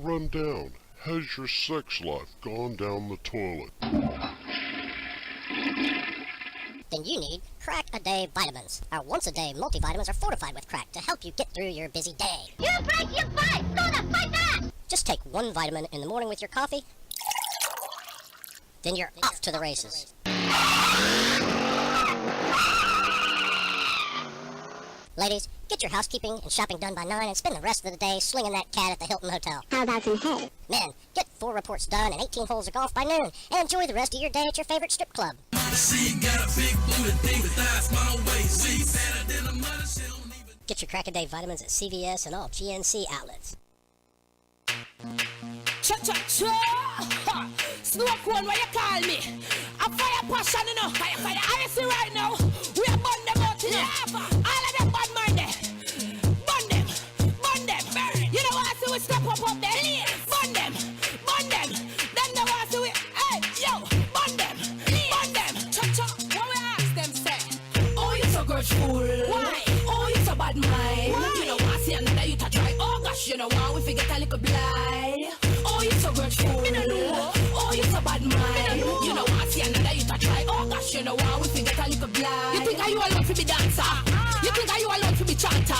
Run down. Has your sex life gone down the toilet? Then you need crack-a-day vitamins. Our once-a-day multivitamins are fortified with crack to help you get through your busy day. You break your fight! Go to fight back! Just take one vitamin in the morning with your coffee, then you're off to the races. Ladies, get your housekeeping and shopping done by 9 and spend the rest of the day slinging that cat at the Hilton Hotel. How about some hay? Men, get 4 reports done and 18 holes of golf by noon and enjoy the rest of your day at your favorite strip club. Get your crack-a-day vitamins at CVS and all GNC outlets. Cha-cha-cha! Smoke one, why you call me? A fire passion, you know. Fire. I see right now. We are burn them out in the all of them bad minded. Burn them. You know what I see we step up there. Burn them. Then the one see we, hey, yo, burn them. Cha-cha, what we ask them say? Oh, you so grudgeful. Why? Oh, you so bad mind. Why? You know what I see another you to try. Oh gosh, you know what we forget a little blind. Oh, you so grudgeful. Oh, you so bad mind. You know what? See another you to try. Oh gosh, you know what? We forget a little blind. You think are you alone to be dancer? You think are you alone to be chanter?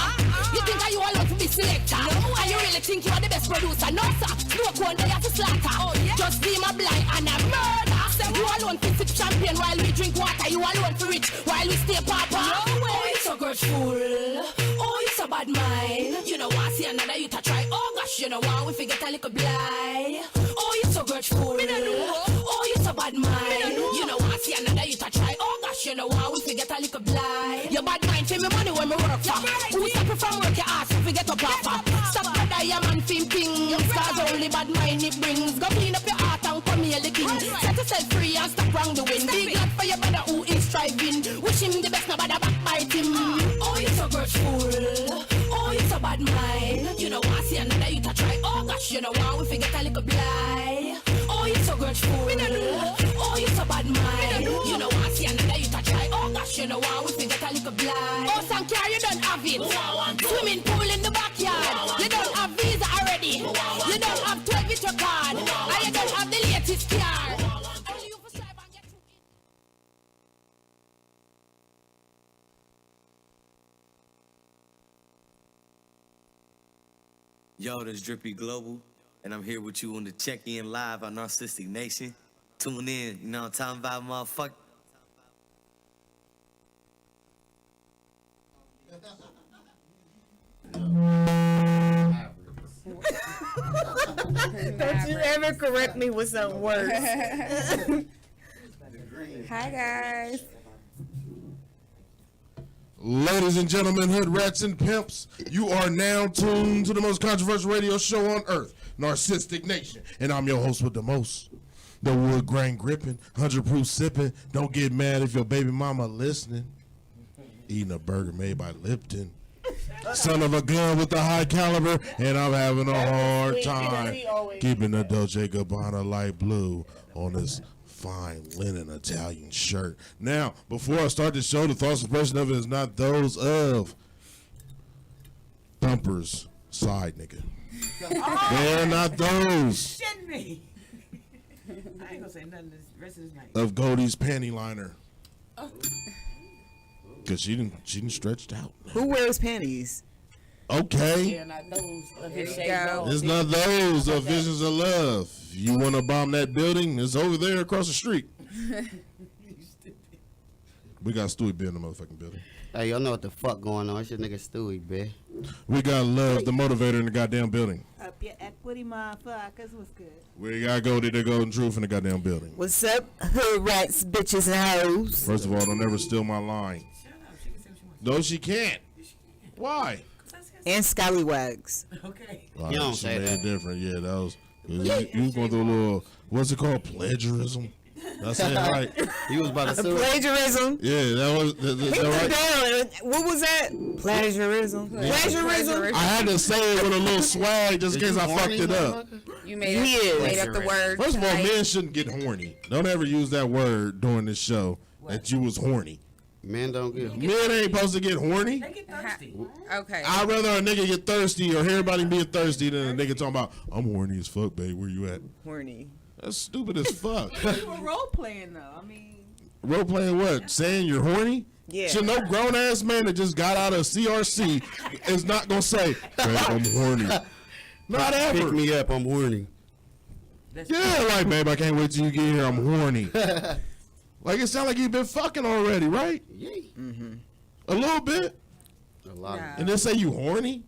You think are you alone to be selector? And you really think you are the best producer? No sir, smoke one day at the slaughter. Just be my blind and a murder. You alone to sip champagne while we drink water. You alone to rich while we stay papa. Oh, you so grudgeful. Oh, you so bad mind. You know what? See another you to try. Oh gosh, you know what? We forget a little blind. Oh, you so grudgeful. Oh, you so bad mind. You know what? See another you to try. Oh gosh, you know what? We forget a little blind. Your bad mind pay me money when me work for. Who stop you from work your ass if we get up offer? Stop the diamond ping. Cause only bad mind it brings. Go clean up your heart and come here the king. Set yourself free and stop wrong the wind. Be glad for your brother who is striving. Wish him the best, nobody backbite him. Oh, you so grudgeful. Oh, you so bad mind. You know what? See another you to try. Oh gosh, you know what? We forget a little blind. Oh, you so grudgeful. Oh, you so bad mind. You know what? See another you to try. Oh gosh, you know what? We forget a little blind. Oh, Sankar, you don't have it. Swimming pool in the backyard. You don't have visa already. You don't have 12 with your card. And you don't have the latest car. Only you for strive and get through it. Yo, this Drippy Global, and I'm here with you on the check-in live on Narcistic Nation. Tune in, you know what I'm talking about, motherfucker. Don't you ever correct me with something worse. Hi, guys. Ladies and gentlemen, hood rats and pimps, you are now tuned to the most controversial radio show on earth, Narcistic Nation. And I'm your host with the most, the wood grain gripping, 100 proof sipping. Don't get mad if your baby mama listening. Eating a burger made by Lipton. Son of a gun with the high caliber, and I'm having a hard time keeping the Dolce & Gabbana light blue on this fine linen Italian shirt. Now, before I start the show, the thoughts and expression of it is not those of Thumper's side nigga. They're not those Shit me. I ain't gonna say nothing this rest of this night. of Goldie's panty liner. Cause she didn't stretched out. Who wears panties? Okay. Yeah, not those. It's not those of Visions of Love. You want to bomb that building? It's over there across the street. We got Stewie B in the motherfucking building. Hey, y'all know what the fuck going on. It's your nigga Stewie, bitch. We got Love, the motivator, in the goddamn building. Up your equity, motherfuckers. What's good? We got Goldie, the Golden Truth, in the goddamn building. What's up, hood rats, bitches, and hoes? First of all, don't ever steal my line. No, she can't. Why? And scallywags. Okay. Well, You don't she say made that. it different. Yeah, that was. You was going through a little. What's it called? Plagiarism. That's it, right? You was about to sue. Plagiarism. Yeah, that was. Hit That the down. What was that? Plagiarism. Plagiarism. I had to say it with a little swag just in case I fucked it up. You made up the word. First of all, men shouldn't get horny. Don't ever use that word during this show that you was horny. Men don't get. Men ain't supposed to get horny. They get thirsty. Okay. I'd rather a nigga get thirsty or hear everybody being thirsty than a nigga talking about, I'm horny as fuck, babe. Where you at? Horny. That's stupid as fuck. You were role playing though. I mean, Role playing what? Saying you're horny? Yeah. So no grown ass man that just got out of CRC is not gonna say, babe, I'm horny. Not ever. Pick me up. I'm horny. Yeah, like, babe, I can't wait till you get here. I'm horny. Like, it sounds like you've been fucking already, right? Yeah. A little bit. A lot. Nah. And then say you horny?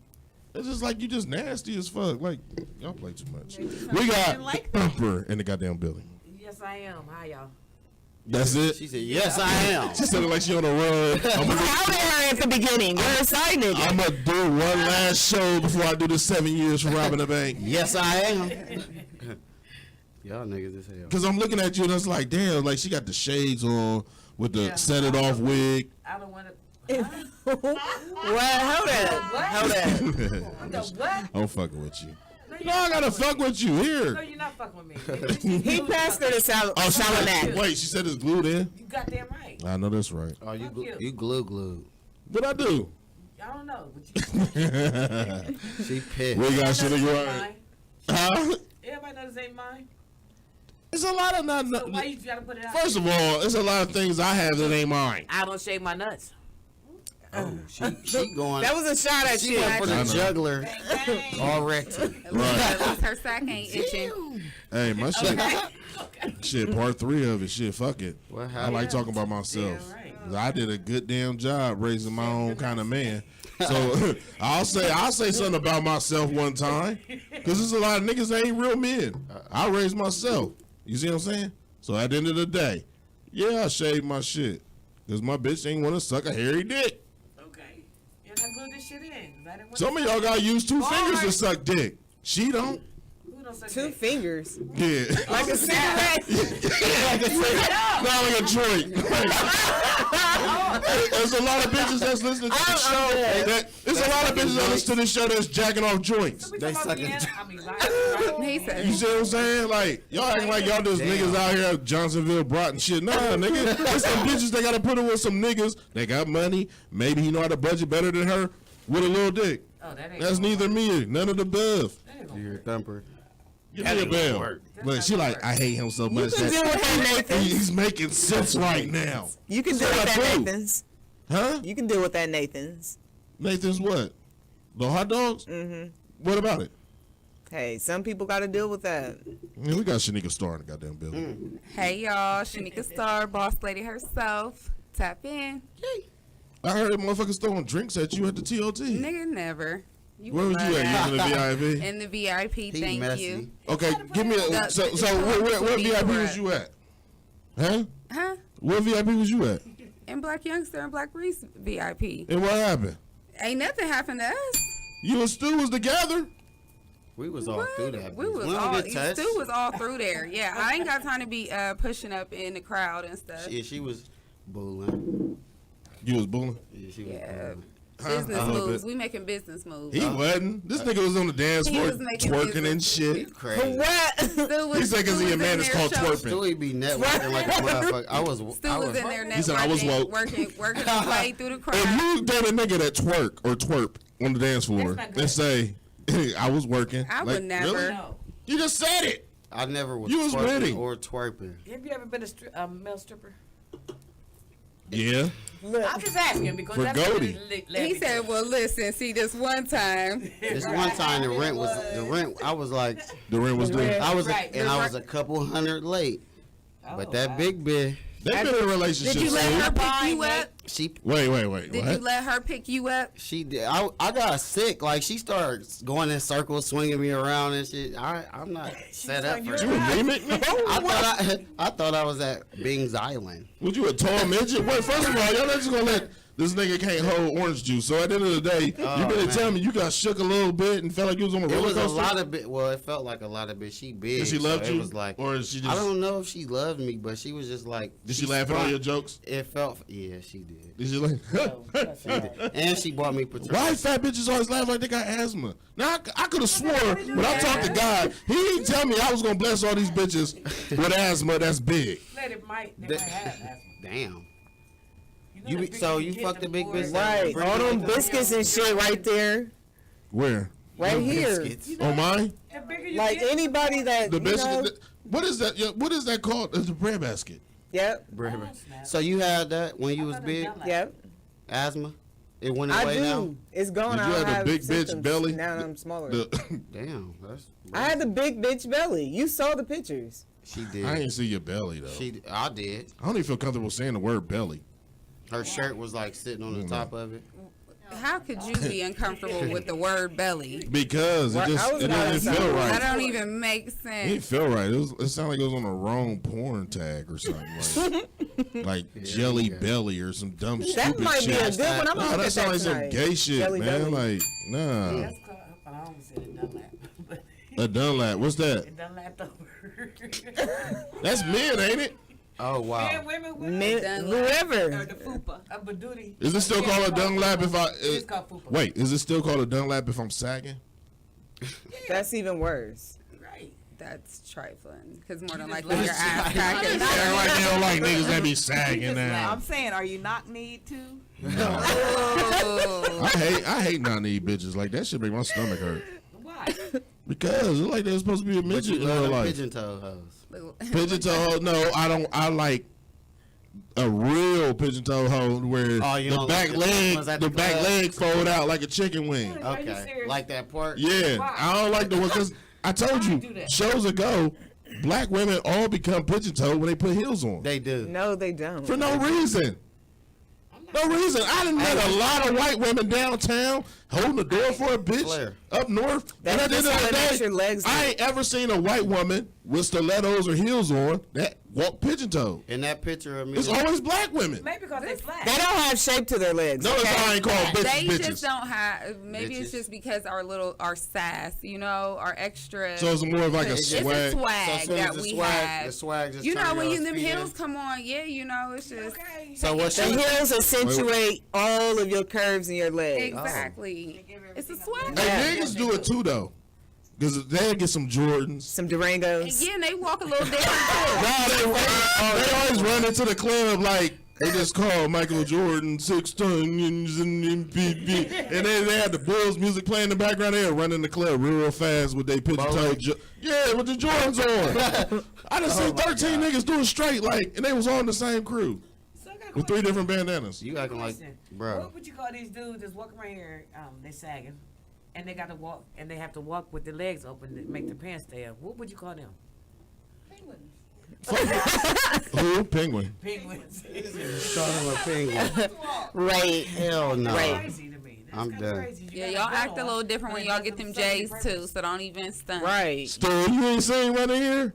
It's just like you just nasty as fuck. Like, y'all play too much. We got like Thumper in the goddamn building. Yes, I am. Hi, y'all. That's it? She said, "Yes, I am." She said it like she on a run. I'm gonna How did her at the beginning? You're a side nigga. I'm gonna do one last show before I do the 7 years for robbing the bank. Yes, I am. Y'all niggas as hell. Cause I'm looking at you and it's like, damn, like she got the shades on with the set it off wig. I don't want to. Well, hold up. Hold up. What? I'm fucking with you. No, I gotta fuck with you here. No, you're not fucking with me. He passed her the Oh, she salad. said, wait, she said it's glued in? You goddamn right. I know that's right. Oh, Fuck you. you glue. What I do? I don't know. But you She pissed. We got shit in your mine. Huh? Everybody know this ain't mine. It's a lot of not. So why you gotta put it out? First of all, it's a lot of things I have that ain't mine. I don't shave my nuts. Oh, she going. That was a shot at She you. went for I the know. juggler. Already. Right. At least her sack ain't itching. Hey, my shit. Shit, part 3 of it. Shit, fuck it. What I happened? like talking about myself. Yeah, right. 'Cause I did a good damn job raising my own kind of man. So I'll say something about myself one time. Cause there's a lot of niggas that ain't real men. I raised myself. You see what I'm saying? So at the end of the day, yeah, I shaved my shit. Cause my bitch ain't wanna suck a hairy dick. Okay. You're not putting this shit in. 'Cause I didn't want Some of y'all gotta use 2 fingers to suck dick. She don't. Who don't suck 2 dick? fingers. Yeah. Like a cigarette. Not like a joint. There's a lot of bitches that's listening to the show. There's a lot of bitches that listen to this show that's jacking off joints. We They talking about sucking Vienna? I mean, He said, You see what I'm saying? Like, y'all acting like y'all just niggas out here at Johnsonville, Broughton shit. Nah, nigga. There's some bitches that gotta put it with some niggas. They got money. Maybe he know how to budget better than her with a little dick. oh, that ain't That's gonna neither me, none of the above. That ain't You gonna hear work. Thumper. Give me a bell. But she like, I hate him so much. can deal with that, Nathan. He's making sense right now. You can So deal with I that, do. Nathan's. Huh? You can deal with that, Nathan's. Nathan's what? The hot dogs? Mm-hmm. What about it? Hey, some people got to deal with that. Man, we got Shanika Star in the goddamn building. hey y'all, Shanika Star, boss lady herself. Tap in. I heard motherfuckers throwing drinks at you at the TOT. Nigga, never. You Where was would you love at? You that. was in the VIP? In the VIP, He thank messy. you. Okay, give me a. That- So it's where called VIP Rat. was you at? Huh? Huh? Where VIP was you at? And Black Youngster and Black Reese VIP. And what happened? Ain't nothing happened to us. You and Stu was together? We was all through that. We bitch. was don't all, get touched. Stu was all through there. Yeah, I ain't got time to be pushing up in the crowd and stuff. She was bullying. You was bullying? Yeah, she was Yeah. bullying. Business I hope moves. it- We making business moves. He wasn't. This nigga was on the dance He floor was making twerking and business. shit. Crazy. What? Stu was, He said because Stu he a was man in it's there called show- twerping. Stewie be networking like a motherfucker. I was Stu was in there He said I was woke. working his way through the crowd. If you date a nigga that twerk or twerp on the dance floor That's not good. and say, I was working. I like, would never. Really? No. You just said it. I never was You was twerking winning. or twerping. Have you ever been a male stripper? Yeah. I'm just asking because For that's Goldie. He said, "Well, listen, see, this one time, This one time the rent. I was like, The rent was due. I was, Right. and I was a couple hundred late. But that big bitch, They've been in a relationship. did you let since- her pick you up? she Wait. Did What? you let her pick you up? She did. I got sick. Like she started going in circles, swinging me around and shit. I'm not set up for You it. anemic, nigga? I thought I was at Bing's Island. Was you a tall midget? Wait, first of all, y'all not just gonna let this nigga can't hold orange juice. So at the end of the day, you better man. tell me you got shook a little bit and felt like you was on a It roller was coaster. a lot of bit. Well, it felt like a lot of bit. She big. Did she so love it you? was like, Or is she just? I don't know if she loved me, but she was just like. Did she laugh at all your jokes? It felt. Yeah, she did. Did she like? And she bought me Patron. Why fat bitches always laugh like they got asthma? Now I could have swore when I talked to God, he didn't tell me I was gonna bless all these bitches with asthma that's big. They might have asthma. Damn. You fucked the big bitch. Right. All them biscuits and shit right there. Where? Right here. On mine? Like anybody that The you biscuit. know, What is that? What is that called? It's a bread basket. Yep. So you had that when you was big? Yep. Asthma? It went I away do. now? It's gone. Did I you don't have the have big bitch symptoms. belly? Now I'm smaller. Damn. I had the big bitch belly. You saw the pictures. She did. I didn't see your belly though. I did. I don't even feel comfortable saying the word belly. Her shirt was like sitting on the top of it. How could you be uncomfortable with the word belly? Because it didn't feel right. That don't even make It sense. didn't feel right. It sounded like it was on the wrong porn tag or something. Like jelly belly or some dumb shit. That might be a good one. I'm Nah, gonna that look sounds like at some tonight. gay shit, Jelly man. belly. Like, nah. That's called, I almost said a Dunlap. A Dunlap. What's that? Dunlap over. That's men, ain't it? Oh, wow. Men, women, Men, whoever. Or the fupa. A badootie. Is it still called a Dunlap if I... It's called fupa. Wait, is it still called a Dunlap if I'm sagging? That's even worse. Right. That's trifling. Because more than just likely like- your ass crack is Yeah, like they don't like niggas that be sagging now. I'm saying, are you knock-kneed too? Oh. I hate not-knee bitches. Like, that shit make my stomach hurt. Why? Because it's like they're supposed to be a But midget you in real love them life. pigeon toe hoes. Pigeon toe hoe? No, I don't. I like a real pigeon toe hoe where Oh, you the don't back like the leg, ones at the the back club? leg fold out like a chicken wing. Are you Okay. serious? Like that part? Yeah, Why? I don't like the one because I told Why you do that? shows ago, black women all become pigeon toe when they put heels on They do. No, they don't. for no reason. No reason. I done met a lot of white women downtown holding the door for a bitch Claire. up north. That's And at the end just of how the it makes day, your legs I ain't ever seen a white woman with stilettos or heels on that walk pigeon toe. In that picture of me. It's always black women. Maybe because they black. They don't have shape to their legs. No, it's okay? I ain't called They bitches. just don't have. Maybe it's Bitches. just because our sass, our extra. So it's more of like a it's swag. a So swag as soon that as the we swag, have. the swag just You turn know when your you them feet in. heels come on, it's just Okay. So what's The your heels accentuate all of your curves in your legs. exactly. It's a swag. Hey, niggas do it too though, because they'll get some Jordans. Some Durangos. Yeah, and they walk a little different too. Nah, they always run into the club like they just call Michael Jordan 6 tons and they had the Bulls music playing in the background. They'll run in the club real fast with their pigeon toe. Yeah, with the Jordans on. I done seen 13 niggas doing straight like, and they was on the same crew So I got a with 3 question. different bandanas. You acting like, Question. bro. What would you call these dudes that's walking around here? They sagging, and they got to walk, and they have to walk with their legs open to make their pants stay up. What would you call them? Who? Penguin. Penguins. Son of a penguin. Right. Hell no. Crazy to me. That's I'm kinda done. crazy. You Yeah, got y'all a gun act a on, little different but when it y'all doesn't get them serve any J's purpose. too, so don't even stunt. Right. Still, you ain't seen one in here?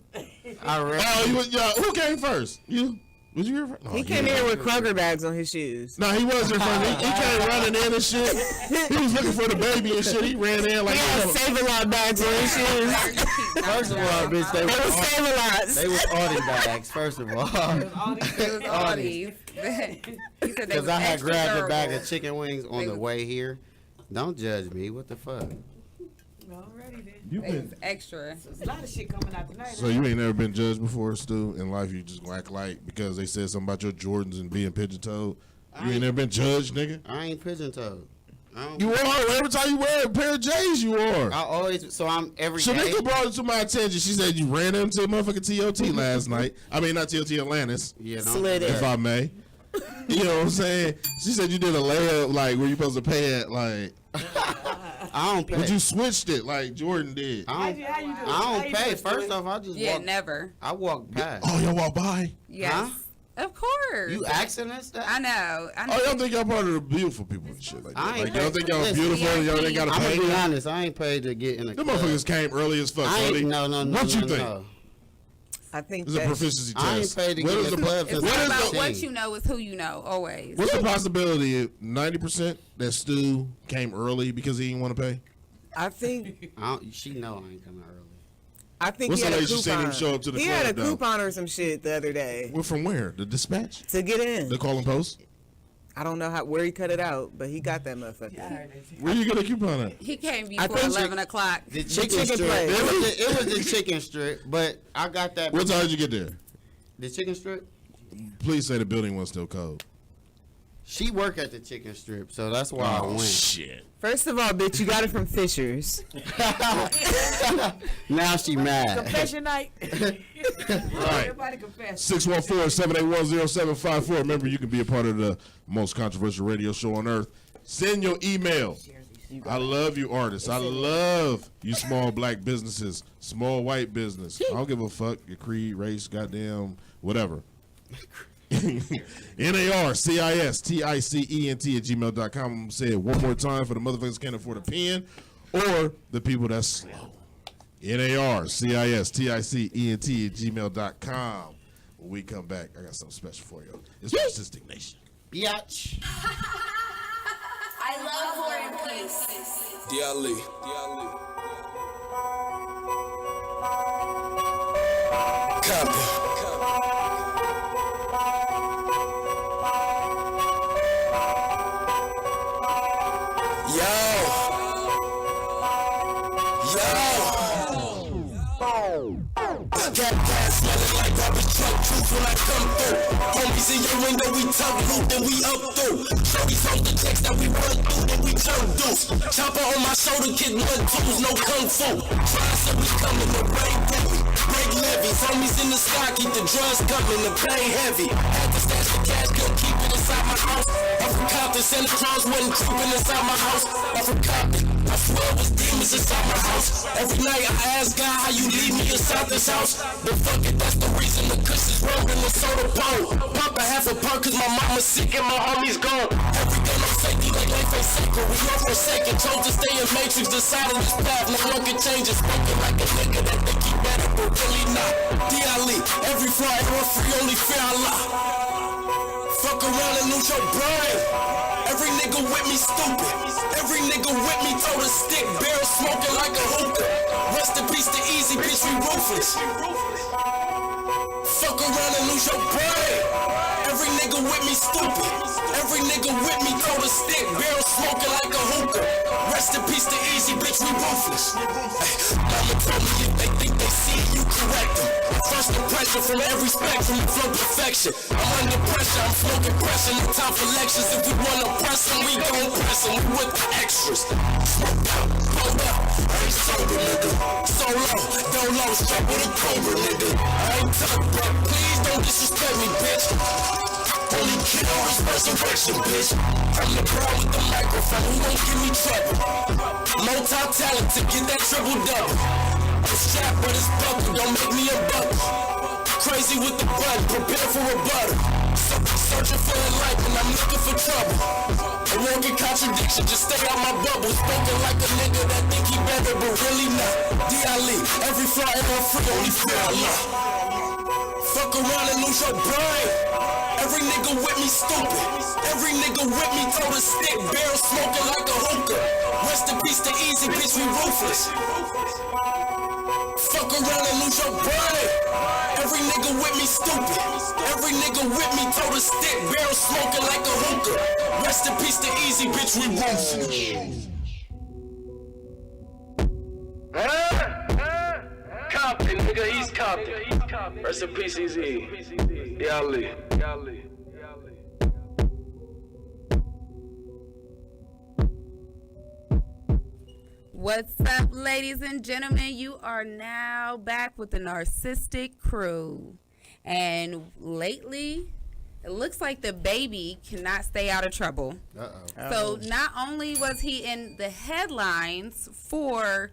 I read. Oh, you was, yeah, who came first? You? Was you here first? No, He you came didn't. here with Kroger bags on his shoes. No, he wasn't from. He came running in and shit. He was looking for the baby and shit. He ran in like. He had Save-A-Lot bags on his shoes. First of all, bitch, they They was were Save-A-Lots. they was Audi bags. First of all, All these It was all these. He said they because was I had extra grabbed a durable. bag of chicken wings on They the was- way here. Don't judge me. What the fuck? Alrighty then. You They been, was extra. There's a lot of shit coming out tonight. so you ain't never been judged before, Stu? In life, you just act like because they said something about your Jordans and being pigeon toed. You ain't never been judged, nigga. I ain't pigeon toed. You are every time you wear a pair of J's. You are. I always so I'm every day. Shanika brought it to my attention. She said you ran into a motherfucking TOT last night. I mean, not TOT Atlantis, Yeah, don't Slid do it. if I may. You know what I'm saying? She said you did a layup like where you supposed to pay at like, I don't pay. but you switched it like Jordan did. I don't, How you do it? I How don't you pay. do it, First Stewie? off, I just Yeah, walk. never. I walk past. Oh, y'all walk by. Yes. Of course. You asking us that? I know. Oh, y'all think y'all part of the beautiful people and shit like that? I ain't Like, y'all think y'all listen, beautiful and y'all ain't gotta I'm pay? gonna be honest. I ain't paid to get in the Them club. motherfuckers came early as fuck. I ain't, Cody. no. What you think? No. I think It's a that's proficiency I ain't test. paid to What get is in the the club It's since what not is about the- what you know, it's who you know, always. What's the possibility? 90% that Stu came early because he didn't want to pay. I think She know I ain't coming early. What's he had the a lady she seen him coupon. show up to the He club, had a though? coupon or some shit the other day Well, from where? The dispatch? to get in. The call and post? I don't know where he cut it out, but he got that motherfucker. Where you get a coupon at? He came I before think 11 o'clock. The chicken chicken strip. place. It was the chicken strip, but I got that. What time did you get there? The chicken strip. Please say the building was still cold. She work at the chicken strip, so that's why I went. Shit. First of all, bitch, you got it from Fisher's. Now she mad. Confession night. Right. Everybody confess. 614-781-0754. Remember, you can be a part of the most controversial radio show on earth. Send your email. I love you artists. I love you small black businesses, small white business. I don't give a fuck your creed, race, goddamn, whatever. NARCISTICENT@gmail.com. I'm going to say it one more time for the motherfuckers can't afford a pen or the people that's slow. NARCISTICENT@gmail.com. When we come back, I got something special for you. It's Narcistic Nation. Biatch. I love War and Peace. Diali. Copy. Got gas smelling like garbage truck juice when I come through. Homies in your window, we talk loot, then we up through. Shorties on the checks that we run through, then we turn deuce. Chopper on my shoulder, kid 1-2s, no kung fu. Try so we coming to rain heavy, break levies. Homies in the sky, keep the drugs coming, the pain heavy. Had to stash the cash, couldn't keep it inside my house. I'm from Compton, Santa Claus wasn't creeping inside my house. I'm from Compton, I swear it was demons inside my house. Every night I ask God how you leave me inside this house. But fuck it, that's the reason the kush is rolling the soda pole. Pop a half a pump cause my mama's sick and my homies gone. Every day no safety like life ain't sacred. We all forsaken, chose to stay in matrix, decided this path, no one can change it. Spoken like a nigga that think he better, but really not. D.I.L.E. Every Friday we're free, only fear Allah. Fuck around and lose your brain. Every nigga with me stupid. Every nigga with me throw the stick, barrel smoking like a hookah. Rest in peace to Easy, bitch, we ruthless. Fuck around and lose your brain. Every nigga with me stupid. Every nigga with me throw the stick, barrel smoking like a hookah. Rest in peace to Easy, bitch, we ruthless. Mama told me if they think they see you, correct them. First impression from every spectrum, flow perfection. I'm under pressure, I'm smoking pressure, no time for lectures. If we wanna press them, we gon' press them. We with the extras. Smoke out, hold up, I ain't sober, nigga. So low, don't low, strap with a cobra, nigga. I ain't tough, but please don't disrespect me, bitch. Only kill is resurrection, bitch. I'm the pro with the microphone, who gon' give me trouble? Multi-talented, get that triple-double. I'm strapped, but it's buckle, don't make me a buckle. Crazy with the button, prepare for a butter. Searching for a life and I'm looking for trouble. A walking contradiction, just stay out my bubble. Spoken like a nigga that think he better, but really not. D.I.L.E. Every Friday I'm free, only fear Allah. Fuck around and lose your brain. Every nigga with me stupid. Every nigga with me throw the stick, barrel smoking like a hookah. Rest in peace to Easy, bitch, we ruthless. Fuck around and lose your brain. Every nigga with me stupid. Every nigga with me throw the stick, barrel smoking like a hookah. Rest in peace to Easy, bitch, we ruthless. Compton, nigga, he's Compton. Rest in peace, Easy. D.I.L.E. What's up, ladies and gentlemen? You are now back with the Narcistic crew. And lately, it looks like the baby cannot stay out of trouble. So not only was he in the headlines for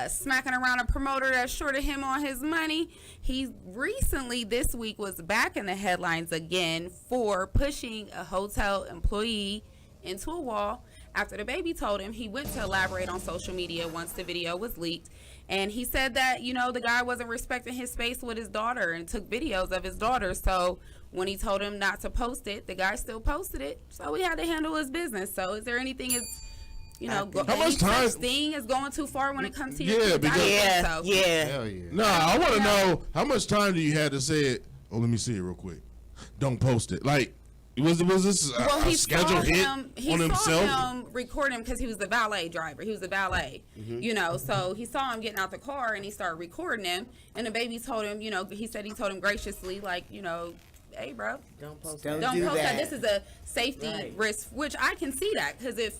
smacking around a promoter that shorted him on his money, he recently this week was back in the headlines again for pushing a hotel employee into a wall after the baby told him. He went to elaborate on social media once the video was leaked, and he said that, you know, the guy wasn't respecting his space with his daughter and took videos of his daughter. So when he told him not to post it, the guy still posted it. So he had to handle his business. So is there anything how much time thing is going too far when it comes to your Hell yeah. Nah, I want to know how much time do you have to say it? Oh, let me see it real quick. Don't post it. Like, was this a scheduled hit on himself? He saw him record him because he was the valet driver. He was the valet, you know. So he saw him getting out the car and he started recording him. And the baby told him, you know, he said he told him graciously, like, you know, hey, bro, Don't post Don't that. do post that. that. This is a safety Right. risk, which I can see that because if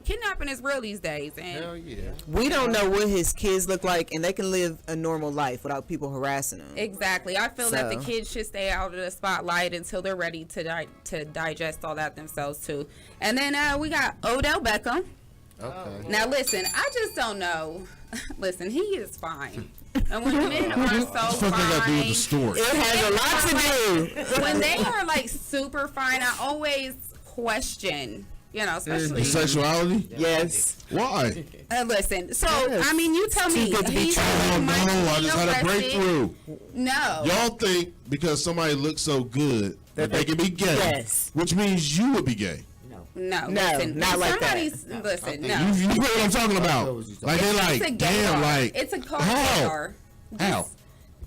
kidnapping is real these days, and Hell yeah. We don't know what his kids look like, and they can live a normal life without people harassing them. exactly, I feel that the So- kids should stay out of the spotlight until they're ready to digest all that themselves too. And then we got Odell Beckham. Okay. Now listen, I just don't know. Listen, he is fine. And when men are so What the fuck they got to do with the fine, story? It has a lot to do. when they are like super fine, I always question, especially. Sexuality? Yes. Why? Listen, so Yes. I mean, you tell me. Too good to be he's true. Oh might no! I be just had a arrested. breakthrough. No. Y'all think because somebody looks so good that they can be gay? Yes. Which means you would be gay. No, No, listen, not like that. Listen, You, no. you know what I'm talking about? Like they're It's like, a damn, gaydar. like It's a car how? gaydar. How?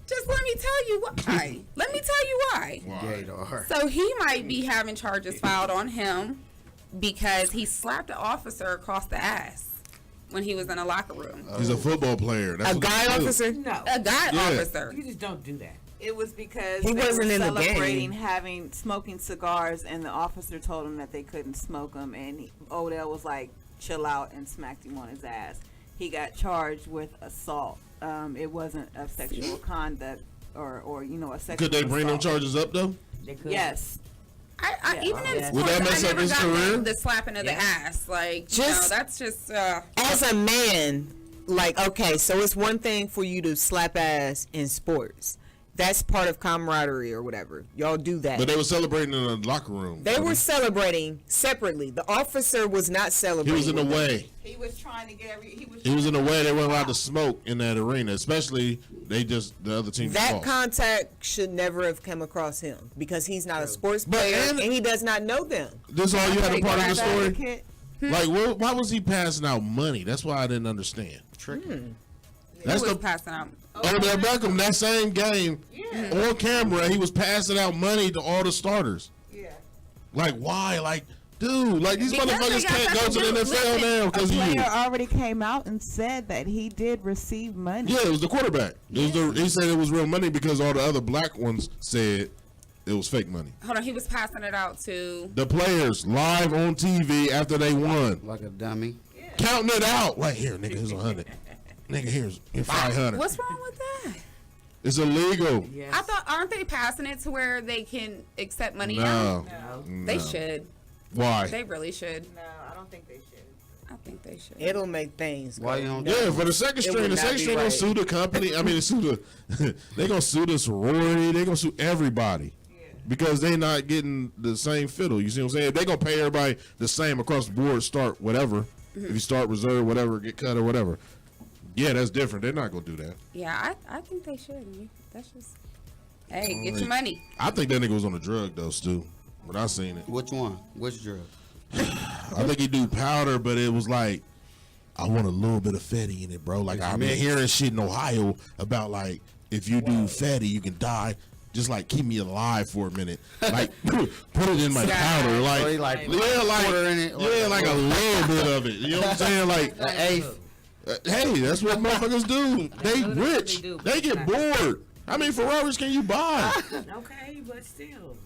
Just let me tell you why. Let me tell you why. Gaydar. So he might be having charges filed on him because he slapped an officer across the ass when he was in a locker room. He's a football player. That's A what guy they do. officer? No. A guy Yeah. officer. You just don't do that. It was because He they wasn't were in the celebrating game. having smoking cigars, and the officer told him that they couldn't smoke them, and Odell was like, "Chill out," and smacked him on his ass. He got charged with assault. It wasn't a sexual conduct or a sexual. Could they bring them assault. charges up though? They could. Yes. I even in Yeah. sports, Would that I mess up never his got career? the slapping of the ass. Like, Just- that's just. As a man, like, okay, so it's one thing for you to slap ass in sports. That's part of camaraderie or whatever. Y'all do that. But they were celebrating in a locker room. They were celebrating separately. The officer was not He celebrating. was in the with them. way. He was trying to get He was in the way. They weren't allowed to smoke in that arena, especially the other team. That lost. contact should never have come across him because he's not a sports But- player and- and he does not know them. This all you had a part of the story. advocate. Like, why was he passing out money? That's why I didn't understand. That's He was the passing out. Odell Beckham. That same game on camera, he was passing out money to all the starters. Yeah. Like, why? Like, dude, like these Because they motherfuckers got can't go something to the to do. NFL now A because of you. player already came out and said that he did receive money. Yeah, it was the quarterback. He said it was real money because all the other black ones said it was fake money. Hold on, he was passing it out to. The players live on TV after they won, Like a dummy. counting it out. Like, here, nigga, here's 100. Nigga, here's 500. What's wrong with that? It's illegal. Yes. I thought, aren't they passing it to where they can accept money now? No. They should. Why? They really should. No, I don't think they should. I think they should. It'll make things Why go you don't? Yeah, for the second It string, would the not second be string gonna right. sue the company. I mean, they gonna sue the sorority. They gonna sue everybody because they not getting the same fiddle. You see what I'm saying? They gonna pay everybody the same across the board. Start whatever. If you start reserve, whatever, get cut or whatever. Yeah, that's different. They're not gonna do that. Yeah, I think they should. That's just. Hey, get your money. I think that nigga was on a drug though, Stu. When I seen it, Which one? Which drug? I think he do powder, but it was like, I want a little bit of fatty in it, bro. Like I've been hearing shit in Ohio about like if you do fatty, you can die. Just like keep me alive for a minute. Like put it in my powder. Like, So he like yeah, like quarter in it, yeah, like a little bit of it. You know what I'm saying? Like An eighth. hey, that's what motherfuckers do. They That's what rich. they do. They get bored. How many Ferraris can you buy? Okay, but still.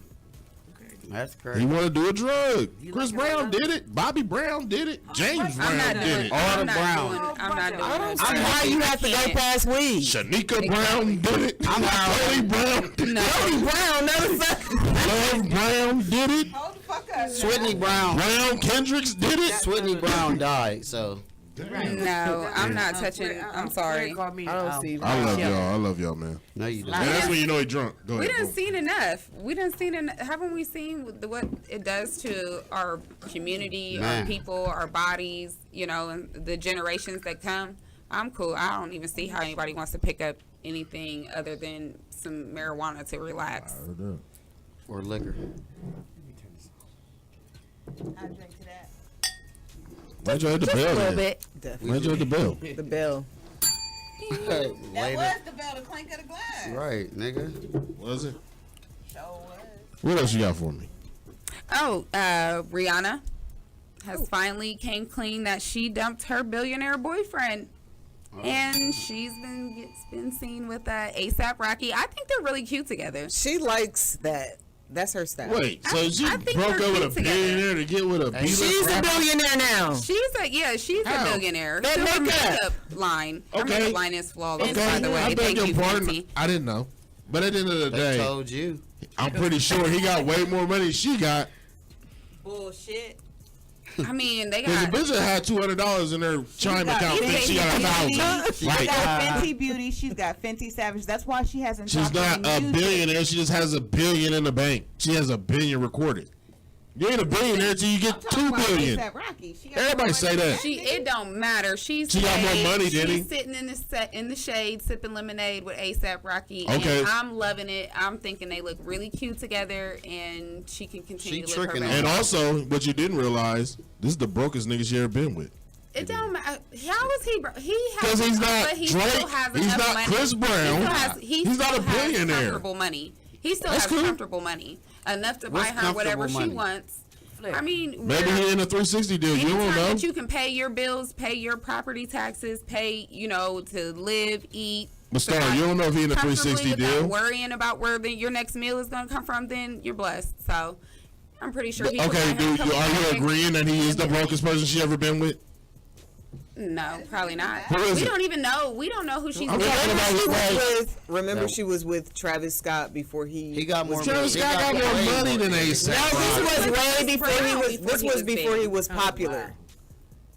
Okay. That's He crazy. want to do a drug. You Chris like Brown it? did it. Bobby Brown did it. James I'm not Brown did doing it. it. Arthur I'm not Brown. doing it. I'm not doing it. I'm why you have to go past weed. Shanika Brown did it. Cody Brown did it. Cody Brown, motherfucker. Love Brown did it. Hold the fuck up. Switney Brown. Brown Kendricks did it. Switney Brown died. So No, I'm not touching. I'm sorry. Called me, I don't see I love y'all. I love y'all, man. no, you don't. And that's when you know he drunk. Go We ahead. done seen enough. We done seen enough. Haven't we seen what it does to our community, Man. our people, our bodies, and the generations that come? I'm cool. I don't even see how anybody wants to pick up anything other than some marijuana to relax. Or liquor. I drink to that. Why'd you hit the Just a bell? little then? bit. Why'd you hit the bell? The bell. That Later. was the bell to clink of the glass. Right, nigga. Was it? Sure was. What else you got for me? Oh, Rihanna has finally came clean that she dumped her billionaire boyfriend. And she's been seen with ASAP Rocky. I think they're really cute together. She likes that. That's her style. Wait, so she I think broke they're up with a cute together. billionaire to get with a B-list She's a rapper? billionaire now. She's a How? billionaire. That Still her makeup. makeup line. Her Okay. makeup line is flawless, Okay, by the way. I beg Thank your you, pardon. Fenty. I didn't know. But at the end of the They day, told you. I'm pretty sure he got way more money than she got. Bullshit. I mean, they Because got. the bitch that had $200 in her chime got account thinks she got $1,000. She's Like, got Fenty Beauty. She's got Fenty Savage. That's why she hasn't. she's dropped not any a music. billionaire. She just has $1 billion in the bank. She has $1 billion recorded. You ain't a billionaire till you get I'm talking $2 about billion. A$AP Rocky. She got Everybody more say money that. than It don't matter. She got more money, she's Denny. sitting in the shade, sipping lemonade with ASAP Rocky. Okay. And I'm loving it. I'm thinking they look really cute together, and she can continue She to live her tricking best And life. also, what you didn't realize, this is the brokest nigga she ever been with. It don't matter. How is he? He has. Because he's not but he Drake. Still has He's enough not money. Chris Brown. He's not still a billionaire. Has comfortable money. He still That's has cool. comfortable money enough to buy What's her whatever comfortable she money? wants. I mean, Maybe he in a 360 deal. You anytime don't know. that you can pay your bills, pay your property taxes, pay to live, eat. But Star, you don't know if he in a comfortably 360 without deal. worrying about where your next meal is going to come from, then you're blessed. So, I'm pretty sure he. Okay, would let her come are you back. agreeing that he is the brokest person she ever been with? No, probably not. Who is We it? don't even know. We don't know who she's I'm with. talking about Remember, she was with Travis Scott before he got more Travis money. Scott got more money than ASAP. No, this was way before he was. Before This he was was before big. he was popular.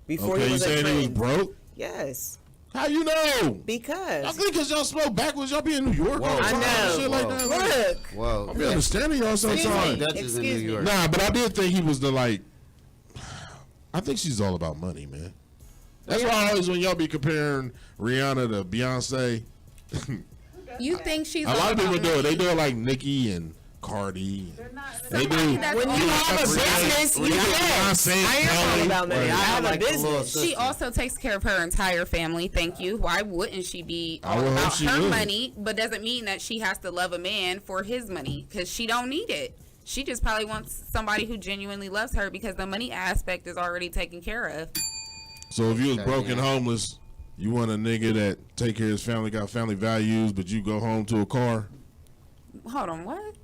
Before Okay, he you was a saying he was trend. broke? Yes, How you know? because I think because y'all smoke backwards, y'all be in New York all the I time. know. Shit like that. look. Whoa. I be understanding y'all sometimes. Dutch is in New Excuse me. York. Nah, but I did think he was the like. I think she's all about money, man. That's why always when y'all be comparing Rihanna to Beyonce, You think she's a lot of all people about do it. They money? do it like Nicki and Cardi. They do. that's When all you about have a money. business, you Beyonce, yes. I am all Kelly, about money. right. I have a like the little business. She sister. also takes care of her entire family. Thank you. Why wouldn't she be I all would hope about she her would. money? But doesn't mean that she has to love a man for his money because she don't need it. She just probably wants somebody who genuinely loves her because the money aspect is already taken care of. So if you was Okay, broke and yeah. homeless, you want a nigga that take care of his family, got family values, but you go home to a car. Hold on, what?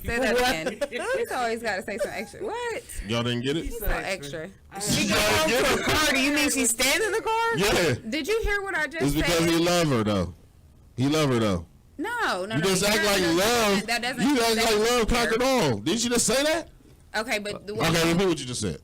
Say that again. He's always got to say some extra. What? Y'all didn't get it? So extra. She go home to a car. Do you mean she stand in the car? Yeah. Did you hear what I just It's because said? he love her though. He love her though. No. You just act like love. That doesn't. You act that like love doesn't conquered all. Didn't you just say that? Okay, but the Okay, repeat what you just said.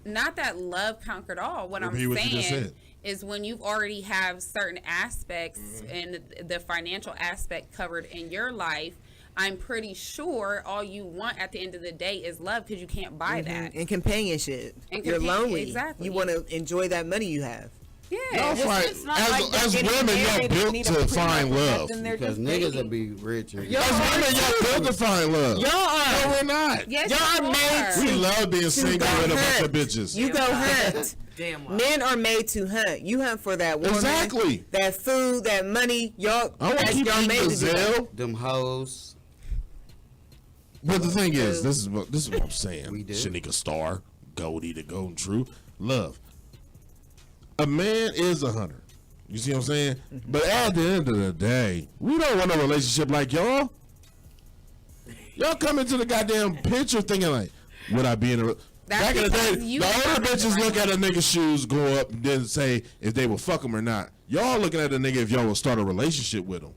not that love conquered all. What Repeat I'm what you just saying said. is when you already have certain aspects and the financial aspect covered in your life, I'm pretty sure all you want at the end of the day is love because you can't buy that. And companionship. And You're lonely. exactly. You want to enjoy that money you have. Yeah. Y'all fight. It's not like they're As getting women, y'all married and built need to a prenup find or love. nothing. They're Because just niggas dating. will be rich. And As women, y'all built to find love. Y'all are. No, we're not. Yes, Y'all you made are. We love being single go with a bunch hunt. of bitches. You go hunt. Damn well. Men are made to hunt. You hunt for that woman, Exactly. that food, that money. Y'all, I want to keep y'all eating made to do that. gazelle. them hoes. But the thing is, this is what I'm saying. We do. Shanika Star, Goldie, the Golden True, love. A man is a hunter. You see what I'm saying? But at the end of the day, we don't want a relationship like y'all. Y'all come into the goddamn picture thinking like, would I be in a? That's Back in the day, because you the older have the bitches right- look at a nigga's shoes, go up, and then say if they will fuck him or not. Y'all looking at a nigga if y'all will start a relationship with him.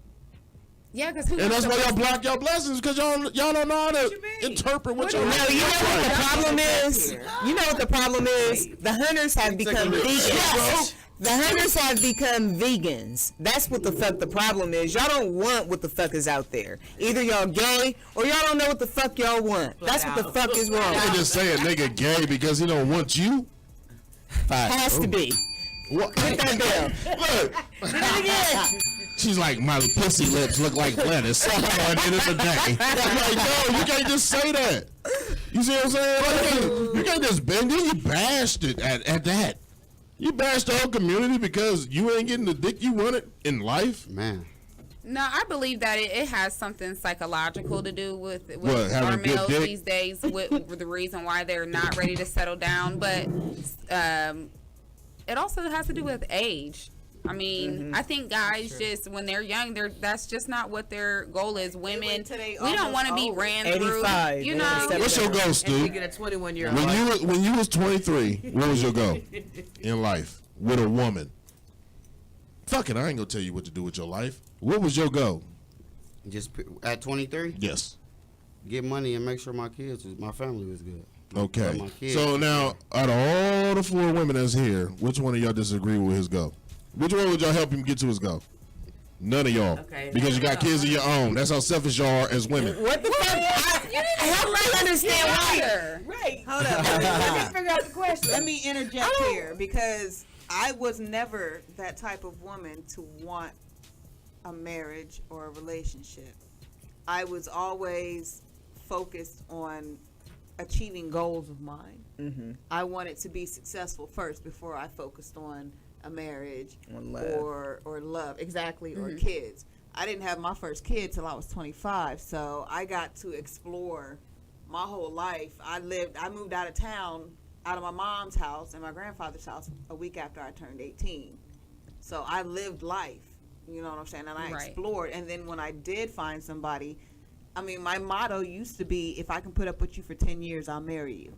Yeah, because who And wants that's to why y'all risk- block y'all blessings because y'all don't know how to interpret what y'all. No, you know what the problem is? You know what the problem is? The hunters have become vegans. The hunters have become vegans. That's what the fuck the problem is. Y'all don't want what the fuck is out there. Either y'all gay or y'all don't know what the fuck y'all want. That's what the fuck is wrong. You can just say a nigga gay because he don't want you. Has to be. What? Hit that bell. She's like, my pussy lips look like lettuce. At the end of the day, I'm like, no, you can't just say that. You see what I'm saying? Like, you can't just bend it. You bashed it at that. You bashed the whole community because you ain't getting the dick you wanted in life. Man. No, I believe that it has something psychological to do with What, having our a good males dick? these days, with the reason why they're not ready to settle down. But it also has to do with age. I mean, I think guys just when they're young, that's just not what their goal is. Women, we don't want to be ran through. 85, You know, What's your goal, And Stu? you get a 21-year-old. When you was 23, what was your goal in life with a woman? Fuck it, I ain't gonna tell you what to do with your life. What was your goal? Just at 23, Yes. get money and make sure my family was good. Okay. My kids. So now, out of all the 4 women that's here, which one of y'all disagree with his goal? Which one would y'all help him get to his goal? None of y'all. Okay. Because you got kids of your own. That's how selfish y'all are as women. What the fuck? I help me understand why. Right. Hold up. Let me figure out the question. Let me interject here because I was never that type of woman to want a marriage or a relationship. I was always focused on achieving goals of mine. Mm-hmm. I wanted to be successful first before I focused on a marriage or love, exactly, or kids. I didn't have my first kid till I was 25, so I got to explore my whole life. I moved out of town, out of my mom's house and my grandfather's house a week after I turned 18. So I lived life, you know what I'm saying, and I explored. And then when I did find somebody, I mean, my motto used to be, if I can put up with you for 10 years, I'll marry you.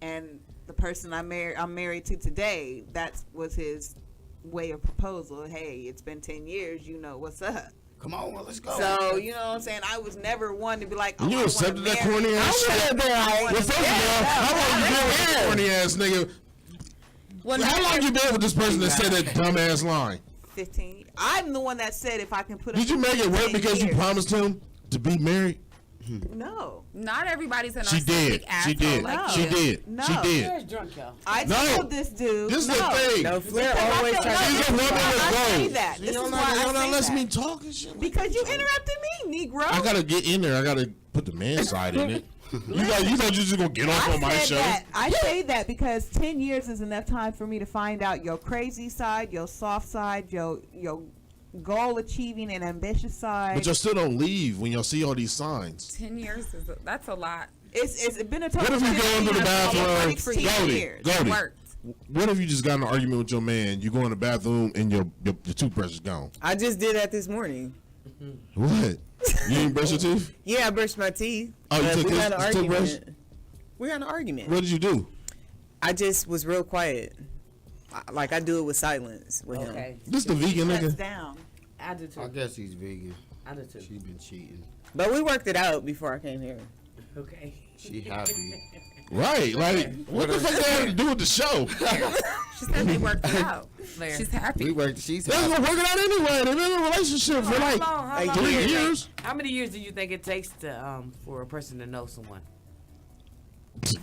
And the person I'm married to today, that was his way of proposal. Hey, it's been 10 years, you know what's up. Come on, let's go. So, you know what I'm saying? I was never one to be like, oh, You I accepted wanna that marry corny you. ass shit? Well, first of all, how long you been with this corny ass nigga? How long you been with this person that said that dumbass line? 15. I'm the one that said if I can put up Did you make it work because you promised him to be married? No. Not everybody's a She narcissistic did. asshole She did. like She you. did. No. She did. Where's drunk, y'all? I No. told this dude. This is no. the thing. No, Flair Because always I tries said, to She's a no, woman this is with why I say goals. that. This is Y'all why I not say let that. me talk and shit. Because you interrupted me, Negro. I gotta get in there. I gotta put the man side in it. You thought you just gonna get off on my show? I say that because 10 years is enough time for me to find out your crazy side, your soft side, your goal achieving and ambitious side. But y'all still don't leave when y'all see all these signs. 10 years that's a lot. It's been a total. What if you go into the bathroom? 16 years. Goldie, Worked. what if you just got in an argument with your man? You go in the bathroom and your toothbrush is gone. I just did that this morning. What? You didn't brush your teeth? Yeah, I brushed my teeth. Oh, you but took we had an his toothbrush? argument. We had an argument. What did you do? I just was real quiet. Like I do it with silence with him. Okay. This the vegan Shuts nigga? down. I do too. I guess he's vegan. I do too. She been cheating. But we worked it out before I came here. Okay. She happy. Right, like what the fuck that have to do with the show? She said they worked it out. Flair. She's happy. We worked. She's They was happy. gonna work it out anyway. They've been in a relationship for like How long 3 do you years. think- How many years do you think it takes to for a person to know someone?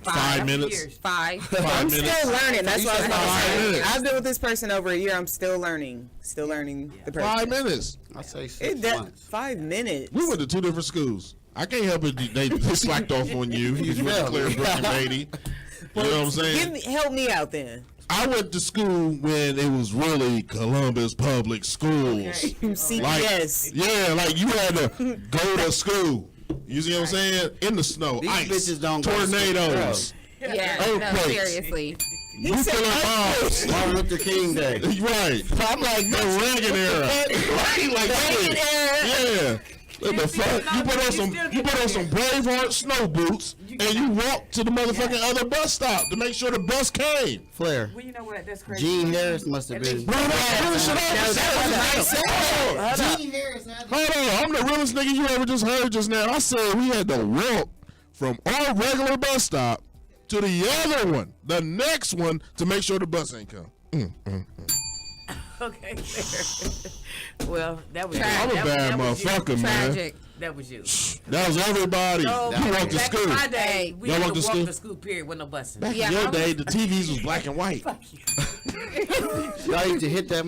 5 minutes. Years. 5. 5 I'm minutes. still learning. That's what I was about to 5 say. minutes. I've been with this person over a year. I'm still learning. Still learning the person. 5 minutes. I say 6 It does- months. 5 minutes. We went to 2 different schools. I can't help it. They slacked off on you. You went to Clarebrook and Beatty. You know what I'm saying? Help me out then. I went to school when it was really Columbus Public Schools. CPS. Yeah, like you had to go to school. You see what I'm saying? In the snow, These ice, bitches don't go to school. tornadoes, Yeah, no, earthquakes, seriously. nuclear bombs. Martin Luther King Day. Right. I'm like the Reagan era. Right? Like Reagan yeah. What the fuck? You put on some Braveheart snow boots and you walk to the motherfucking other bus stop to make sure the bus came. Flair. Well, you know what? That's crazy. Gene Harris must have been. Bro, finish it up. Gene Harris had Hold on, I'm the realest nigga you ever just heard just now. I said we had to walk from our regular bus stop to the other one, the next one, to make sure the bus ain't come. Okay, fair. Well, that was I'm a bad motherfucker, man. Tragic. That was you. That was everybody. So, You walked to back school. in my day, we Y'all had walked to to walk school? to school, period, with no busing. Back Yeah, in your I day, the TVs was black and white. Y'all used to hit that.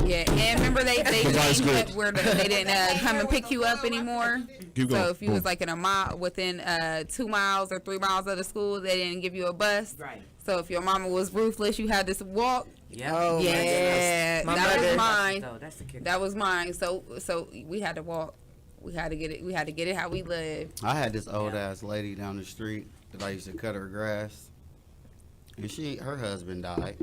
Yeah, and remember they Device changed grid. it where they didn't come and pick you up anymore. Keep going. So if you was like in a mile within 2 miles or 3 miles of the school, they didn't give you a bus. Right. So if your mama was ruthless, you had to walk. Yeah. Oh, Yeah, my that mother- was mine. So that's the kicker. That was mine. So we had to walk. We had to get it. We had to get it how we lived. I had this old ass lady down the street that I used to cut her grass, and her husband died,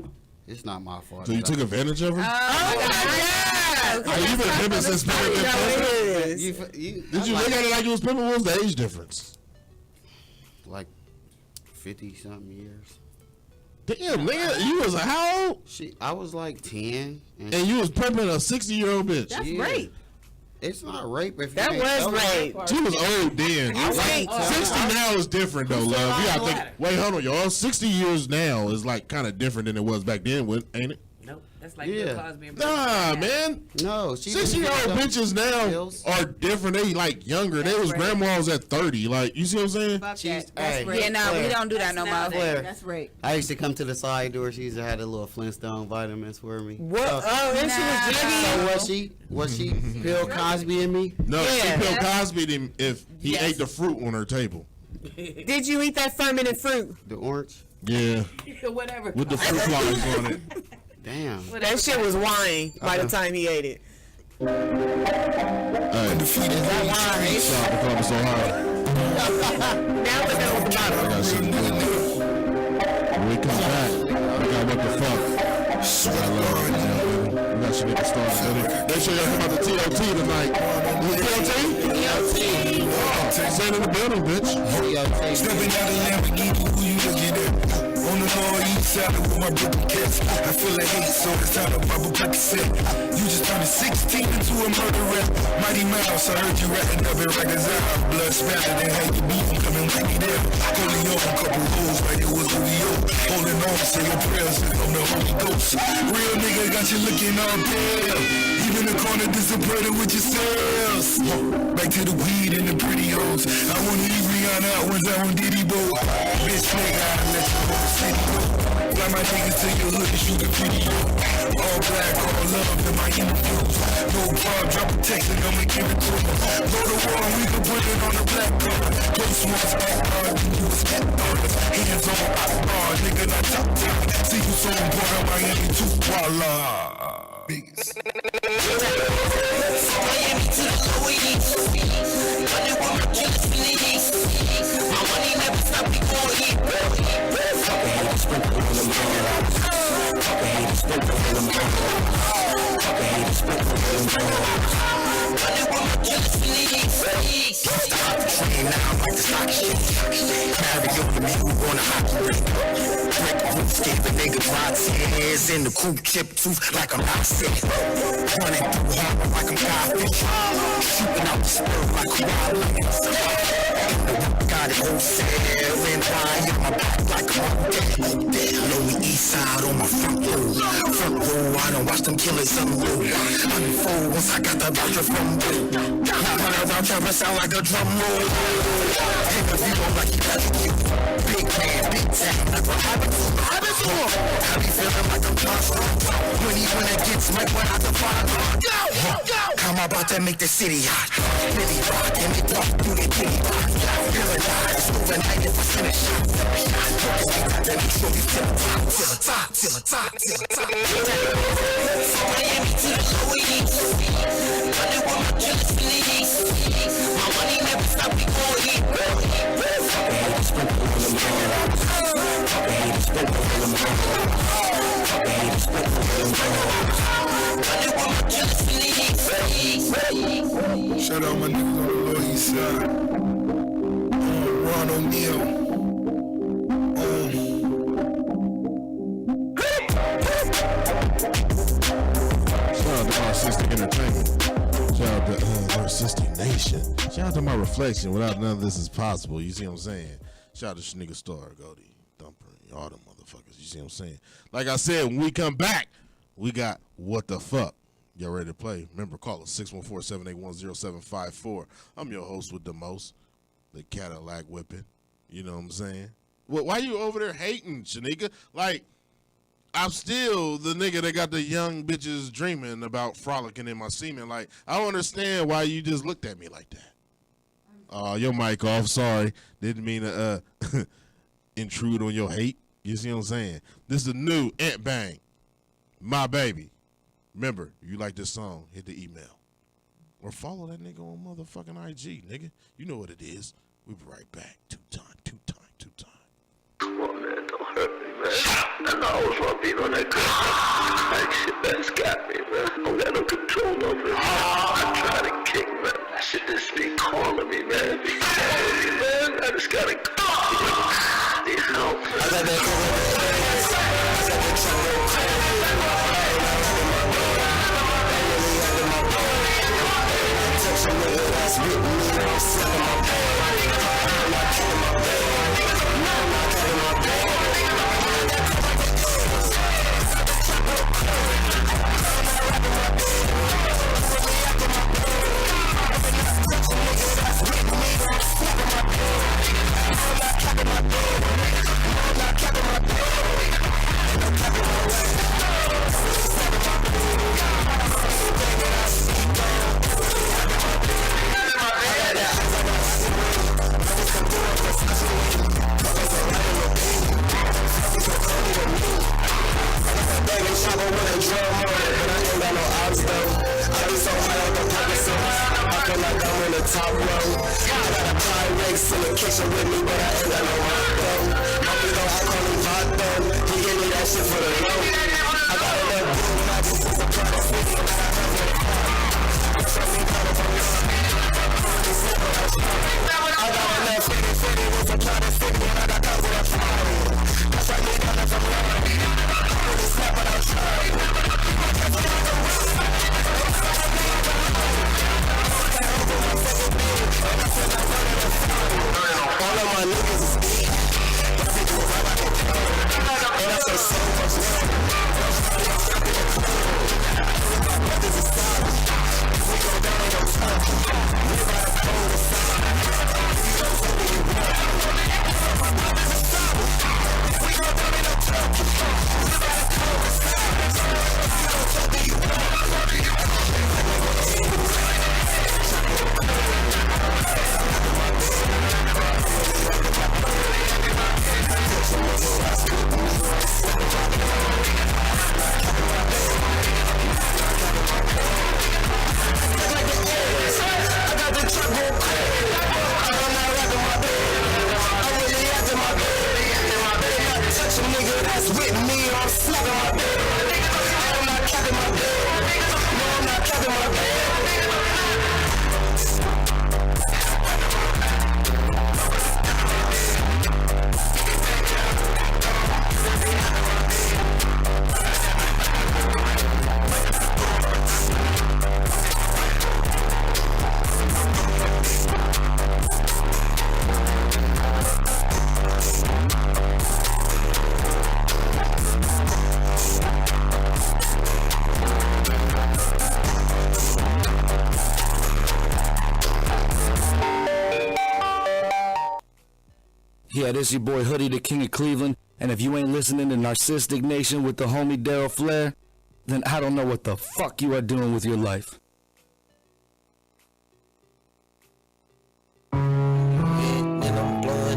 It's not my fault. So you took advantage of her? Oh my God! You been pimping since pimping? Did you look at it like it was pimping? What was the age difference? Like 50-something years. Damn, nigga, you was how old? I was like 10. And you was pimping a 60-year-old bitch. That's rape. It's not rape. If That was rape. She was old then. Like, 60 now is different though, love. You gotta think. Wait, hold on, y'all. 60 years now is like kind of different than it was back then, ain't it? Nope. That's like Bill Cosby and Nah, man. No, 60-year-old bitches now are different. They like younger. They was grandmas at 30. Like, you see what I'm saying? That's rape. Yeah, no, we don't do that no more. That's rape. I used to come to the side door. She used to have the little Flintstone vitamins for me. What? And she was she Bill Cosby and me? No, she Bill Cosby him if he ate the fruit on her table. Did you eat that fermented fruit? The orange? Yeah. Whatever. With the fruit flies on it. Damn. That shit was wine by the time he ate it. Hey, is that why I hate stop the club so hard? Now the hell was the bottom. I got something to do. When we come back, we got what the fuck. We got some niggas started. Make sure y'all come out to TOT tonight. Is it TOT? TOT. Say it in the building, bitch. Stepping out of Lamborghini, who you looking at? On the lower east side with my broken cats. I feel like hate, so it's time to bubble set. You just turned 16 into a murder rap. Mighty Mouse, I heard you rapping up in records out. Blood spattered and had your beat coming like me there. Holding on, couple holes like it was OVO. Holding on, say your prayers from the Holy Ghost. Real nigga got you looking all pale. Even the corner disappointed with yourselves. Back to the weed and the pretty hoes. I wanna leave Rihanna out once I on Diddy Bo. Bitch nigga, I let you go to city go. Fly my niggas to your hood and shoot a video. All black, all love in my interviews. No problem, drop a text and I'ma give it to them. Go to war and we can put it on the black card. Close ones, back hard, then you was hit artists. Hands on, bar, nigga, not top down. See you so important, Miami too, voila. Biggest. Miami to the lower east. Running with my killers in the east. My money never stop before it. Fucking hate the sprinkle on them hands. Fucking hate the sprinkle on them hands. Fucking hate the sprinkle on them hands. Running with my killers in the east. Stop the train now, I'm like the stock shit. Carry over me, who on a hockey rink. Brick roof, gave a nigga rod tears in the coupe, chip tooth like I'm not sick. Running through harbor like I'm Godfish. Shooting out the spirit like a wild lion. Got it wholesale and wine on my back like a mountain. Lonely east side on my front row. Front row, I don't watch them killers unroll. Unfold once I got the voucher from Blue. Run around trying to sound like a drum roll. Take a view on like you got you. Big man, big town, like what happened to him? I be feeling like I'm constant. When it gets right when I define I'm about to make the city hot. Really rock and it walk through the kitty box. Paralyzed overnight if I send a shot. Let me show you till the top, till the top, till the top, till the top. Miami to the lower east. Running with my killers in the east. My money never stop before it. Fucking hate the sprinkle on them hands. Fucking hate the sprinkle on them hands. Fucking hate the sprinkle on them hands. Running with my killers in the east. Shout out my niggas on the lower east side. Ron O'Neal. Shout out to Narcistic Entertainment. Shout out to Narcistic Nation. Shout out to my reflection. Without none of this is possible. You see what I'm saying? Shout out to Shnigga Star, Goldie, Thumper, all them motherfuckers. You see what I'm saying? Like I said, when we come back, we got What the Fuck. Y'all ready to play? Remember, call us 614-781-0754. I'm your host with the most, the Cadillac whipping. You know what I'm saying? Well, why you over there hating, Shanika? Like, I'm still the nigga that got the young bitches dreaming about frolicking in my semen. Like, I don't understand why you just looked at me like that. Your mic off. Sorry. Didn't mean to intrude on your hate. You see what I'm saying? This is the new Ant Bang. My baby. Remember, you like this song, hit the email. Or follow that nigga on motherfucking IG, nigga. You know what it is. We'll be right back. Two time. Come on, man, don't hurt me, man. I always want to be on that crack shit, man. It's got me, man. I don't got no control over it. I try to kick, man. That shit just be calling me, man. Be calling me, man. I just gotta go. Need help. I got that top row. I got a Pyrex in the kitchen with me, but I ain't got no hot though. Homie though, I call him hot though. He gave me that shit for the low. I got enough boom, I just was a product of it. I got enough fitty with a product of it. I got that with a fire. I shot me down from love. I really snap what I'm trying. All of my niggas is dead. And I say so much love. Brothers is solid. We go down on the top. We ride a pole to side. We go for what we want. Brothers is solid. We go down on the top. We ride a pole to side. We go for what you want. Yeah, this your boy Hoodie, the King of Cleveland. And if you ain't listening to Narcistic Nation with the homie Daryl Flair, then I don't know what the fuck you are doing with your life.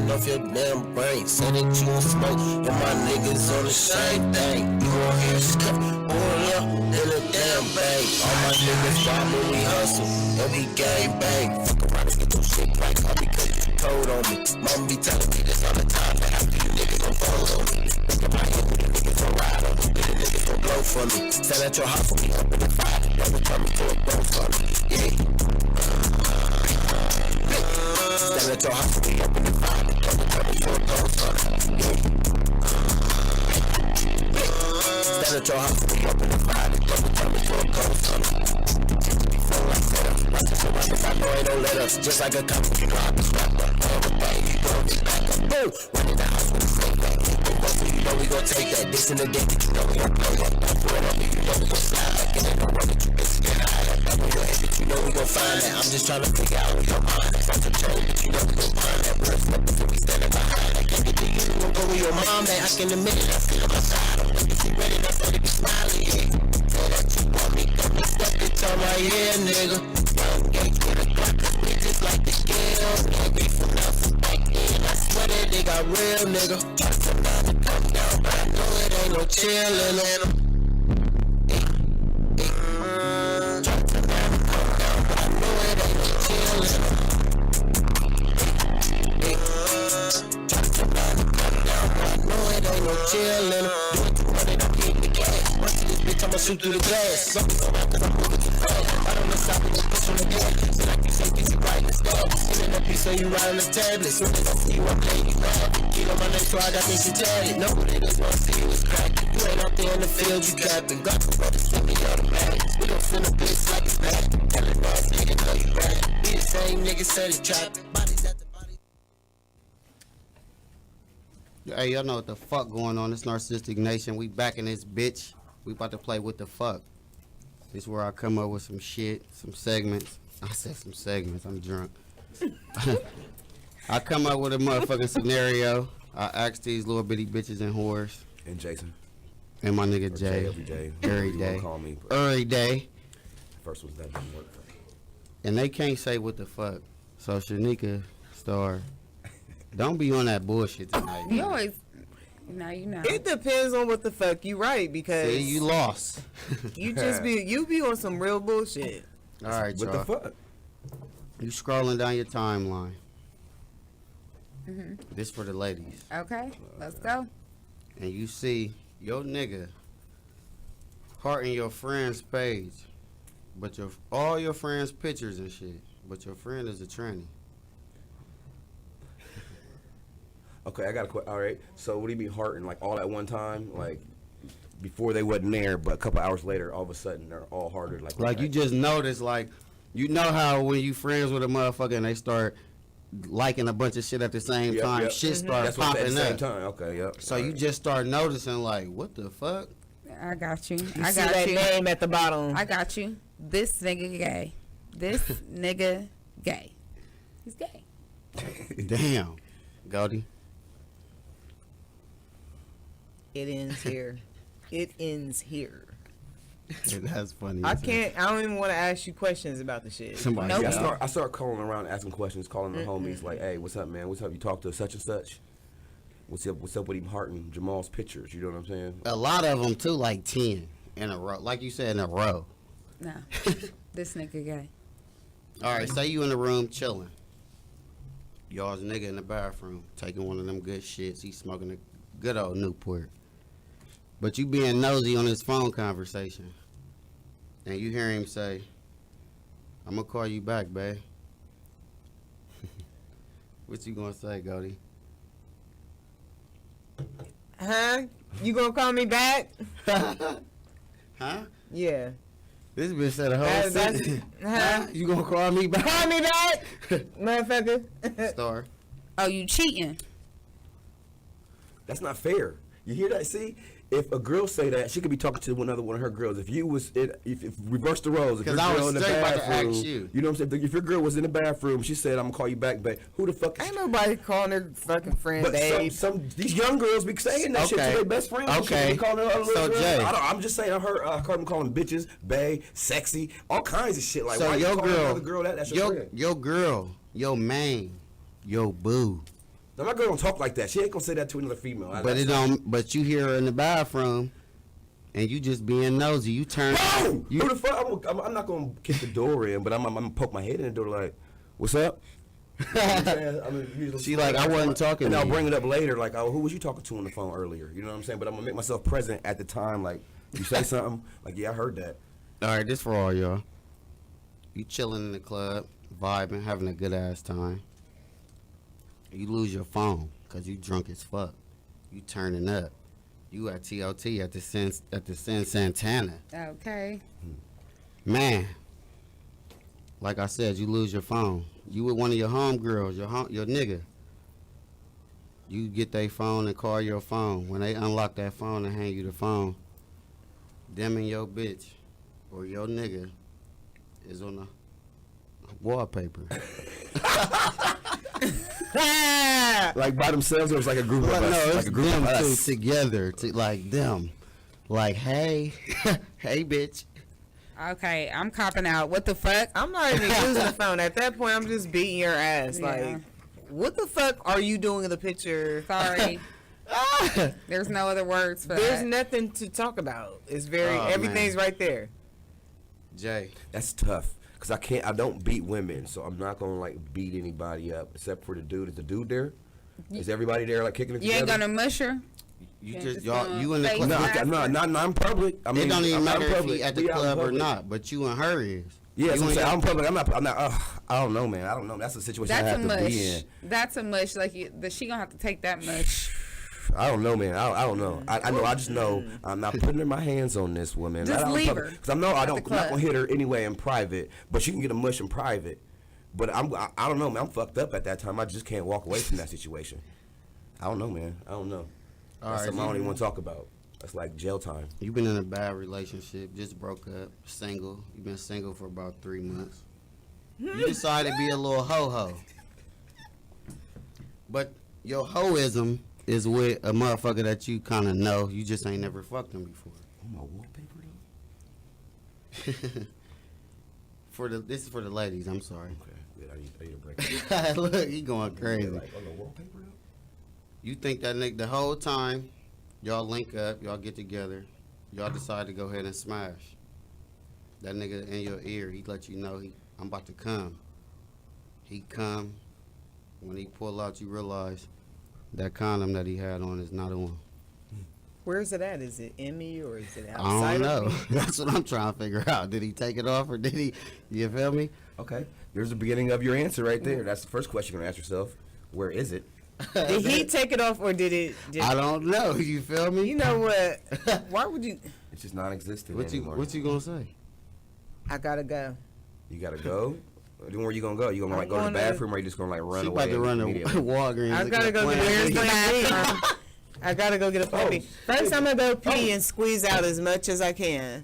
Off your damn brain, say that you won't smoke, and my niggas on the same thing. You gon' hear stuff, pull up in a damn bag. All my niggas rob when we hustle, and we gang bang. Fuck around and get your shit right, all because you told on me. Mama be telling me this all the time, that after you niggas gon' fold on me. Think about it, when the niggas gon' ride on me, when the niggas gon' blow for me. Stand at your house for me, up in the fire, never tell me to a blow for me. Yeah. Stand at your house for me, up in the fire. Stand at your house, we up in the fire. Never tell me for a ghost on it. Before I set up, I know ain't no let us. Just like a cop, you know I can strap up. Everything, you gon' be back up. Boom! Running the house with the same thing. You know we gon' take that. This in the day that you know we gon' blow up. Don't throw it on me, you know we gon' slide back. And ain't no one that you bitch get high up. Up on your head, but you know we gon' find that. I'm just tryna figure out where your mind is. I'm control, but you know we gon' find that. Real stuff before we standing behind. I can't get to you. Don't go with your mom, man. I can admit it. I feel on my side. I'm looking too ready. That's how they be smiling, yeah. Tell that you want me. Come and step it on my ear, nigga. Young gate with a Glock. We just like the girl. Can't be from now from back then. I swear that they got real, nigga. Try to come down and come down, but I know it ain't no chillin' in them. Try to come down and come down, but I know it ain't no chillin' in them. Try to come down and come down, but I know it ain't no chillin' in them. shoot through the glass. Something's around cause I'm moving too fast. I don't miss out with the push on the gas. Then I can say, get you right in the stab. Sitting up here, so you ride on the tablet. Soon as I see you, I'm playing you mad. Keep on my name, so I got things to tell it. No niggas wanna see you is cracking. You ain't out there in the field, you capping. Got some brothers send me automatic. We gon' send a bitch like it's back. Tell it boss, nigga, know you bad. Be the same nigga, said it trapping. Bodies at the body. Hey, y'all know what the fuck going on. This Narcistic Nation. We back in this bitch. We about to play What the Fuck. This is where I come up with some shit, some segments. I said some segments. I'm drunk. I come up with a motherfucking scenario. I ask these little bitty bitches and whores. And Jason. And my nigga Or Jay. every day. Every You day. wanna call me, Every day. First was that didn't work. And they can't say what the fuck. So Shanika, Star, don't be on that bullshit tonight. You always, now you know. It depends on what the fuck you right because See, you lost. you be on some real bullshit. All right, What y'all. the fuck? You scrolling down your timeline. hmm This for the ladies. Okay, let's go. And you see your nigga hearting your friend's page, but all your friends' pictures and shit, but your friend is a tranny. Okay, I got a question. All right. So what do you mean hearting? Like all at one time? Like before they wasn't there, but a couple hours later, all of a sudden they're all hearted. Like you just notice, like you know how when you friends with a motherfucker and they start liking a bunch of shit at the same Yep, time, yep. shit start That's what popping at the same up. time. Okay, yep. So you just start noticing, like, what the fuck? I got you. You I see got that you. name at the bottom. I got you. This nigga gay. This nigga gay. He's gay. Damn, Goldie. It ends here. It ends here. That's funny. I can't. I don't even want to ask you questions about the shit. Somebody Nope. I start calling around, asking questions, calling the homies like, "Hey, what's up, man? What's up? You talk to such and such? What's up? What's up with him hearting Jamal's pictures? You know what I'm saying?" A lot of them too, like 10 in a row, like you said, in a row. No. This nigga gay. All right, say you in the room chilling. Y'all's nigga in the bathroom taking one of them good shits. He's smoking a good old Newport. But you being nosy on his phone conversation. And you hear him say, I'm going to call you back, babe. What you going to say, Goldie? Huh? You gonna call me back? Huh? Yeah. This bitch said a whole That's- sentence. huh? You going to call me back? Call me back, motherfucker. Star. Oh, you cheating? That's not fair. You hear that? See, if a girl say that, she could be talking to another one of her girls. If you was if reverse the roles, if your 'Cause I girl was in the straight about to ask bathroom, you. know what I'm saying? If your girl was in the bathroom, she said, "I'm gonna call you back," but who the fuck? Ain't nobody calling her fucking friend, But babe. some these young girls be saying that shit to Okay. their best friends. and shit. Okay. They calling her other So, little girls. Jay. I'm just saying. I heard them calling bitches, bae, sexy, all kinds of shit. Like, So why you your calling girl, another girl that? That's your friend. your girl, your main, your boo. Now my girl don't talk like that. She ain't gonna say that to another female. But it don't. But you hear her in the bathroom, and you just being nosy. You turn. Boom! Who the fuck? I'm not gonna kick the door in, but I'm gonna poke my head in the door like, "What's up?" You know what I'm saying? I mean, usually- She like, I wasn't talking And to I'll you. bring it up later, like, "Oh, who was you talking to on the phone earlier?" You know what I'm saying? But I'm gonna make myself present at the time. Like, you say something, like, "Yeah, I heard that." All right, this for all y'all. You chilling in the club, vibing, having a good ass time. You lose your phone because you drunk as fuck. You turning up. You at TOT at the Sin Santana. Okay. Man, like I said, you lose your phone. You with one of your homegirls, your nigga. You get their phone and call your phone. When they unlock that phone and hand you the phone, them and your bitch or your nigga is on the wallpaper. Like by themselves, or it's like a group of Well, us. no, it's like a group them of two us. together, like them. Like, hey, hey, bitch. Okay, I'm copping out. What the fuck? I'm not even using the phone. At that point, I'm just beating your ass. Yeah. Like, what the fuck are you doing in the picture? Sorry. There's no other words for There's that. nothing to talk about. It's very, Oh, everything's man. right there. Jay. That's tough. Cause I don't beat women, so I'm not gonna like beat anybody up except for the dude. Is the dude there? Is everybody there like kicking it You ain't together? gonna mush her? You Can't just just y'all go you in the fake club. not in public. I mean, It don't even I'm not matter in if public. he at the We out in club or public. not, but you and her is. Yeah, You so I'm and saying your- I'm public. I'm not. I don't know, man. I don't know. That's a situation I That's a have to mush. be in. That's a mush. Like she gonna have to take that mush. I don't know, man. I don't know. I know. I just know I'm not putting my hands on this woman. Just leave her because I know at I'm the not club. gonna hit her anyway in private. But she can get a mush in private. But I don't know, man. I'm fucked up at that time. I just can't walk away from that situation. I don't know, man. I don't know. That's something I don't even want to talk about. That's like jail time. You've been in a bad relationship, just broke up, single. You've been single for about 3 months. You decided to be a little ho-ho. But your hoism is with a motherfucker that you kind of know. You just ain't never fucked him before. Oh, my wallpaper though? This is for the ladies. I'm sorry. Okay, good. I need a break. Look, he going crazy. Like on the wallpaper though? You think that nigga the whole time y'all link up, y'all get together, y'all decide to go ahead and smash. That nigga in your ear, he let you know I'm about to come. He come. When he pull out, you realize that condom that he had on is not on. Where is it at? Is it in me or is it I outside don't of know. me? That's what I'm trying to figure out. Did he take it off or did he? You feel me? Okay. There's the beginning of your answer right there. That's the first question you're gonna ask yourself. Where is it? Did he take it off or did it? I don't know. You feel me? You know what? Why would you? It's just non-existent What anymore. you gonna say? I gotta go. You gotta go. Then where you gonna go? You gonna like go to the gonna- bathroom, or you just gonna like run She away? about to run to immediately? Walgreens. I looking gotta at go get Plan a B. bathroom. I gotta go get a plan B. First, I'm gonna go pee and squeeze out as much as I can,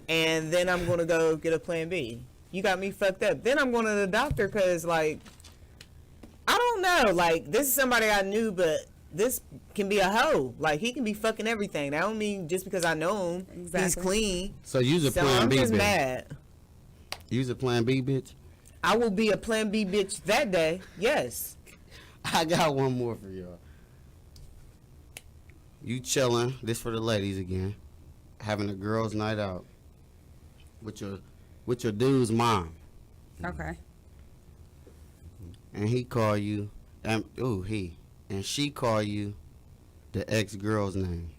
and then I'm gonna go get a plan B. You got me fucked up. Then I'm going to the doctor because, like, I don't know. Like, this is somebody I knew, but this can be a hoe. Like, he can be fucking everything. That don't mean just because I know him, he's Exactly. clean. So use a So Plan I'm B, just bitch. mad. Use a Plan B, bitch. I will be a plan B bitch that day. Yes. I got one more for y'all. You chilling, this for the ladies again, having a girls' night out with your dude's mom, Okay. and he call you, and she call you the ex-girl's name.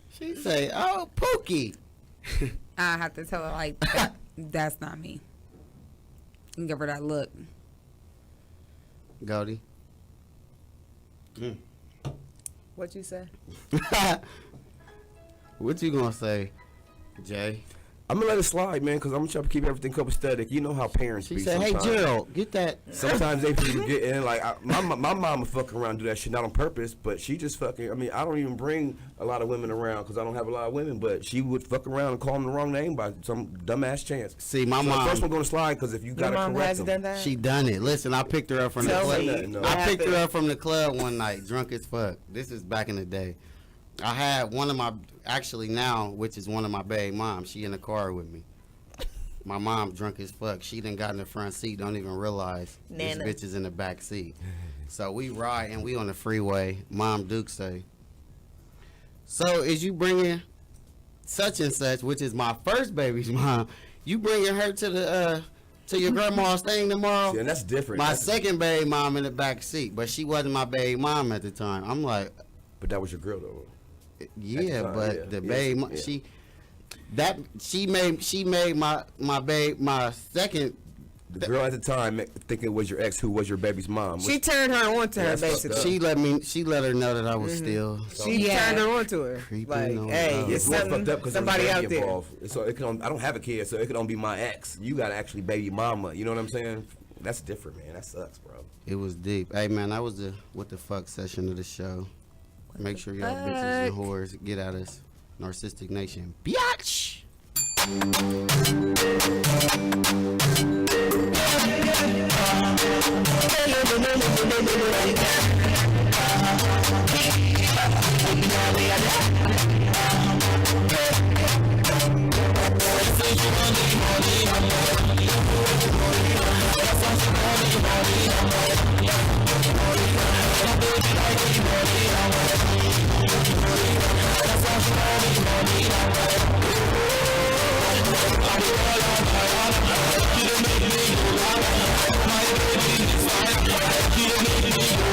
She say, "Oh, Pookie." I have to tell her like that's not me. And give her that look. Goldie. What you say? What you gonna say, Jay? I'm gonna let it slide, man, because I'm gonna try to keep everything copacetic. You know how parents She be said, "Hey, sometimes. Gerald, get that." Sometimes they get in like my mama fuck around and do that shit not on purpose, but she just fucking. I mean, I don't even bring a lot of women around because I don't have a lot of women, but she would fuck around and call them the wrong name by some dumbass chance. See, my So mom. the first one gonna slide because if you Your gotta mom correct has them. done that? She done it. Listen, I picked her up from Tell the club. me. No. I picked her happened? up from the club one night, drunk as fuck. This is back in the day. I had one of my, actually now, which is one of my baby moms. She in the car with me. My mom drunk as fuck. She done got in the front seat. Don't even realize Nana. this bitch is in the back seat. So we ride and we on the freeway. Mom Duke say, "So is you bringing such and such, which is my first baby's mom? You bringing her to the to your grandma's thing tomorrow?" Yeah, and that's different. My That's- second baby mom in the back seat, but she wasn't my baby mom at the time. I'm like, But that was your girl though. yeah, time, but yeah. the Yes, baby, yeah. she made my second. The girl at the time thinking it was your ex who was your baby's mom. She turned her on to her, That's fucked basically. up. She let her know that I was still. She turned her on to her. Creeping Like, on hey, her. it's It's more something, fucked up because somebody out there. involved. So it can. I don't have a kid, so it could only be my ex. You got actually baby mama. You know what I'm saying? That's different, man. That sucks, bro. It was deep. Hey man, that was the what the fuck session of the show. Make sure y'all bitches and whores get at us. Narcistic Nation, biatch. Keep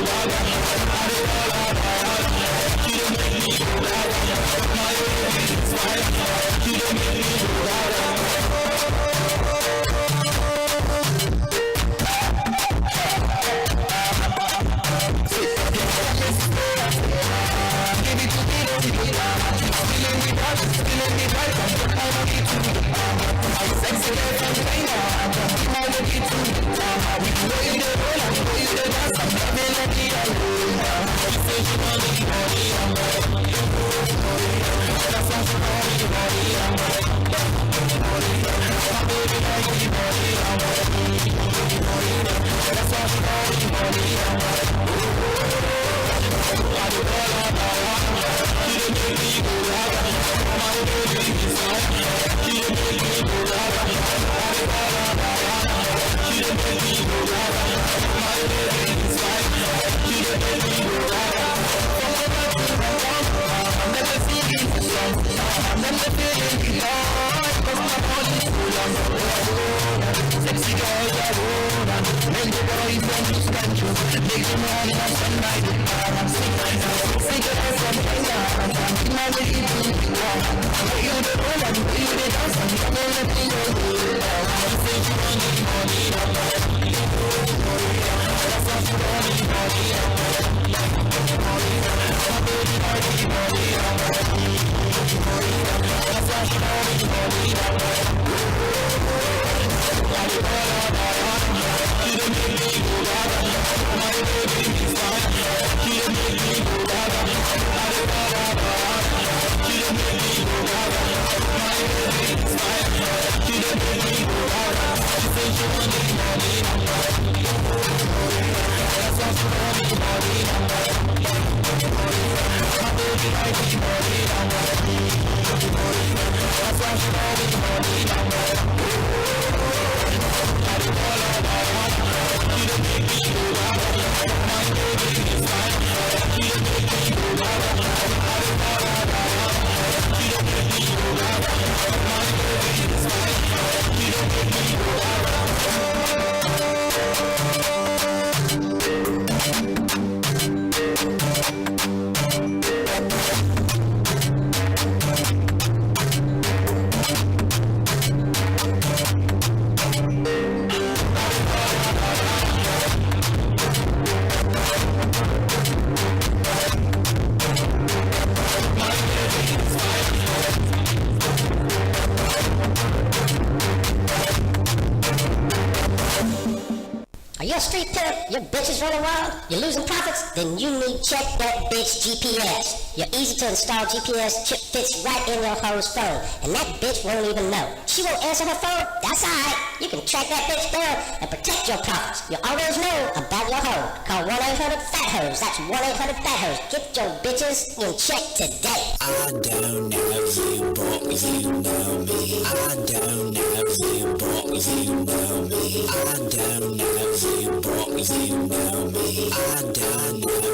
Are you a street pimp? Your bitch is running wild? You're losing profits? Then you need check that bitch GPS. Your easy to install GPS chip fits right in your hoe's phone, and that bitch won't even know. She won't answer her phone? That's alright. You can track that bitch down and protect your profits. You always know about your hoe. Call 1-800-FAT-HOES. That's 1-800-FAT-HOES. Get your bitches in check today. I don't know you, but you know me. I don't know you, but you know me. I don't know you, but you know me. I don't know you.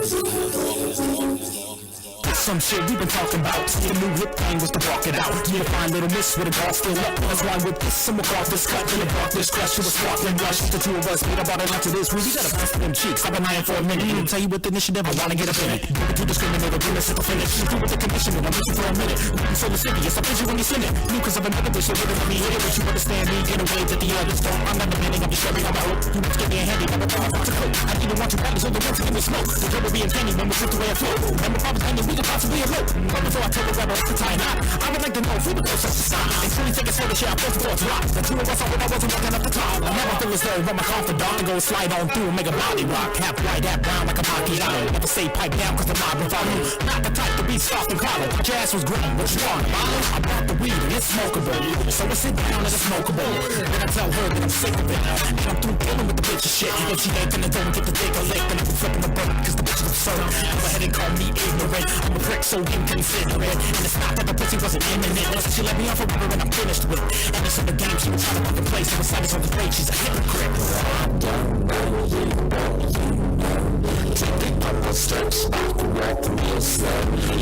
Some shit we've been talking about. The new hip thing was to walk it out. Need a fine little miss with a girl still up. That's why with this, someone caught this cut. In the block, this crush, she was sparkling rush. The two of us meet about it after this. We gotta pass them cheeks. I've been lying for a minute. Didn't tell you with initiative, I wanna get up in it. Do discriminate, give us a finish. Do with the conditioning, I'm wishing for a minute. I'm so lascivious, I bitch you when you send it. New cause of another bitch, so wouldn't let me hit it. But you understand me in a way that the others don't. I'm not demanding, I'm just sharing on my own. You must get me a handy, I'm a problem to cook. I didn't want to rallies on the one to give me smoke. The trouble being candy when we flip the way I flow. And the problem's ending, we can possibly elope. But before I tell the rebel to tie knot, I would like to know if we would go such a sign. And truly take a slow to share our first thoughts rock. The two of us are when I wasn't walking up the top. I never feel as though I'm a confidant and go slide on through and make a body rock. Half white, half brown like a macchiato. Never say pipe down cause the mob will follow. Not the type to be soft and hollow. Your ass was green, what you want? I brought the weed and it's smokable. So I sit down and it's smokable. Then I tell her that I'm sick of it. And I'm through dealing with the bitch and shit. If she ain't finna go and get the dick or lick, then I'm flipping the bird cause the bitch is absurd. Go ahead and call me ignorant. I'm a prick so inconsiderate. And it's not that the pussy wasn't imminent. Once she let me off a rubber and I'm finished with. And it's in the game, she was trying to fucking play. So beside this on the plate, she's a hypocrite. I don't know you, but you know me. Take a couple steps back, walk real slowly.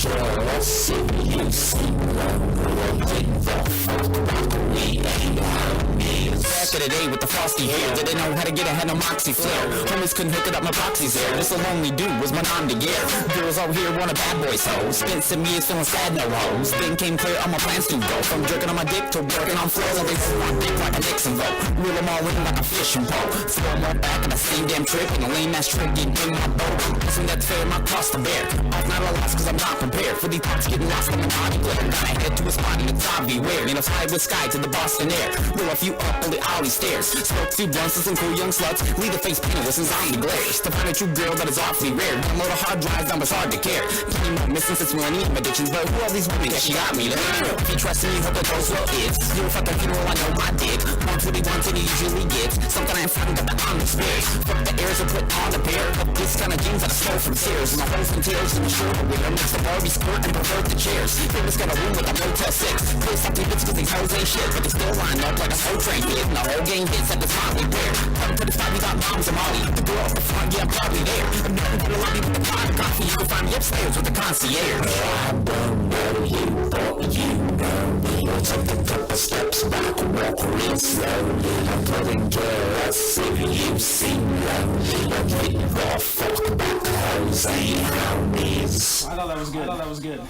Girl, see you see lonely. Get the fuck back, we ain't homies. Back of the day with the frosty hair, didn't know how to get ahead of moxie flare. Homies couldn't hook it up, my proxy's there. This a lonely dude was my nom to gear. Girls over here want a bad boy so. Spence and me is feeling sad, no hoes. Then came clear on my plans to go. From jerking on my dick to working on floors. I think my dick like a Nixon vote. Reel them all in like a fishing pole. Throw them all back in the same damn trip. And a lame ass trick getting in my boat. Guessing that's fair, my cross to bear. Off not a loss cause I'm not prepared. For these thoughts getting lost in the body glare. Gotta head to a spot in the top, beware. You know, fly with sky to the Boston air. Roll a few up, only I'll how he stares. Smoke 2 blunts with some cool young sluts. Leave the face painted with some zombie glares. To find a true girl that is awfully rare. Download a hard drive, now it's hard to care. Plenty more missing since millennium addictions. But who are these women? Yeah, she got me. If you trust me, hope it goes well. It's you fuck the funeral, I know I did. Want what he wants and he usually gets. Something I ain't found that I'm experienced. Fuck the airs I put on a pair of this kind of jeans that I stole from Sears. My holes and tails in the shoulder wear. Makes the Barbie skirt and pervert the chairs. Famous got a room with a Motel 6. Pissed off the bits cause these hoes ain't shit. But they still line up like a soul train hit. And the whole game hits at the time we wear. Come to the spot, we got moms and Molly. The girl off the front, yeah, I'm probably there. I'm never gonna lobby with the pot of coffee. You can find me upstairs with the concierge. I don't know you, but you know me. I'll take a couple steps back, walk real slowly. I'm putting gas if you seem lonely. I'm getting the fuck back, hoes ain't homies. I thought that was good. I thought that was good.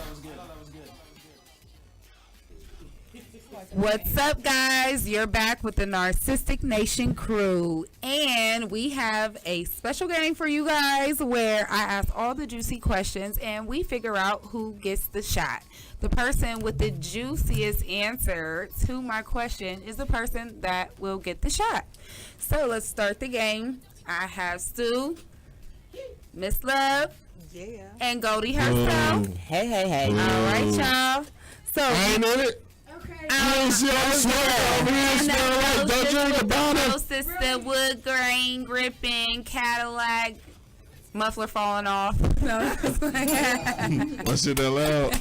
What's up, guys? You're back with the Narcistic Nation crew, and we have a special game for you guys where I ask all the juicy questions and we figure out who gets the shot. The person with the juiciest answer to my question is the person that will get the shot. So let's start the game. I have Stu, Miss Love, and Goldie herself. Hey. All right, y'all. So I ain't in it. You see I'm sweating over here, smell like don't drink about it. Sister, wood grain gripping, Cadillac, muffler falling off. No, I said that loud.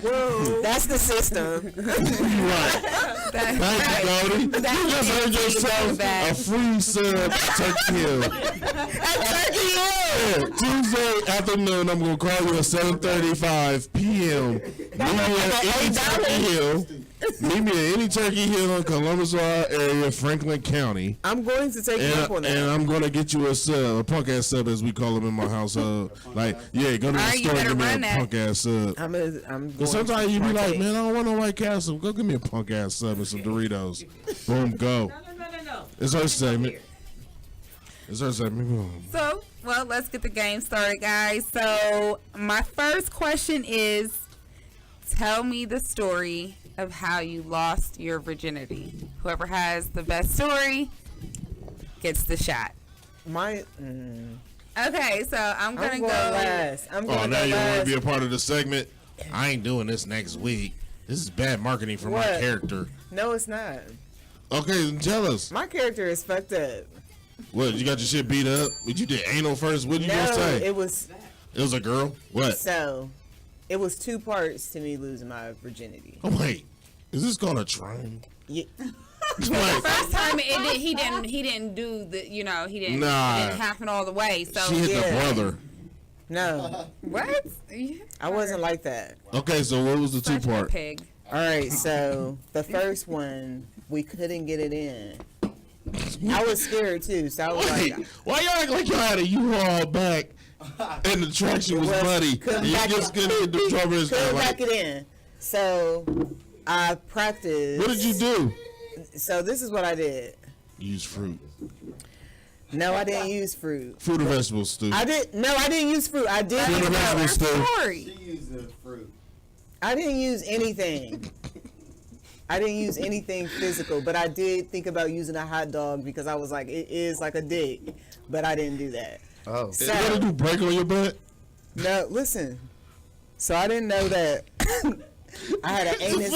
Whoa, that's the system. Right. Thank you, Goldie. You just heard yourself a free sub Turkey Hill. Turkey Hill. Tuesday afternoon, I'm gonna call you at 7:35 p.m. Meet me at any Turkey Hill. Meet me at any Turkey Hill in Columbus, Ohio area, Franklin County. I'm going to take you up on that. And I'm gonna get you a sub, a punk ass sub as we call them in my household. Like, yeah, go to the store and give me a punk ass sub. Because sometimes you be like, man, I don't want no White Castle. Go give me a punk ass sub and some Doritos. Boom, go. No. It's her segment. It's her segment. So, well, let's get the game started, guys. So, my first question is, tell me the story of how you lost your virginity. Whoever has the best story gets the shot. Okay, so I'm gonna go last. Now you want to be a part of the segment? I ain't doing this next week. This is bad marketing for my character. No, it's not. Okay, then tell us. My character is fucked up. What, you got your shit beat up? But you did anal first? What did you gonna say? It was a girl? What? So, it was 2 parts to me losing my virginity. Oh, wait. Is this called a train? Yeah. The first time he didn't do the, he didn't happen all the way. So she hit the brother. No. What? I wasn't like that. Okay, so what was the 2-part? Pig. All right, so the first one, we couldn't get it in. I was scared too, so I was like, why y'all act like y'all had a U-Haul back and the traction was muddy? You just couldn't get the strawberries. Couldn't back it in. So I practiced. What did you do? So this is what I did. Use fruit. No, I didn't use fruit. Fruit or vegetables, Stu? I didn't use fruit. I did. Fruit or vegetables, Stu? She used the fruit. I didn't use anything. I didn't use anything physical, but I did think about using a hot dog because I was like, it is like a dick, but I didn't do that. Oh. So, what did you break on your butt? No, listen. So I didn't know that I had an anus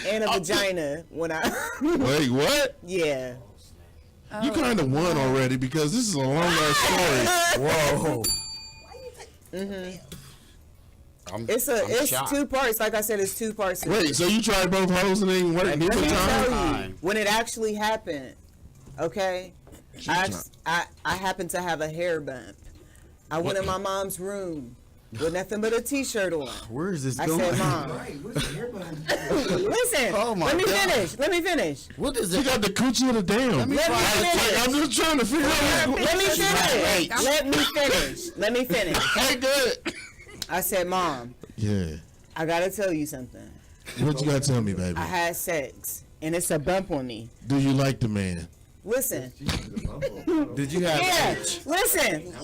and a vagina when I... Wait, what? Yeah. You kind of won already because this is a long ass story. Whoa. It's 2 parts. Like I said, it's 2 parts. Wait, so you tried both hoes and it didn't work? Let me tell you, when it actually happened, okay, I happened to have a hair bump. I went in my mom's room with nothing but a t-shirt on. Where is this I going? said, Mom. Listen, let me finish. What is it? You got the coochie of the damn. Let me finish. I'm just trying to figure out. Let me finish. Hey, good. I said, Mom. Yeah. I gotta tell you something. What you gotta tell me, baby? I had sex, and it's a bump on me. Do you like the man? Listen. Did you have? Yeah. Listen.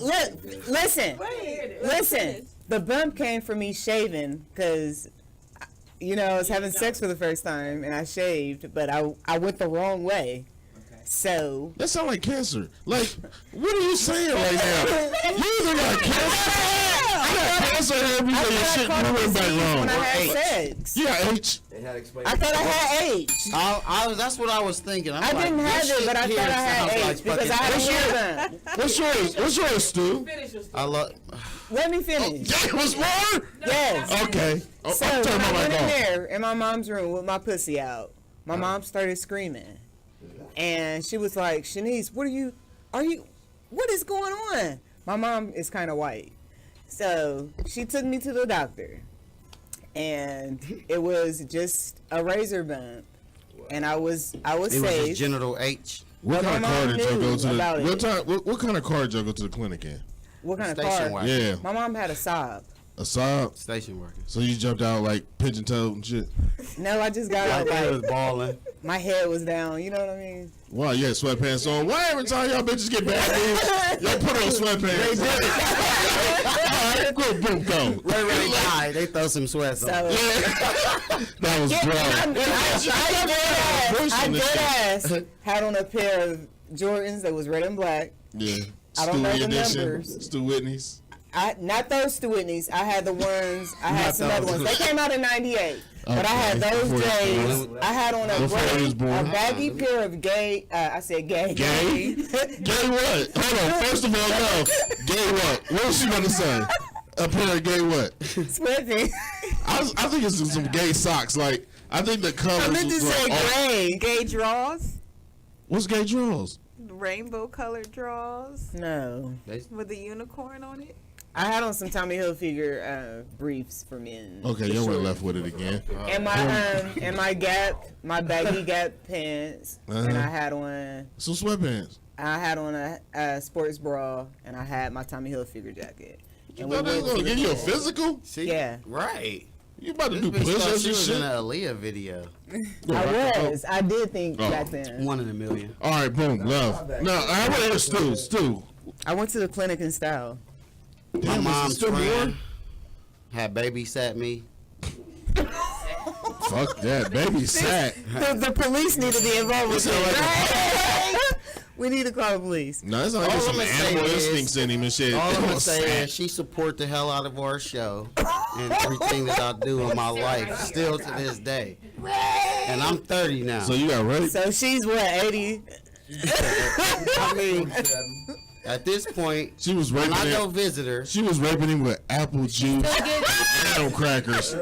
The bump came from me shaving because you know, I was having sex for the first time and I shaved, but I went the wrong way. So that sounds like cancer. Like, what are you saying right now? You either got cancer. You got cancer every day. Your shit went back wrong. When I had sex. You got H. I thought I had H. That's what I was thinking. I didn't have it, but I thought I had H because I had a hair done. What's yours? What's yours, Stu? I love. Let me finish. That was more? Yes. Okay. So I'm turning when I my went mic in off. there in my mom's room with my pussy out, my mom started screaming. And she was like, Shanice, what is going on? My mom is kind of white. So she took me to the doctor. And it was just a razor bump. And I was It was safe. a genital H. What kind of car did you go to the what kind of car did you go to the clinic in? What kind of Station car? wagon. Yeah. My mom had a Saab. A Saab? Station worker. So you jumped out like pigeon-toed and shit? No, I just got out I was like balling. my head was down. You know what I mean? Wow, you had sweatpants on. Why every time y'all bitches get bad news, y'all put on sweatpants? They did. Good, boom, go. Ray died. They throw some sweats on. That was I did ask. Had on a pair of Jordans that was red and black. Yeah. I don't know the Edition, numbers. Stu Whitney's. Not those Stu Whitney's. I had the ones. I had Not some other those. ones. They came out in '98. But I had Okay. those Before you J's. was born. I had on a Before you gray, was born. a baggy pair of gay. I said gay. Gay? Gay what? Hold on. First of all, no. Gay what? What was she about to say? A pair of gay what? Sweaty. I think it's some gay socks. Like, I think the covers. I meant to was say like, gray. Gay draws. What's gay drawers? Rainbow colored draws. No. With a unicorn on it. I had on some Tommy Hilfiger briefs for men. Okay, for y'all sure. went left with it again. And my Gap, my baggy Gap pants, and I had on some sweatpants. I had on a sports bra, and I had my Tommy Hilfiger jacket. You thought they was gonna give you a physical? Yeah. Right. You about to This do bitch thought push-ups she and was in shit? an Aaliyah video. I did think Oh. back then. 1 in a million. All right, boom, love. Now, I want to hear Stu. I went to the clinic in style. My mom's friend had babysat me. Fuck that, babysat. The police need to be involved with it. We need to call the police. No, it's like some animal instincts in him and shit. All I'm Come gonna on, say Sat. is she support the hell out of our show and everything that I do in my life, still to this day. And I'm 30 now. So you got raped? So she's what, 80? I mean, at this point, She was when raping I go him. visit her, She was raping him with apple juice, graham crackers,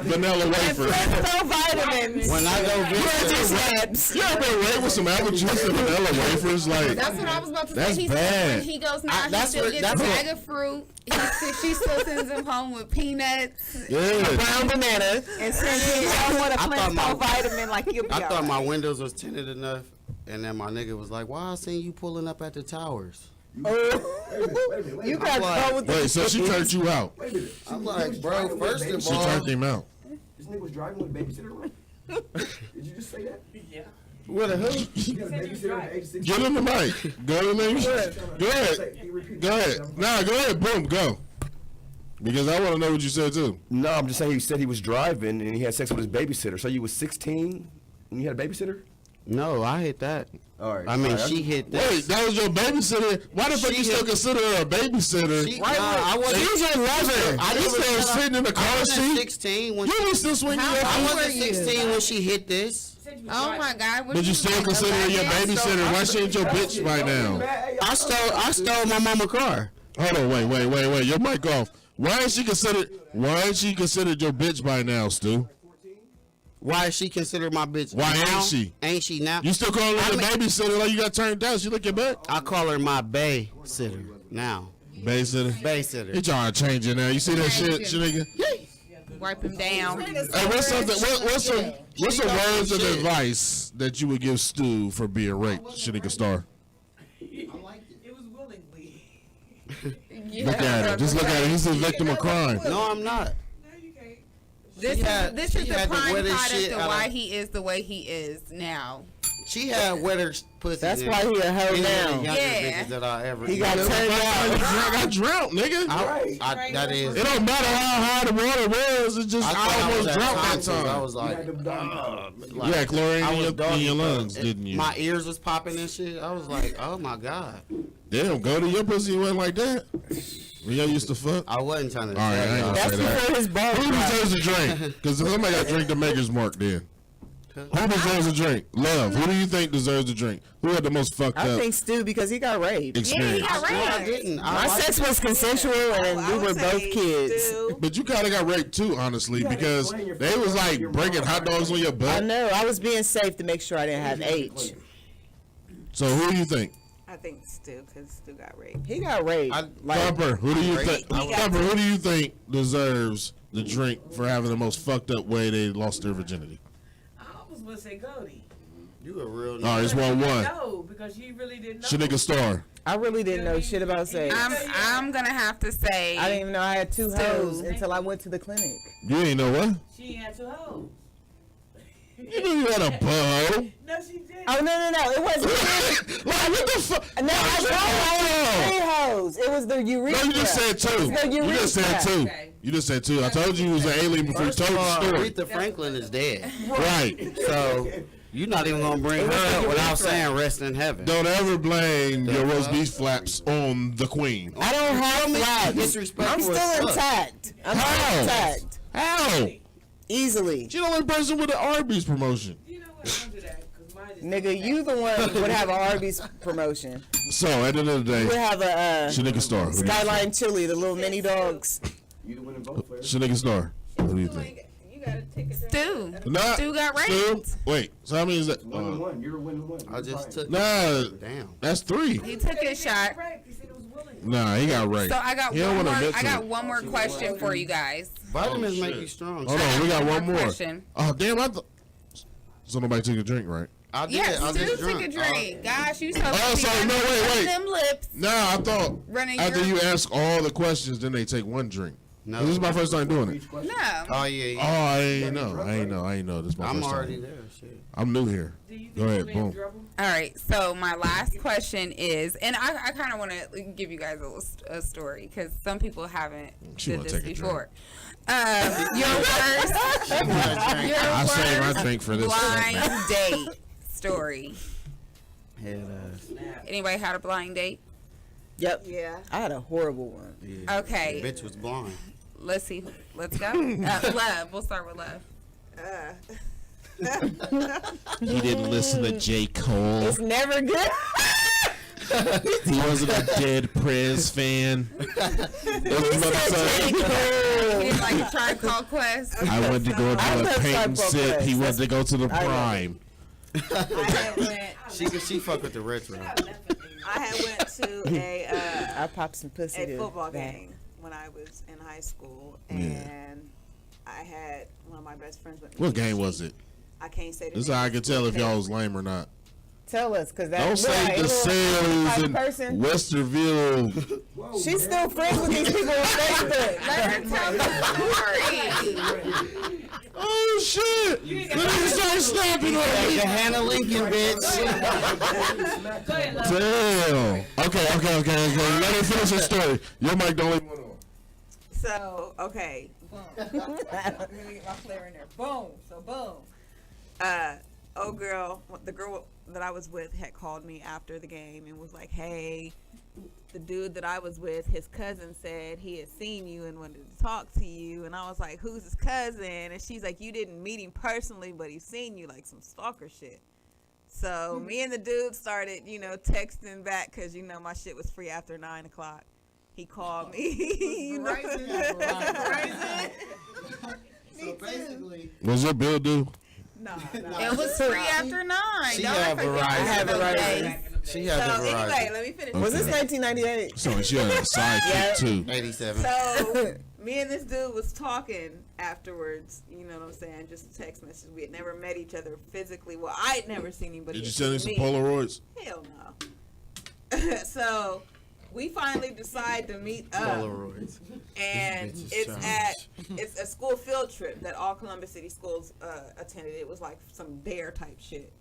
vanilla wafers. vitamins. when I go visit her, You ever been raped with some apple juice and vanilla wafers? Like, That's what I was about to That's say. He bad. said when he goes now, he that's still what- gets a that's bag what- of fruit. She still sends him home with peanuts. yeah. Brown banana. And since you don't want a I thought Flintstone vitamin, like you'll be I thought my alright. windows was tinted enough, and then my nigga was like, "Why I seen you pulling up at the towers?" You got I'm like, caught with the Wait, so she turned you out? I'm like, bro, first of She all, turned him out. This nigga was driving with a babysitter around? Did you just say that? Yeah. what a who? You got a babysitter at age 16? Get in the mic. Go in there. Go ahead. Go ahead. Nah, go ahead. Boom, go. Because I want to know what you said too. No, I'm just saying he said he was driving and he had sex with his babysitter. So you was 16 and you had a babysitter? No, I hit that. All right. I mean, all right. she hit that. Wait, that was your babysitter? Why the fuck She you still hit- consider her a babysitter? I wasn't. She's your lover. I You was still sitting in the I car wasn't seat? 16 when You was still swinging your I feet? wasn't 16 when she hit this. Oh my God! What But you still consider her your babysitter. Why she ain't your bitch by now? I stole my mama car. Hold on, wait. Your mic off. Why is she considered your bitch by now, Stu? Why is she considered my bitch? Why now? ain't she? Ain't she now? You still calling her I your mean- babysitter like you got turned down? She look your back? I call her my bae sitter now. Babysitter? Babysitter. He trying to change it now. You see that shit, nigga? Wipe him down. Hey, what's some words of advice that you would give Stu for being raped, Shanika Star? It was willingly. Look at him. Just look at him. He's a victim of crime. No, I'm not. This She had- is she the had the prime wettest product shit of out why of- he is the way he is now. She had wetter pussy. That's why he a hoe now. Bitches that I ever. He got turned out. I got drowned, nigga. That is. It don't matter how high the water was. It's just I almost drowned that time. I was like, you had chlorine in your lungs, didn't you? My ears was popping and shit. I was like, oh my god. Damn, go to your pussy wasn't like that. When y'all used to fuck? I wasn't trying to. All right, I ain't gonna say that. His ball. Who deserves a drink? Because somebody got to drink the maker's mark then. Who deserves a drink? Love. Who do you think deserves a drink? Who had the most fucked up? I think Stu because he got raped. Experience. Yeah, he got raped. I didn't. My sex was consensual and we were both kids. But you kind of got raped too, honestly, because they was like breaking hot dogs on your I butt. know. I was being safe to make sure I didn't have H. So who do you think? I think Stu, because Stu got raped. He got raped. Thumper, who do you think? Thumper, who do you think deserves the drink for having the most fucked up way they lost their virginity? I almost want to say Cody. You a real. All right, it's 1-1. No, because you really didn't know. Shanika Star. I really didn't know shit about sex. I'm gonna have to say. I didn't even know I had two hoes until I went to the clinic. You ain't know what? She had 2 hoes. You knew you had a butthole. No, she didn't. Oh no! It wasn't. Like, what the fuck? No, I had 3 hoes. It was the urethra. No, you just said 2. You just said 2. Okay. You just said 2. I told you you was an alien before you told the story. Aretha Franklin is dead. Right. So you're not even gonna bring her up without saying rest in heaven. Don't ever blame your roast beef flaps on the queen. I don't have flaps. Disrespectful I'm still as fuck. intact. I'm How? still intact. How? Easily. She the only person with an Arby's promotion. You know what? Don't do that. 'Cause mine is Nigga, you the one would have a Arby's promotion. So at the end of the You would day, have a Shanika Star. Who do you think? Skyline Chili, the little mini dogs. Shanika Star. Who do you think? Stu. Nah, Stu got raped. Stu? Wait, so how many is that? You're winning one. I just took. Nah, Damn. that's 3. He took his shot. He said it was willing. Nah, he got raped. So I got He don't one more. wanna admit I to got it. one more question for you guys. Vitamins make you strong. Hold on, we got one more. Question. Oh damn! So nobody took a drink, right? I did. Yes, I Stu just took a drunk. drink. Gosh, you so. Oh, sorry. No, wait. Them lips. Nah, I thought Running after your- you ask all the questions, then they take one drink. No. This is my first time doing it. No. Oh yeah. Oh, I ain't know. This is my I'm first already time. there. Shit. I'm new here. Go ahead, boom. All right. So my last question is, and I kind of want to give you guys a story because some people haven't She did wanna this take a before. Your worst. I saved my drink for this blind segment. date story. Head Anybody had a blind date? Yep. Yeah. I had a horrible one. Yeah. Okay. The bitch was blind. Let's see. Let's go. Love. We'll start with Love. He didn't listen to J. Cole. It's never good. He wasn't a Dead Prez fan. That's what I'm saying. He didn't like a Tribe Called Quest. I wanted to go I to a love paint Tribe and Called sip. Quest. He wanted to go to the I love Prime. She fuck with the retro. I had went to I popped some pussy. a to football that. game when I was in high school, and I had one of my best friends with me. What game was it? I can't say the This is name. how I can tell if y'all was lame or not. Tell us, cause that Don't say the sales in person. Westerville. She's still friends with these people on Facebook. Let her tell the story. Oh shit! Let me start snapping on me. The Hannah Lincoln bitch. Damn. Okay. Let her finish her story. Your mic don't leave one on. So, okay. Let me get my flare in there. Boom. So boom. The girl that I was with had called me after the game and was like, hey, the dude that I was with, his cousin said he had seen you and wanted to talk to you. And I was like, who's his cousin? And she's like, you didn't meet him personally, but he's seen you, like some stalker shit. So me and the dude started, texting back because, my shit was free after 9 o'clock. He called me. So basically, Was your bill due? No. It was free after 9. She Don't had forget Verizon. about those days. She had So the Verizon. anyway, let me finish. Was this 1998? So she had a sidekick too. 87. So me and this dude was talking afterwards, you know what I'm saying, just a text message. We had never met each other physically. Well, I had never seen him, but Did he you had send him seen some me. Polaroids? Hell no. So we finally decide to meet up, Polaroids. and This bitch is it's a school field trip that all Columbus City schools attended. It was like some dare type shit.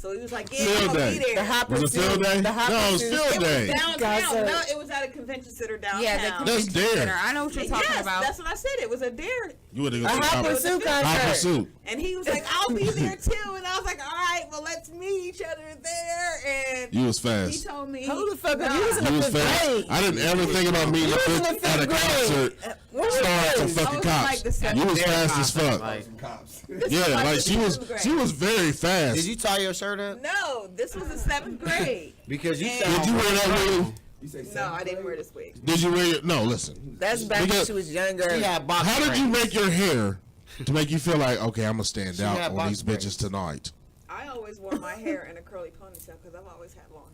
So he was like, yeah, Field I'm gonna day. be there. The hot Was it pursuit. field day? The hot No, it was pursuit. field It day. was downtown. Gossip. No, it was at a convention center downtown. Yeah, the That's convention Dare. center. I know what you're talking yes, about. that's what I said. It was a dare. You would have A hot Hot pursuit concert. Pursuit. And he was like, I'll be there too. And I was like, all right, well, let's meet each other there. And You was he fast. told me. Who the fuck? Nah. You was in You the was fifth fast. grade. I didn't ever think about meeting You was in the at a fifth grade. concert. What Starring some was fucking I was cops. like the seventh You was grade fast as concert, fuck. like- Cops. Yeah, like like the she was. seventh grade. She was very fast. Did you tie your shirt up? No, this was the 7th grade. Because you And- sound Did you wear that really? You say No, I didn't wear this wig. Did you wear your? No, listen. That's back when Because- she was younger. She had box How did you braids. make your hair to make you feel like, okay, I'm gonna stand She out had on box these braids. bitches tonight? I always wore my hair in a curly ponytail because I've always had long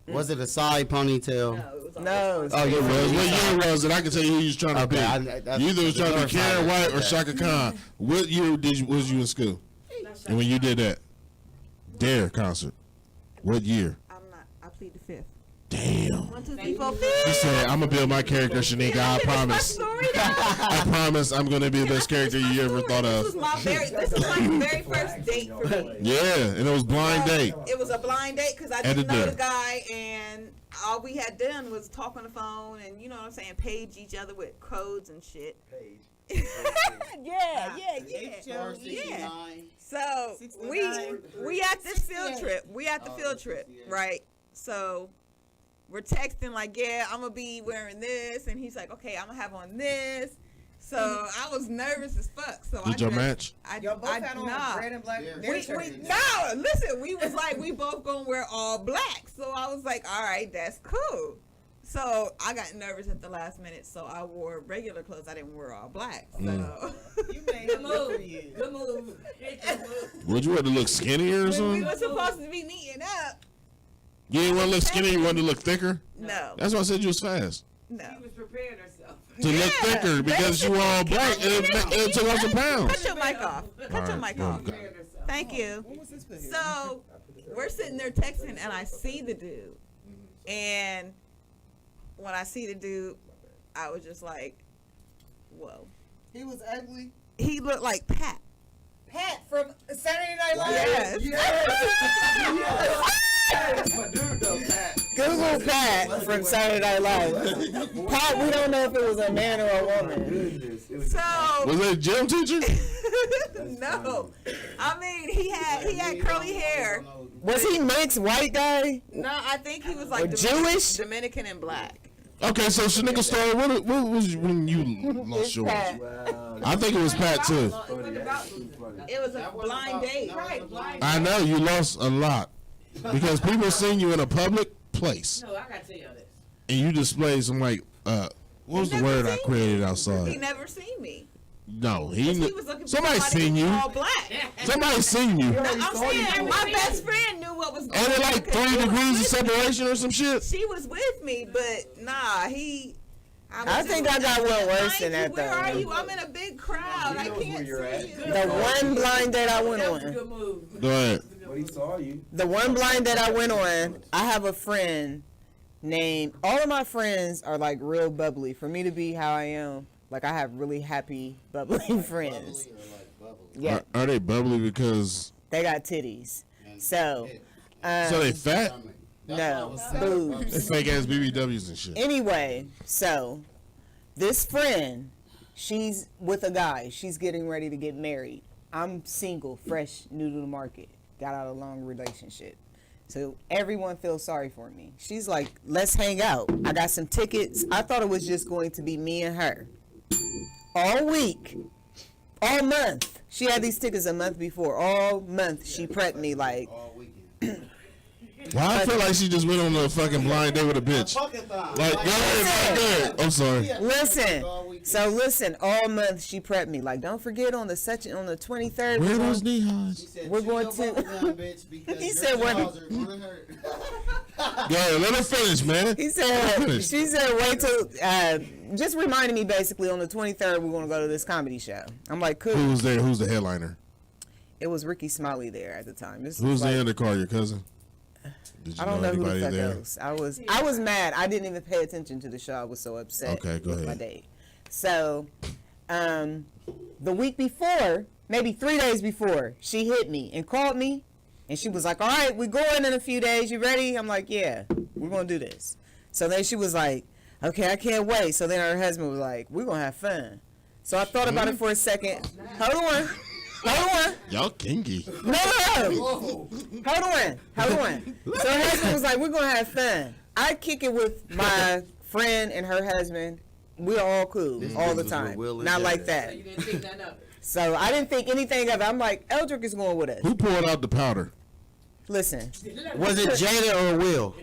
hair. Was it a side ponytail? No, it was No. always Oh, my it was. What year was it? I can tell you who you was trying to Okay, be. You either was trying to be Karen White or Shaka Khan. What year was you in school? And when you did that Dare concert, what year? I'm not. I plead the 5th. Damn. 1, 2, 3, 4, 5. He said, "I'm gonna build my character, Shanika. I promise. I promise, I'm gonna be the best character you ever thought This of." was my this was like the very first date for me. Yeah, and it was blind date. It was a blind date because I At didn't the know dinner. the guy, and all we had done was talk on the phone and you know what I'm saying, page each other with codes and shit. yeah. So we at this field trip. We at the field trip, right? So we're texting like, yeah, I'm gonna be wearing this, and he's like, okay, I'm gonna have on this. So I was nervous as fuck. So Did your match? Y'all both had on nah. red and black. No, listen, we was like, we both gonna wear all black. So I was like, all right, that's cool. So I got nervous at the last minute, so I wore regular clothes. I didn't wear all black. So You made a move. good move. Would you want to look skinnier or We something? were supposed to be meeting up. You didn't want to look skinny. You wanted to look thicker. No, That's why I said you was fast. no. She was preparing herself. To look thicker because you were all black. It took off some pounds. Cut your mic off. Cut your mic off. Go. Thank you. So we're sitting there texting, and I see the dude, and when I see the dude, I was just like, "Whoa." He was ugly. He looked like Pat. Pat from Saturday Night Live. Yes. That's my dude though, Pat. Google Pat from Saturday Night Live. Pat, we don't know if it was a man or a woman. So Was that a gym teacher? no, I mean he had curly hair. Was he mixed white guy? No, I think he was like Or Jewish? Dominican and black. Okay, so Shanika started. What was when you lost yours? Pat. I think it was Pat too. It was a blind date. Right, blind. I know you lost a lot because people seen you in a public place No, I gotta tell y'all this. and you displayed some like what was the word I created He outside? never seen me. No, He he. was looking for Somebody somebody seen who was you. all black. Somebody seen you. No, I'm saying my best friend knew what was going And on. it like because 3 she was degrees of with me. separation or some shit. She was with me, but nah, he. I think I got one worse than that, Where are though. you? I'm in a big crowd. I can't see you. The one blind date I went That was a on. good move. Go ahead. But he saw you. The one blind date I went on, I have a friend named, all of my friends are like real bubbly. For me to be how I am, like I have really happy, bubbly friends. Yeah, Are they bubbly because they got titties. So, so they fat? no, They boobs. fake ass BBWs and shit. Anyway, so this friend, she's with a guy. She's getting ready to get married. I'm single, fresh, new to the market. Got out of a long relationship. So everyone feels sorry for me. She's like, let's hang out. I got some tickets. I thought it was just going to be me and her. All week, all month. She had these tickets a month before. All month, she prepped me like, Why I feel like she just went on a fucking blind date with a bitch. Like, go ahead. I'm sorry. listen, all month she prepped me. Like, don't forget on the 23rd. Where are those knee highs? We're going to. He said what? Go ahead, let her finish, man. He Let said. her finish. She said, wait till. Just reminded me basically on the 23rd we're going to go to this comedy show. I'm like, cool. Who's there? Who's the headliner? It was Ricky Smiley there at the time. This Who's was the like, undercard? Your cousin? Did you I don't know who the anybody fuck there? else. I was mad. I didn't even pay attention to the show. I was so upset. Okay, go with my ahead. date. So, the week before, maybe 3 days before, she hit me and called me. And she was like, all right, we're going in a few days. You ready? I'm like, yeah, we're going to do this. So then she was like, okay, I can't wait. So then her husband was like, we're going to have fun. So I thought about it for a second. Hold on. Y'all kinky. No. Hold on. So her husband was like, we're going to have fun. I kick it with my friend and her husband. We're all cool all the time. Not like that. So you didn't think none of it. So I didn't think anything of it. I'm like, Eldrick is going with us. Who poured out the powder? Listen. Was it Jada or Will?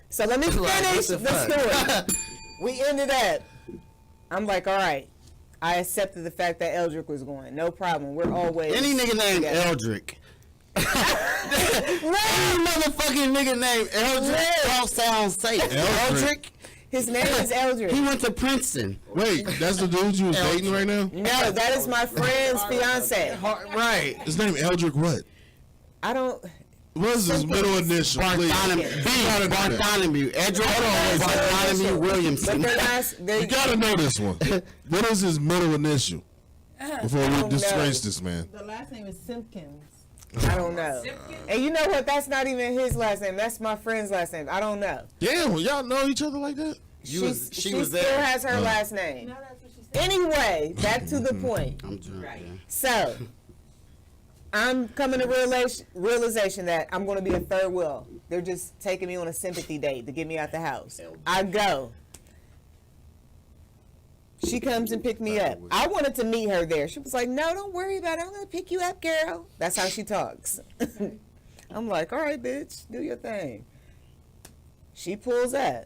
So let me finish the story. We ended up. I'm like, all right. I accepted the fact that Eldrick was going. No problem. We're always Any nigga named Eldrick. Any motherfucking nigga named Eldrick don't sound safe. Eldrick? His name is Eldrick. He went to Princeton. Wait, that's the dude you was dating right now? No, that is my friend's fiance. Right. His name Eldrick what? I don't. What's his middle initial? Bartholomew. Bartholomew Williamson. You gotta know this one. What is his middle initial? Before we disgrace this man. The last name is Simpkins. I don't know. And you know what? That's not even his last name. That's my friend's last name. I don't know. Damn, well, y'all know each other like that? She was still has her last name. Anyway, back to the point. I'm drunk. So, I'm coming to realization that I'm going to be a third wheel. They're just taking me on a sympathy date to get me out the house. I go. She comes and picked me up. I wanted to meet her there. She was like, no, don't worry about it. I'm going to pick you up, girl. That's how she talks. I'm like, all right, bitch, do your thing. She pulls up.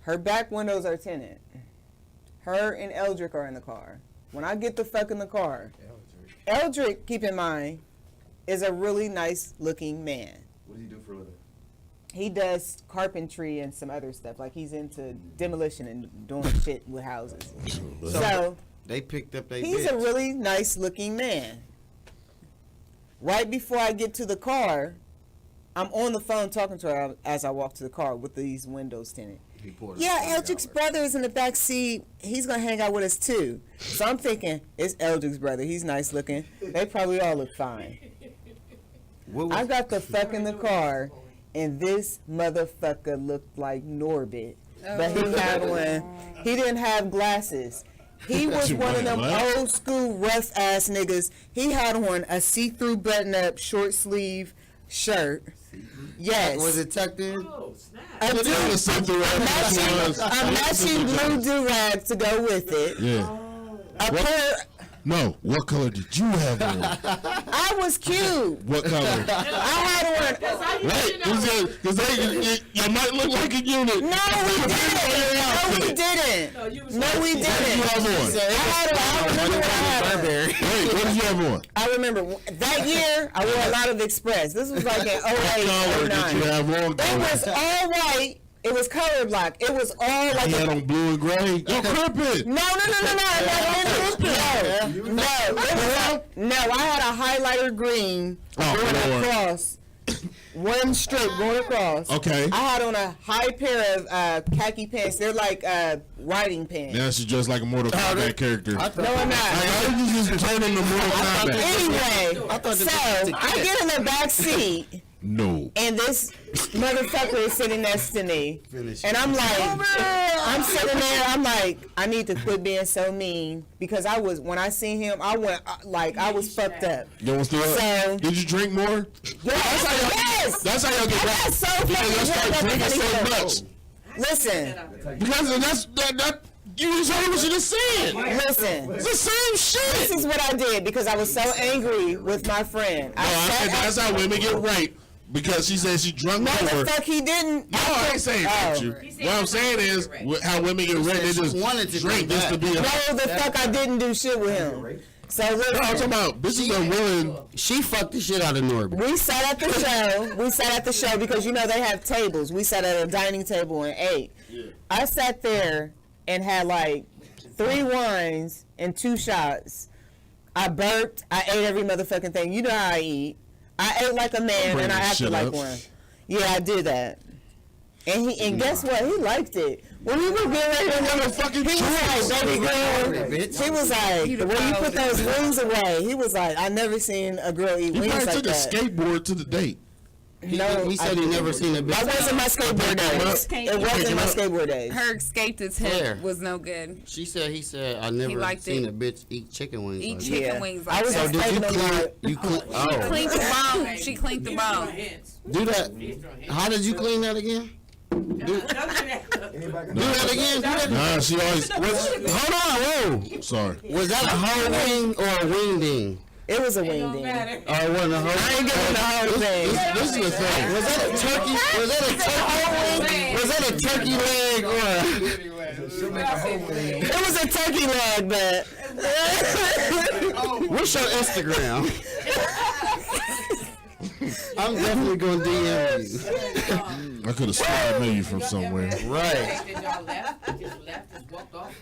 Her back windows are tinted. Her and Eldrick are in the car. When I get the fuck in the car, Eldrick, keep in mind, is a really nice looking man. What do you do for a living? He does carpentry and some other stuff. Like he's into demolition and doing shit with houses. So they picked up their he's a really nice looking man. Right before I get to the car, I'm on the phone talking to her as I walk to the car with these windows tinted. Yeah, Eldrick's brother is in the back seat. He's gonna hang out with us too. So I'm thinking it's Eldrick's brother. He's nice looking. They probably all look fine. I got the fuck in the car, and this motherfucker looked like Norbit, but he had one. He didn't have glasses. He was one of them old school rough ass niggas. He had on a see-through button-up short sleeve shirt. Yes. Was it tucked in? A matching blue do-rag to go with it. Yeah. A pair. No. What color did you have on? I was cute. What color? I had on. Wait, because you might look like a unit. No, we didn't. No, we didn't. I remember what I had on. Wait, what did you have on? I remember that year I wore a lot of Express. This was like in 08, What color 09. did you have on? It was all white. It was color block. It was all like. You had on blue and gray. Yo, crip it. No. No, I had a highlighter green going across. One strip going across. Okay. I had on a high pair of khaki pants. They're like riding pants. Now she's just like a Mortal Kombat character. No, I'm not. I you just turn into Mortal Kombat. Anyway, I get in the back seat. No. And this motherfucker is sitting next to me. And I'm like, I'm sitting there, I'm like, I need to quit being so mean. Because when I seen him, I went, like, I was fucked up. You want to do it? So, did you drink more? Yes! That's how y'all get back. That's so fucking much. Listen. Because that you just heard what you just said. Listen. It's the same shit. This is what I did because I was so angry with my friend. I said that's how women get raped. Because she said she drunk no, over. No, the fuck he didn't. No, I ain't saying that you. What I'm saying is how women get raped. They just wanted to drink just to be a. No, the fuck I didn't do shit with him. So listen. No, I'm talking about this is a woman. She fucked the shit out of Norbert. We sat at the show. Because you know they have tables. We sat at a dining table and ate. Yeah. I sat there and had like 3 wines and 2 shots. I burped. I ate every motherfucking thing. You know how I eat. I ate like a man and I acted like one. Yeah, I did that. And guess what? He liked it. When we were getting ready to go to fucking he was like, baby girl. He was like, the way you put those wings away. He was like, I never seen a girl eat He wings probably like took that. a skateboard to the date. No, he said he never seen a bitch. That wasn't my skateboard days. It wasn't my skateboard days. Her escaped attempt Claire. was no good. He said I never liked seen it. a bitch eat chicken wings. Eat like chicken that. wings I like was that. So did you clean? You clean? She Oh, cleaned the bone. She cleaned the bone. do that. How did you clean that again? Do that again. Do that. Nah, she always. Hold on, whoa. Sorry. Was that a whole wing or a wing ding? It was a wing ding. Oh, it wasn't a whole. I ain't giving the whole thing. This is the thing. Was that a turkey? Was that a turkey? Was that a turkey leg or? It was a turkey leg, but. What's your Instagram? I'm definitely gonna DM you. I could have sworn you from somewhere. Right. Did y'all left? Just left, just walked off?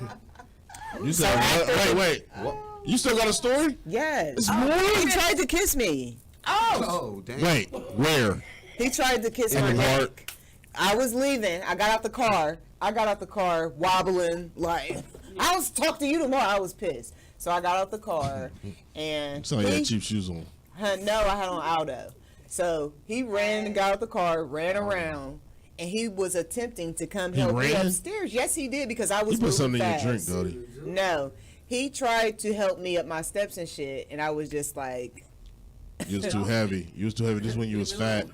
You said, wait. What? You still got a story? Yes. more? He tried to kiss me. Oh, damn. Wait, where? He tried to kiss In my the heart? neck. I was leaving. I got out the car wobbling like I was talking to you tomorrow. I was pissed. So I got out the car and So you had cheap shoes on. No, I had on Aldo. So he ran and got out the car, ran around, and he was attempting to come He help me ran? upstairs. Yes, he did because I was You put moving something fast. in your drink, Dodie. No, he tried to help me up my steps and shit, and I was just like, You was too heavy. You was too heavy. This when you was fat.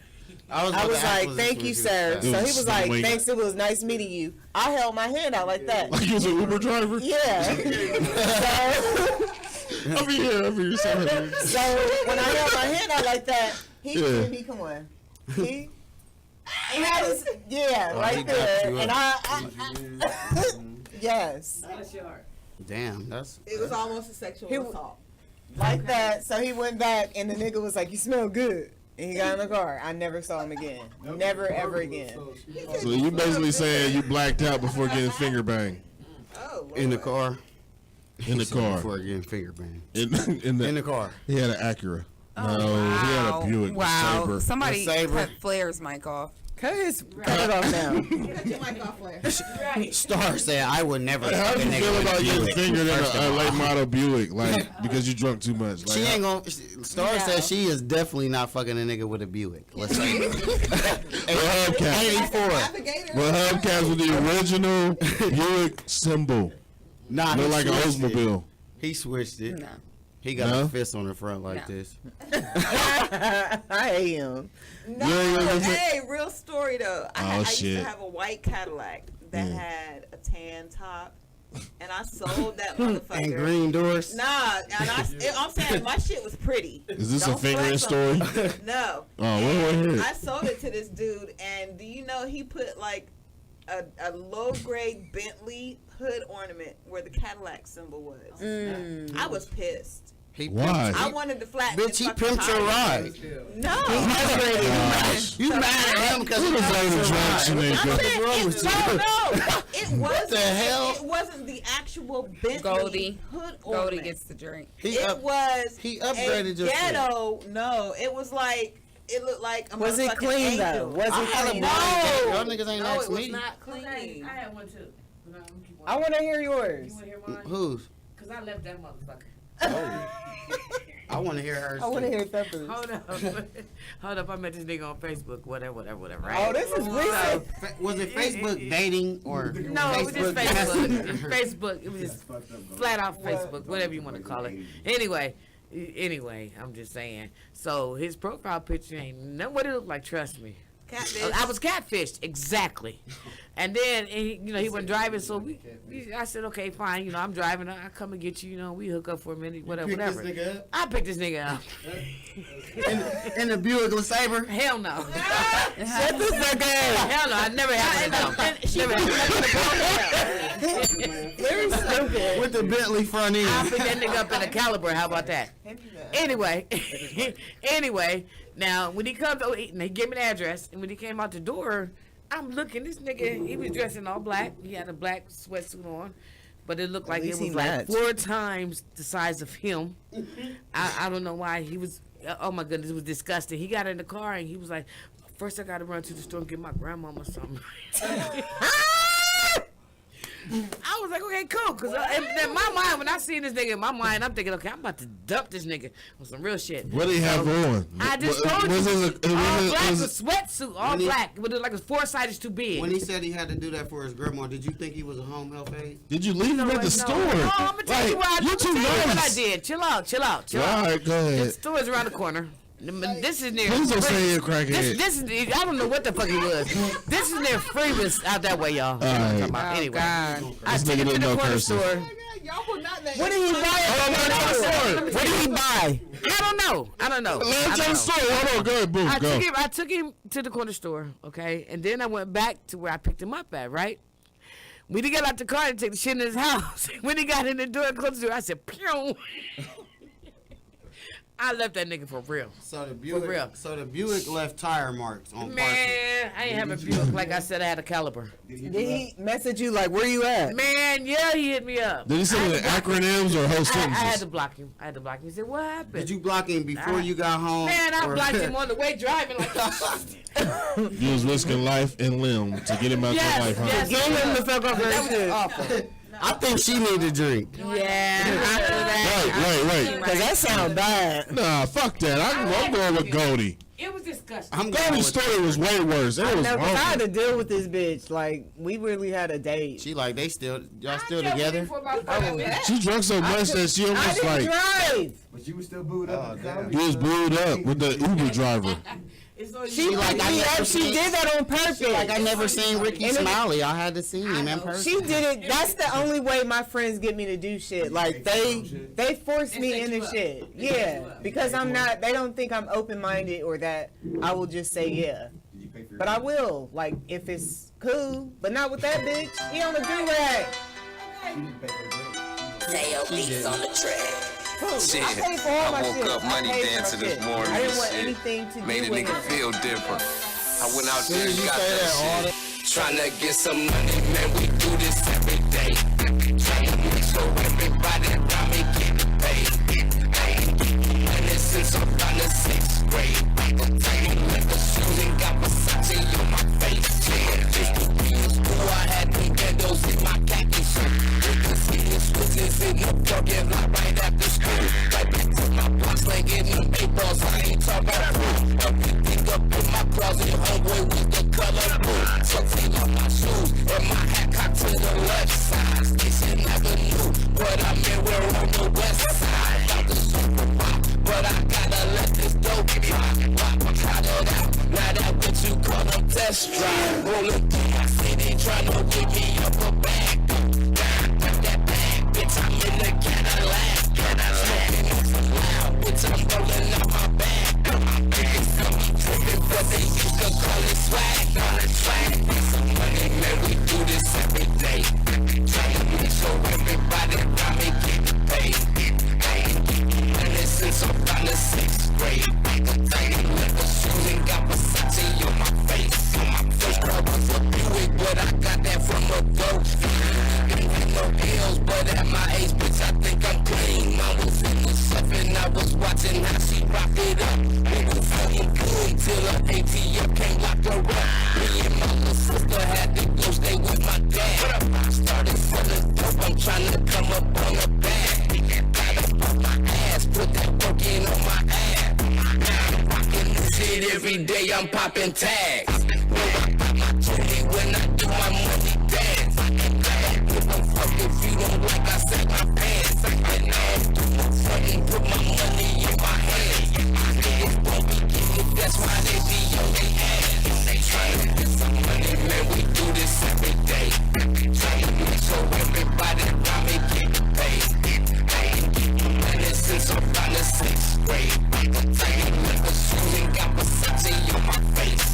I was like, thank you, sir. So he was like, thanks, it was nice meeting you. I held my hand out like that. Like you was an Uber driver? Yeah. Over here. Sorry. So when I held my hand out like that, he Yeah. he come on. He had his, yeah, Oh, he right got there. you And up. I yes. Damn, that's. It was almost a sexual assault. Like that. So he went back and the nigga was like, you smell good. And he got in the car. I never saw him again. Never, ever again. So you basically saying you blacked out before getting finger banged In the car. in the car. Before getting finger banged. In In the car. He had an Acura. No, he had a Buick. Wow. Sabre. Somebody The Sabre. cut Flair's mic off. Cut it off now. Cut your mic off, Blair. Star said I would never. How do you feel about getting fingered in a late model Buick, like because you drunk too much? Like, She ain't gonna. Star said she is definitely not fucking a nigga with a Buick. Let's say. hubcaps. 84. Well, hubcaps with the original Buick symbol. Nah, Look he like an switched it. Oldsmobile. He switched it. No. He got No? a fist on the front like No. this. I hate him. No, You ain't gonna hey, real story though. I used shit. to have a white Cadillac that had a tan top, and I sold that motherfucker. And green doors. Nah, and I'm saying my shit was pretty. Is this a Don't fingering flex on me. story? No. Oh, what was I it? sold it to this dude, and do you know he put like a low grade Bentley hood ornament where the Cadillac symbol was. I was pissed. He Why? I wanted to flatten Bitch, his he fucking pimped your tires. ride. No. You mad at him because he Who the pimped fuck your is ride? Jackson? I'm saying wrong with it wasn't. the hell? It wasn't the actual Bentley Goldie. hood Goldie ornament. gets the drink. He It up- was. he upgraded a your shit. ghetto. No, it was like it looked like a Was it motherfucking clean, though? angel. Was it I had a clean? blind date. No, Y'all niggas ain't no, asked it was me. not clean. I had one too. No, I'm keep I want to hear yours. You want to hear mine? Who's? Because I left that motherfucker. I want to hear hers. I want to too. hear Thumpers. Hold up. Hold up. I met this nigga on Facebook. Whatever, right? Oh, this is recent. Was it Facebook dating or No, it was just Facebook. Messenger? Facebook. It was just flat out Facebook, whatever you want to call it. Anyway, I'm just saying. So his profile picture ain't nothing what it looked like. Trust me. Catfish. I was catfished, exactly. And then, he wasn't driving, so I said, okay, fine. I'm driving. I come and get you. We hook up for a minute, whatever. Pick this nigga up? I picked this nigga up. In the Buick LeSabre? Hell no. Shut the fuck up. Hell no. I never had one. Very stupid. With the Bentley front end. I picked that nigga up in a Caliber. How about that? Anyway, now when he comes, he gave me the address, and when he came out the door, I'm looking. This nigga, he was dressed in all black. He had a black sweatsuit on, but it looked like it was like 4 times the size of him. I don't know why he was. Oh my goodness, it was disgusting. He got in the car and he was like, "First, I got to run to the store and get my grandmama something." I was like, okay, cool. Because in my mind, when I seen this nigga in my mind, I'm thinking, okay, I'm about to dump this nigga on some real shit. What did he have on? I just told you. All black, a sweatsuit, all black. But it was like his foresight is too big. When he said he had to do that for his grandma, did you think he was a home health aide? Did you leave him at the store? No, I'm going to tell you what I nice. did. Chill out. All right, go ahead. The store's around the corner. This is near. Please don't say you're a crackhead. This is. I don't know what the fuck he was. This is near Freeman's out that way, y'all. Anyway, I took him to the corner store. What did he buy? What did he buy? I don't know. Let's tell the story. Hold on, go ahead, boom, go. I took him to the corner store, okay, and then I went back to where I picked him up at, right? We didn't get out the car to take the shit in his house. When he got in the door and closed the door, I said, pew. I left that nigga for real. So the Buick left tire marks on Man, I ain't have a Buick like I said I had a Caliber. Did he message you like, where you at? Man, yeah, he hit me up. Did he say the acronyms or whole sentences? I had to block him. He said, what happened? Did you block him before you got home? Man, I blocked him on the way driving like You was risking life and limb to get him out your life, huh? Get him the fuck off that shit. Awful. I think she need a drink. Yeah. Wait. Because that sound bad. Nah, fuck that. I'm going with Goldie. It was disgusting. Goldie's story was way worse. It was I had horrible. to deal with this bitch. Like, we really had a date. She like, y'all still together? She drunk so much that she almost I didn't like. drive. But you was still booed up. He was booed up with the Uber driver. She did that on purpose. Like I never seen Ricky Smiley. I had to see him in person. She did it. That's the only way my friends get me to do shit. Like they force me into shit. Yeah, because I'm not. They don't think I'm open minded or that I will just say yeah. But I will. Like if it's cool, but not with that bitch. He on the do-rag. Tail beats on the track. Shit, I woke up money dancing this morning. I didn't want and anything to made do a with nigga it. feel different. I went out there and got that shit. Tryna get some money, man, we do this every day. Tryna make sure everybody around me get paid. And it's since I'm down to 6th grade. Like the shoes and got Versace on my face. Yeah, used to be in school, I had them ghettos in my khaki suit. With the skinny switches in the parking lot right after school. Right back to my block, slanging them 8 balls, I ain't talking about food. Everything up in my closet, homeboy with the color blue. Something on my shoes, and my hat cocked to the left side. Station Avenue, but I'm in, we're on the west side. Out the super pop, but I gotta let this dope drop. Try it out, now that what you call them test drive. Rolling through my city, tryna whip me up a bag. Got that bag, bitch, I'm in the Cadillac. Smoking on some loud, bitch, I'm rolling out my bag. Tripping, but they used to call it swag. Some money, man, we do this every day. Tryna make sure everybody around me get paid. And it's since I'm down to 6th grade. Like the shoes and got Versace on my face. First car was a Buick, but I got that from a dope fiend. Ain't had no pills, but at my age, bitch, I think I'm clean. Mom was in the stuff and I was watching how she rocked it up. We was feeling good till her ATM came locked her up. Me and my little sister had to go stay with my dad. I started selling dope, I'm trying to come up on the bag. Got up on my ass, put that work in on my ass. Now I'm rocking this shit every day, I'm popping tags. Know I pop my titty when I do my money dance. I don't give a fuck if you don't like I said my pants. And I don't do no fucking put my money in my hand. Niggas won't be getting it, that's why they be on their ass. They tryna get some money, man, we do this every day. Tryna make sure everybody around me get paid. And it's since I'm down to 6th grade. Like the shoes and got Versace on my face.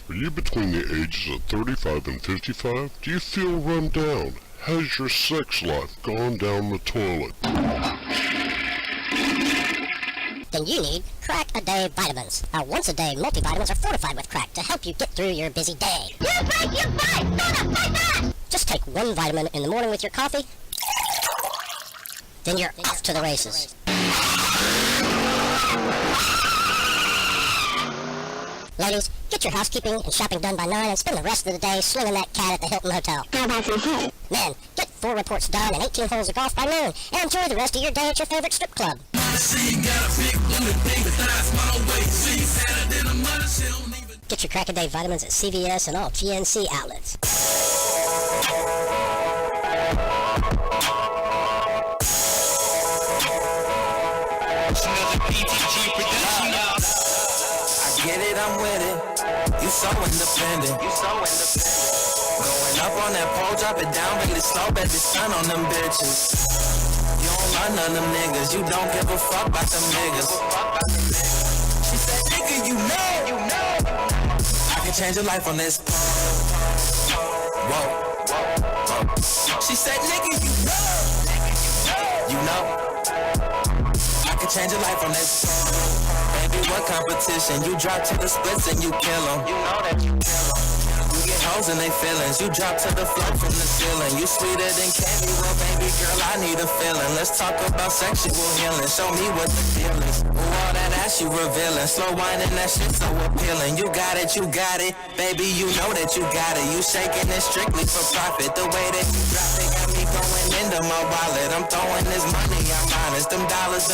Are you between the ages of 35 and 55? Do you feel run down? Has your sex life gone down the toilet? Then you need crack-a-day vitamins. Our once-a-day multivitamins are fortified with crack to help you get through your busy day. You fight! Gonna fight back! Just take one vitamin in the morning with your coffee, then you're off to the races. Ladies, get your housekeeping and shopping done by 9 and spend the rest of the day slinging that cat at the Hilton Hotel. How about some hay? Men, get 4 reports done and 18 holes of golf by noon and enjoy the rest of your day at your favorite strip club. Get your crack-a-day vitamins at CVS and all GNC outlets. Get it, I'm with it. You so independent. Going up on that pole, drop it down, baby, slow, baby, stun on them bitches. You don't love none of them niggas. You don't give a fuck about them niggas. She said, nigga, you know. I can change your life on this pole. Whoa. She said, nigga, you know. I can change your life on this pole. Baby, what competition? You drop to the splits and you kill them. You know that you kill them. You get hoes in they feelings. You drop to the floor from the ceiling. You sweeter than candy. Well, baby girl, I need a feeling. Let's talk about sexual healing. Show me what the deal is. Ooh, all that ass you revealing. Slow whining, that shit so appealing. You got it. Baby, you know that you got it. You shaking it strictly for profit. The way that you drop it got me going into my wallet. I'm throwing this money, I'm honest. Them dollars.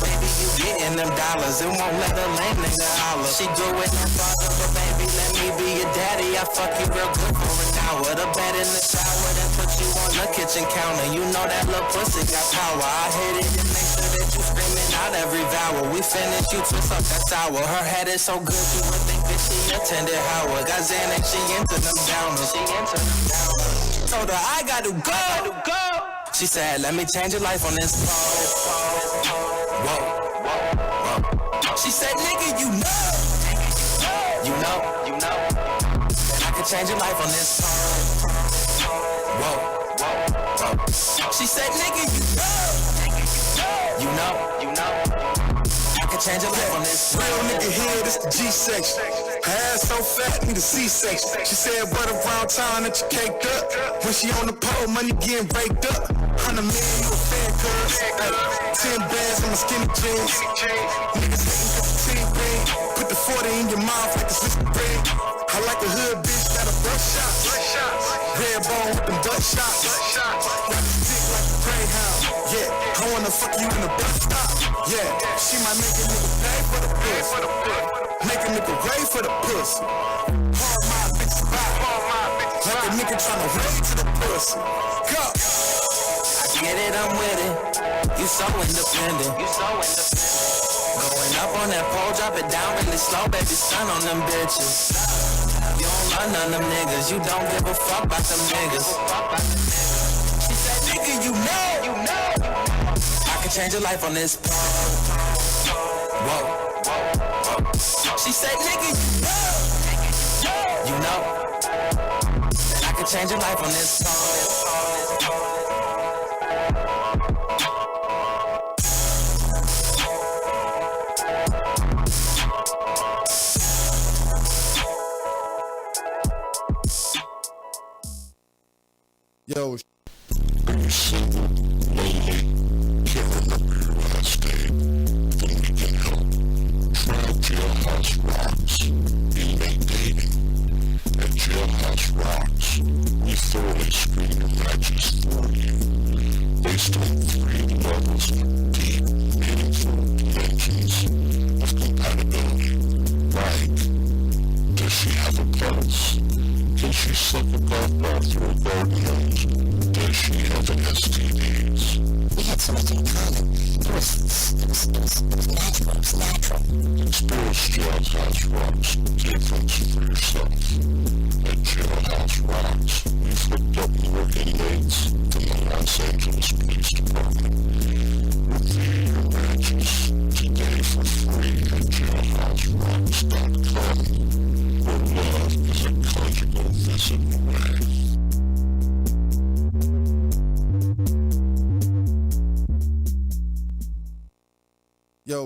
Baby, you getting them dollars. It won't let a lame nigga holler. She grew with her father, but baby, let me be your daddy. I fuck you real good for an hour. The bed in the shower, then put you on the kitchen counter. You know that little pussy got power. I hit it and make sure that you screaming out every vowel. We finish, you twist up that sour. Her head is so good, you would think that she attended Howard. Got Xanax, she into them downers. Told her I gotta go. She said, let me change your life on this phone. Whoa. She said, nigga, you know. I can change your life on this phone. Whoa. She said, nigga, you know. I can change your life on this phone. Real nigga here, this the G section. Her ass so fat, need a C-section. She said, what around town that you caked up? When she on the pole, money getting raked up. 100 million, you a fan, cuz. 10 bands on my skinny jeans. Niggas hating cause the team big. Put the 40 in your mouth like it's Mr. Big. I like a hood bitch that a brush shots. Red bone with them butt shots. Got the dick like a Greyhound. Yeah, I wanna fuck you in the bus stop. Yeah, she might make a nigga pay for the pussy. Make a nigga wait for the pussy. Hard my bitch back. Like a nigga tryna wait to the pussy. Go. Get it, I'm with it. You so independent. Going up on that pole, drop it down really slow, baby, stun on them bitches. You don't love none of them niggas. You don't give a fuck about them niggas. She said, nigga, you know. I can change your life on this pole. Whoa. She said, nigga, you know. I can change your life on this pole. Yo, Are you single, lonely, can't remember your last name? Then we can help. Try Jailhouse Rocks. Inmate dating. At Jailhouse Rocks, we thoroughly screen your matches for you. Based on 3 levels of deep, meaningful dimensions of compatibility. Like, does she have a pulse? Can she suck a golf ball through a garden hose? Does she have an STDs? We had so much in common. It was natural. Experience Jailhouse Rocks. Difference for yourself. At Jailhouse Rocks, we've hooked up more inmates than the Los Angeles Police Department. Review your matches today for free at jailhouserocks.com or log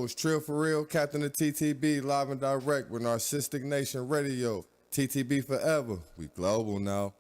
it's Trill for Real, Captain of TTB, live and direct with Narcistic Nation Radio. TTB forever. We global now.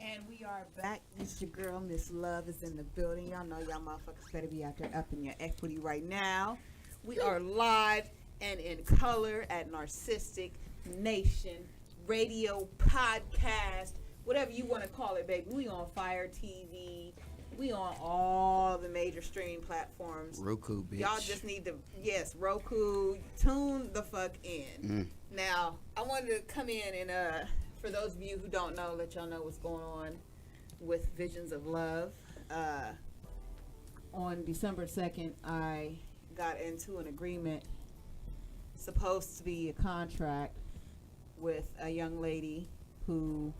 And we are back. It's your girl, Miss Love, is in the building. Y'all know y'all motherfuckers better be out there up in your equity right now. We are live and in color at Narcistic Nation Radio Podcast, whatever you want to call it, baby. We on Fire TV. We on all the major streaming platforms. Roku, bitch. Y'all just need to, yes, Roku, tune the fuck in. Now, I wanted to come in and, for those of you who don't know, let y'all know what's going on with Visions of Love. On December 2nd, I got into an agreement, supposed to be a contract, with a young lady who,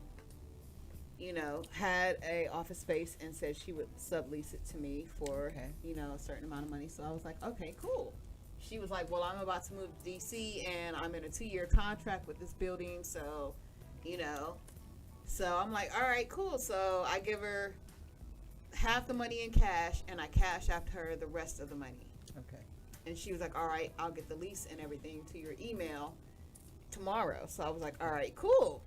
you know, had a office space and said she would sublease it to me for, you know, a certain amount of money. So I was like, okay, cool. She was like, well, I'm about to move to DC and I'm in a 2-year contract with this building. So, you know, so I'm like, all right, cool. So I give her half the money in cash and I cash after her the rest of the money. Okay. And she was like, all right, I'll get the lease and everything to your email tomorrow. So I was like, all right, cool.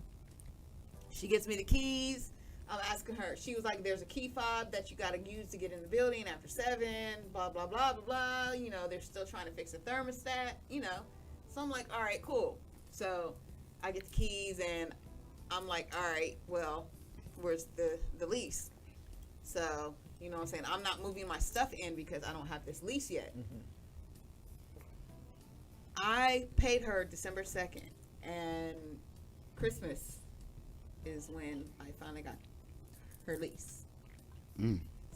She gets me the keys. I'm asking her. She was like, there's a key fob that you got to use to get in the building after 7, blah, blah, blah, blah, blah. You know, they're still trying to fix the thermostat, you know. So I'm like, all right, cool. So I get the keys and I'm like, all right, well, where's the lease? So, you know what I'm saying? I'm not moving my stuff in because I don't have this lease yet. I paid her December 2nd and Christmas is when I finally got her lease.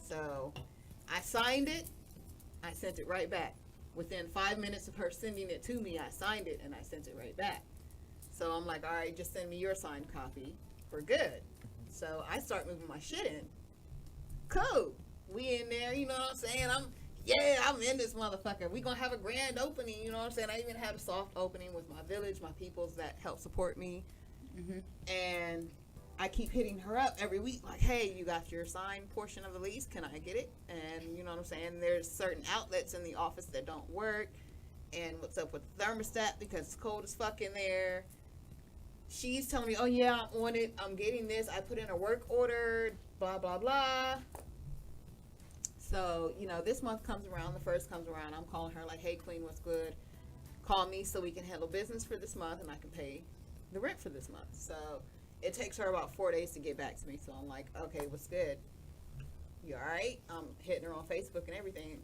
So I signed it. I sent it right back. Within 5 minutes of her sending it to me, I signed it and I sent it right back. So I'm like, all right, just send me your signed copy. We're good. So I start moving my shit in. Cool. We in there, you know what I'm saying? I'm in this motherfucker. We gonna have a grand opening, you know what I'm saying? I even had a soft opening with my village, my peoples that help support me. And I keep hitting her up every week, like, hey, you got your signed portion of the lease, can I get it? And you know what I'm saying, there's certain outlets in the office that don't work, and what's up with the thermostat because it's cold as fuck in there. She's telling me, oh yeah, I'm on it, I'm getting this, I put in a work order, blah blah blah. So, you know, this month comes around, the first comes around, I'm calling her like, hey queen, what's good? Call me so we can handle business for this month and I can pay the rent for this month. So it takes her about 4 days to get back to me. So I'm like, okay, what's good? You all right? I'm hitting her on Facebook and everything.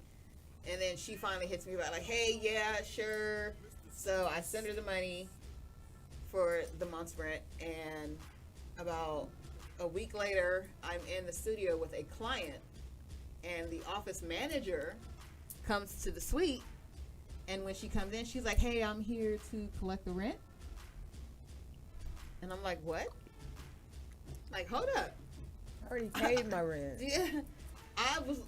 And then she finally hits me back like, hey, yeah, sure. So I send her the money for the month's rent. And about a week later, I'm in the studio with a client. And the office manager comes to the suite. And when she comes in, she's like, hey, I'm here to collect the rent. And I'm like, what? Like, hold up. I already paid my rent. Yeah.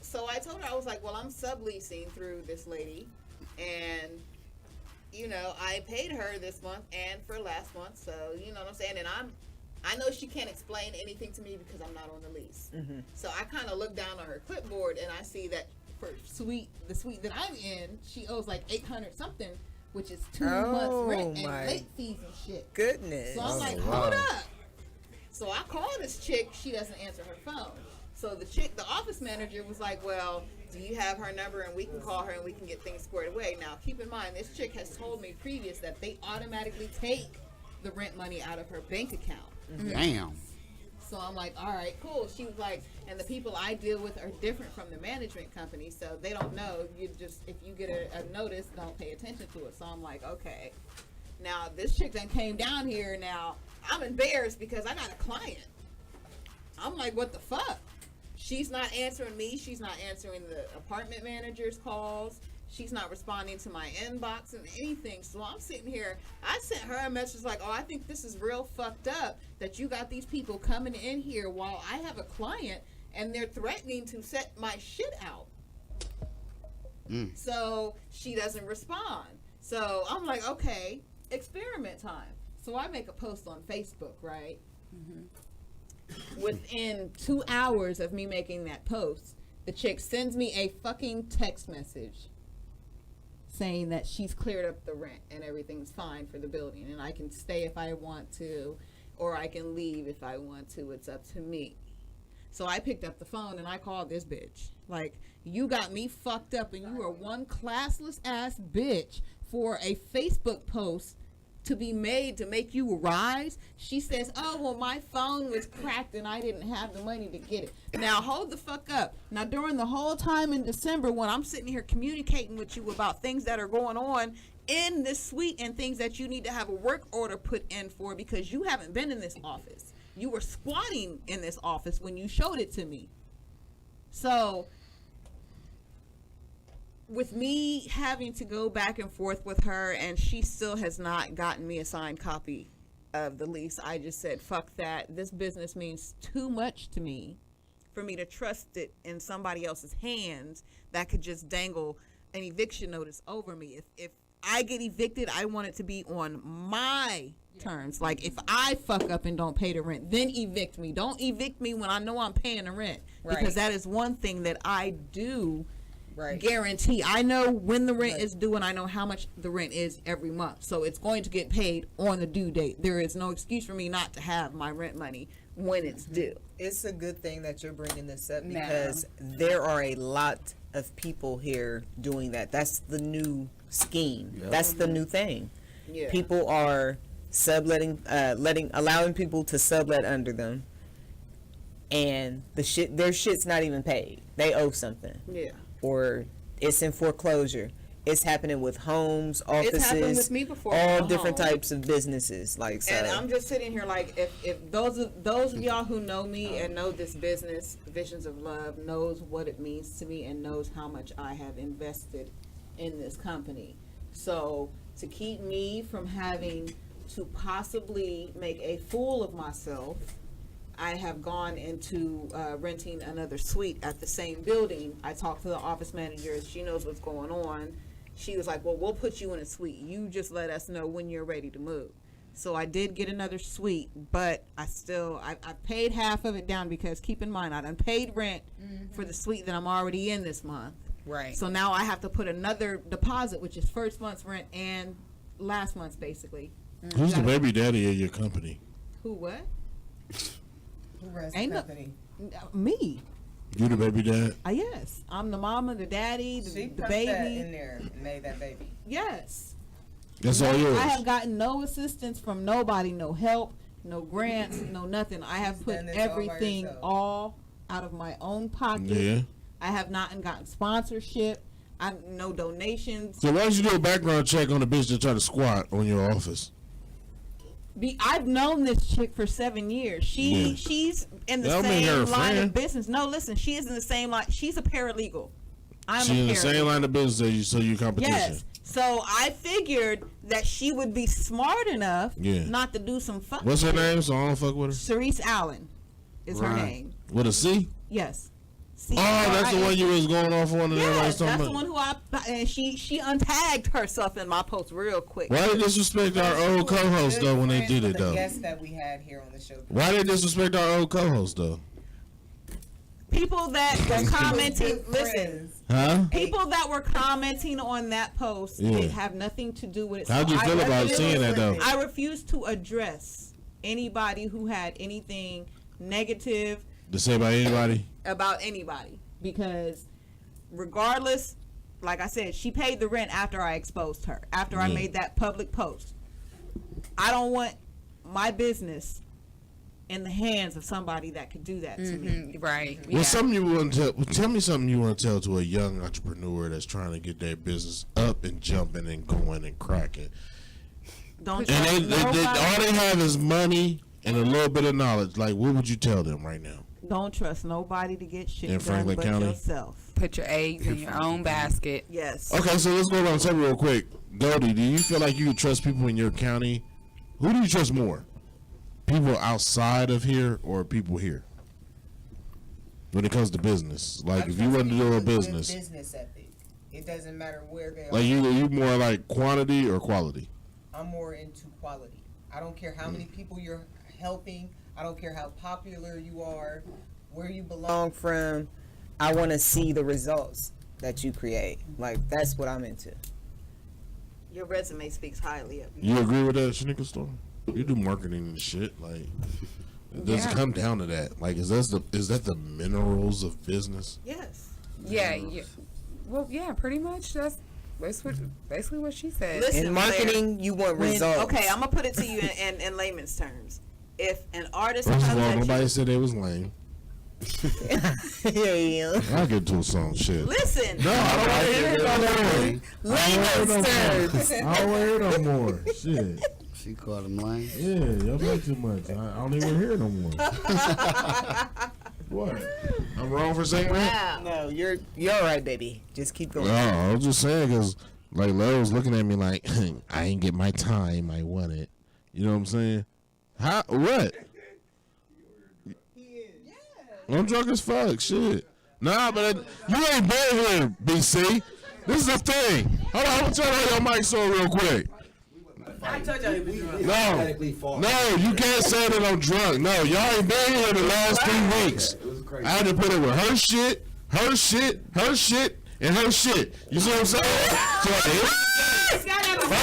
So I told her, I was like, well, I'm subleasing through this lady. And, you know, I paid her this month and for last month. So, you know what I'm saying? And I know she can't explain anything to me because I'm not on the lease. So I kind of look down on her clipboard and I see that for the suite that I'm in, she owes like $800 something, which is 2 months rent and late fees and shit. Goodness. So I'm like, hold up. So I call this chick, she doesn't answer her phone. So the office manager was like, well, do you have her number and we can call her and we can get things squared away. Now keep in mind, this chick has told me previous that they automatically take the rent money out of her bank account. Damn. So I'm like, all right, cool. She was like, and the people I deal with are different from the management company, so they don't know. You just, if you get a notice, don't pay attention to it. So I'm like, okay. Now this chick then came down here. Now I'm embarrassed because I got a client. I'm like, what the fuck? She's not answering me. She's not answering the apartment manager's calls. She's not responding to my inbox and anything. So I'm sitting here. I sent her a message like, oh, I think this is real fucked up that you got these people coming in here while I have a client and they're threatening to set my shit out. So she doesn't respond. So I'm like, okay, experiment time. So I make a post on Facebook, right? Within 2 hours of me making that post, The chick sends me a fucking text message saying that she's cleared up the rent and everything's fine for the building and I can stay if I want to or I can leave if I want to. It's up to me. So I picked up the phone and I called this bitch. Like, you got me fucked up and you are one classless ass bitch for a Facebook post to be made to make you rise. She says, oh, well, my phone was cracked and I didn't have the money to get it. Now, hold the fuck up. Now, during the whole time in December when I'm sitting here communicating with you about things that are going on in this suite and things that you need to have a work order put in for because you haven't been in this office. You were squatting in this office when you showed it to me. So with me having to go back and forth with her and she still has not gotten me a signed copy of the lease, I just said, fuck that. This business means too much to me for me to trust it in somebody else's hands that could just dangle an eviction notice over me. If I get evicted, I want it to be on my terms. Like, if I fuck up and don't pay the rent, then evict me. Don't evict me when I know I'm paying the rent. Right. Because that is one thing that I do guarantee. I know when the rent is due and I know how much the rent is every month. So it's going to get paid on the due date. There is no excuse for me not to have my rent money when it's due. It's a good thing that you're bringing this up because there are a lot of people here doing that. That's the new scheme. Yep. That's the new thing. Yeah. People are subletting, allowing people to sublet under them, and their shit's not even paid. They owe something. Yeah. Or it's in foreclosure. It's happening with homes, offices. It's happened with me before. All different types of businesses. Like, so. And I'm just sitting here like, if those of y'all who know me and know this business, Visions of Love, knows what it means to me and knows how much I have invested in this company. So to keep me from having to possibly make a fool of myself, I have gone into renting another suite at the same building. I talked to the office manager. She knows what's going on. She was like, well, we'll put you in a suite. You just let us know when you're ready to move. So I did get another suite, but I paid half of it down because keep in mind, I done paid rent for the suite that I'm already in this month. Right. So now I have to put another deposit, which is first month's rent and last month's basically. Who's the baby daddy of your company? Who what? Who runs the company? Me. You the baby dad? Yes. I'm the mama, the daddy, the baby. That in there and made that baby. Yes. That's all yours. I have gotten no assistance from nobody, no help, no grants, no nothing. I have put everything all out of my own pocket. Yeah. I have not gotten sponsorship. No donations. So why don't you do a background check on the bitch that tried to squat on your office? I've known this chick for 7 years. She's in the same line of business. No, listen, she is in the same line. She's a paralegal. She's in the same line of business as you, so you competition. Yes. So I figured that she would be smart enough not to do some fuck. What's her name? So I don't fuck with her. Cerise Allen is her name. With a C? Yes. That's the one you was going off on. Yes, that's the one who and she untagged herself in my post real quick. Why they disrespect our old co-host though when they did it though? Guests that we had here on the show. Why they disrespect our old co-host though? People that were commenting, listen. Huh? People that were commenting on that post, it have nothing to do with it. How'd you feel about seeing that though? I refuse to address anybody who had anything negative to say about anybody? Because regardless, like I said, she paid the rent after I exposed her, after I made that public post. I don't want my business in the hands of somebody that could do that to me. Right. Well, something you want to tell me something you want to tell to a young entrepreneur that's trying to get their business up and jumping and going and cracking. All they have is money and a little bit of knowledge. Like, what would you tell them right now? Don't trust nobody to get shit in done Franklin but County? Yourself. Put your eggs in your own basket. Yes. Okay, so let's go around the table real quick. Goldie, do you feel like you can trust people in your county? Who do you trust more? People outside of here or people here? When it comes to business, like if you want to do a business ethic, it doesn't matter where they are. Like you more like quantity or quality? I'm more into quality. I don't care how many people you're helping. I don't care how popular you are, where you belong from. I want to see the results that you create. Like, that's what I'm into. Your resume speaks highly of you. You agree with that, Shanika Storm? You do marketing and shit. Like, does it come down to that? Like, is that the minerals of business? Yes. Yeah. Well, yeah, pretty much. That's basically what she said. Listen, in marketing, Blair, you want results. Okay, I'm gonna put it to you in layman's terms. If an artist First of comes all, at nobody you, said it was lame. Yeah. I'll get to a song. Shit. Listen. No, I don't want to hear it no more. Layman's terms. I don't want to hear no more. Shit. She called him lame. Yeah, y'all play too much. I don't even hear it no more. What? I'm wrong for saying that? No, you're all right, baby. Just keep going. No, I was just saying because like Lil was looking at me like I ain't get my time. I want it. You know what I'm saying? How? What? I'm drunk as fuck. Shit. Nah, but you ain't been here, BC. This is the thing. Hold on, I'm gonna turn on your mic so real quick. No, you can't say that I'm drunk. No, y'all ain't been here the last 3 weeks. I had to put it with her shit, and her shit. You see what I'm saying? So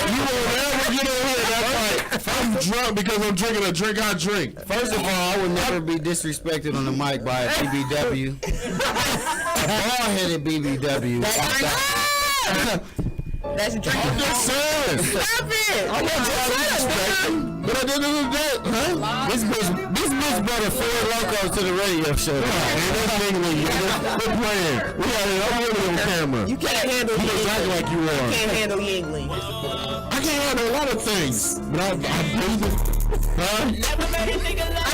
you will never get over here that fight. I'm drunk because I'm drinking a drink I drink. First of all, I would never be disrespected on the mic by a BBW. A bald-headed BBW. That's a drink. I'm just saying. Stop it. I'm not trying to disrespect you. But at the end of the day, huh? This bitch brought a Four Locos to the radio show. That's English. We're playing. I'm really on camera. You can't handle You just act like you are. You can't handle Yingling. I can't handle a lot of things, but I'm breathing. Huh? Never met a nigga like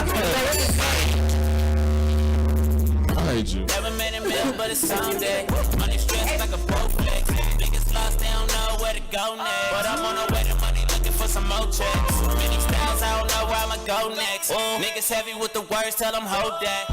I hate you. Never made a meal, but it's someday. Money stressed like a Bowflex. Niggas lost, they don't know where to go next. But I'm on the way to money, looking for some more checks. Many styles, I don't know where I'ma go next. Niggas heavy with the words, tell them hold that.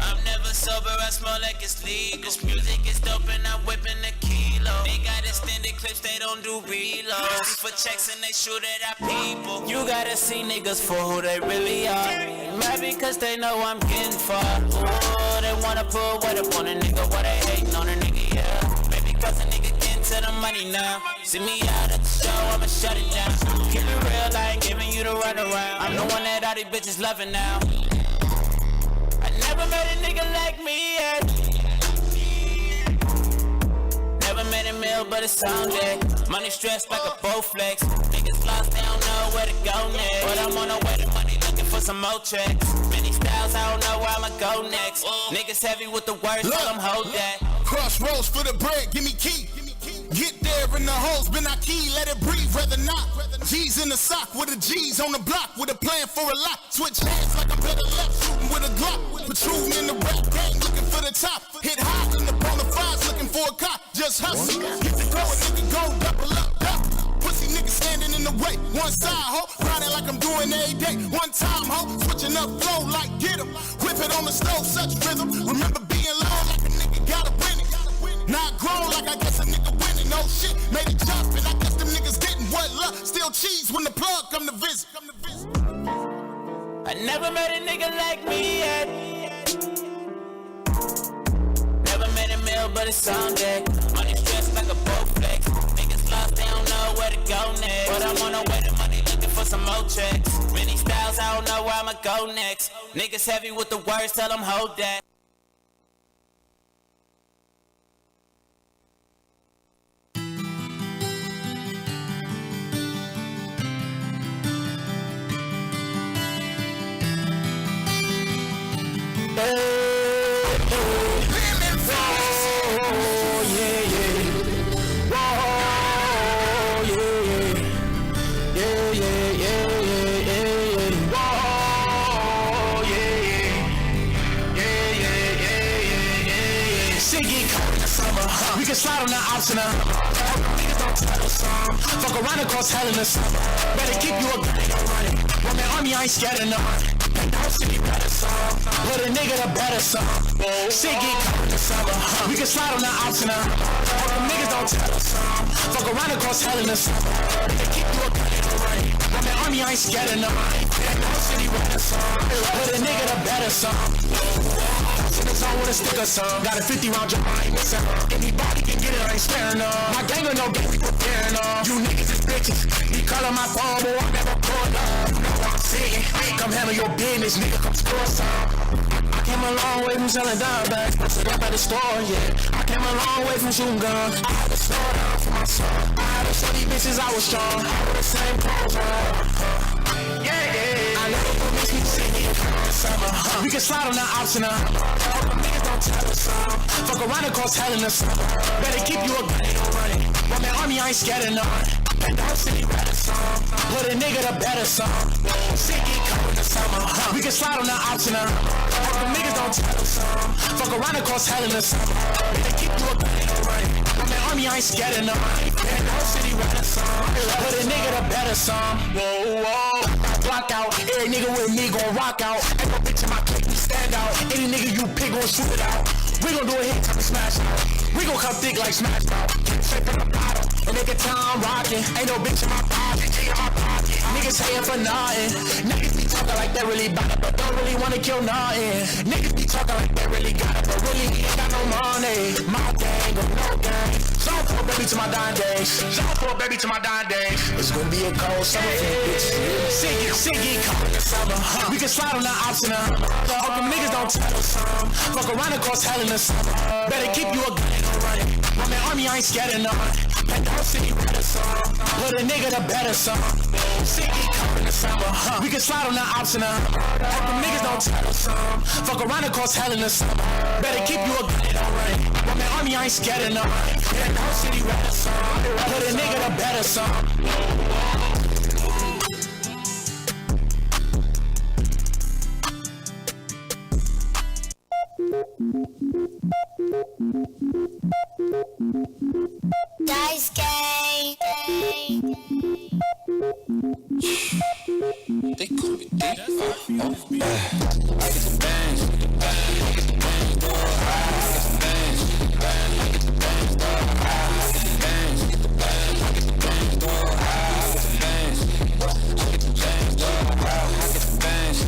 I'm never sober, I smell like it's legal. This music is dope and I'm whipping a kilo. They got extended clips, they don't do reloads. For checks and they shoot it at people. You gotta see niggas for who they really are. Mad because they know I'm getting far. Ooh, they wanna put weight up on a nigga, why they hating on a nigga, yeah. Maybe cause a nigga getting to the money now. See me out at the show, I'ma shut it down. Keep it real, I ain't giving you the runaround. I'm the one that all these bitches loving now. I never met a nigga like me yet. Never made a meal, but it's on deck. Money stressed like a Bowflex. Niggas lost, they don't know where to go next. But I'm on the way to money, looking for some more checks. Many styles, I don't know where I'ma go next. Niggas heavy with the words, tell them hold that. Crossroads for the bread, give me key. Get there in the holes, been I key, let it breathe, rather not. G's in the sock with the G's on the block with a plan for a lot. Switch hands like I'm better left, shooting with a Glock. Patrolling in the rap game, looking for the top. Hit high in the bona fides, looking for a cop. Just hustle, get the go, nigga go, double up, Pussy nigga standing in the way, one side, ho. Grinding like I'm doing every day, one time, ho. Switching up flow like get 'em. Whip it on the stove, such rhythm. Remember being low like a nigga gotta win it. Not grown like I guess a nigga winning. No shit, made it jump and I guess them niggas getting what luck. Still cheese when the plug come to visit. I never met a nigga like me yet. Never made a meal, but it's on deck. Money stressed like a Bowflex. Niggas lost, they don't know where to go next. But I'm on the way to money, looking for some more checks. Many styles, I don't know where I'ma go next. Niggas heavy with the words, tell them hold that. We can slide on the ops and niggas don't tell us some. Fuck around and cause hell in the summer. Better keep you a gun, nigga running. Run my army, I ain't scared of none. Don't see me better some. Put a nigga to better some. Shit get cold in the summer. We can slide on the ops and niggas don't tell us some. Fuck around and cause hell in the summer. Better keep you a gun, nigga running. Run my army, I ain't scared of none. Don't see me better some. Put a nigga to better some. in the zone with a stick or some. Got a 50 round your mind missing. Anybody can get it, I ain't sparing them. My gang ain't no game, we preparing them. You niggas is bitches. Be calling my phone, boy, I never call up. You know what I'm saying? Come handle your business, nigga, come score some. I came a long way from selling dime bags, posted up at the store, yeah. I came a long way from shooting guns. I had to slow down for my son. I had to show these bitches I was strong. I wear the same clothes on. Yeah. I never put me singing summer. We can slide on the ops in a niggas don't tell us fuck around and cause hell in the summer. Better keep you a gun, ain't no running. But man, army, I ain't scared of none. And don't city better song. Put a nigga to better song. Singing come in the summer. We can slide on the ops in a niggas don't tell us fuck around and cause hell in the summer. Better keep you a gun, ain't no running. But man, army, I ain't scared of none. And don't city better song. Put a nigga to better song. Whoa, whoa. Block out, every nigga with me gon' rock out. Ain't no bitch in my clique, we stand out. Any nigga you pick gon' shoot it out. We gon' do a hit time to smash out. We gon' come thick like smash out. Straight from the bottom, a nigga time rockin'. Ain't no bitch in my pocket, G in my pocket. Niggas hatin' for nothing. Niggas be talking like they really bout it, but don't really wanna kill nothing. Niggas be talking like they really got it, but really ain't got no money. My gang or no gang. Zone 4 baby to my dying days. Zone 4 baby to my dying days. It's gonna be a cold summer for you bitches. Siggy, come in the summer. We can slide on the ops in a all the niggas don't tell us fuck around and cause hell in the summer. Better keep you a gun, ain't no running. My man, army, I ain't scared of none. And don't city better song. Put a nigga to better song. Siggy, come in the summer. We can slide on the ops in a all the niggas don't tell us fuck around and cause hell in the summer. Better keep you a gun, ain't no running. My man, army, I ain't scared of none. And don't city better song. Put a nigga to better song. Dice game. They call me Dick. I get the bangs. I get the bangs, dog. I get the bangs. I get the bangs, dog. I get the bangs. I get the bangs. I get the bangs, dog. I get the bangs. I get the bangs, dog. I get the bangs. I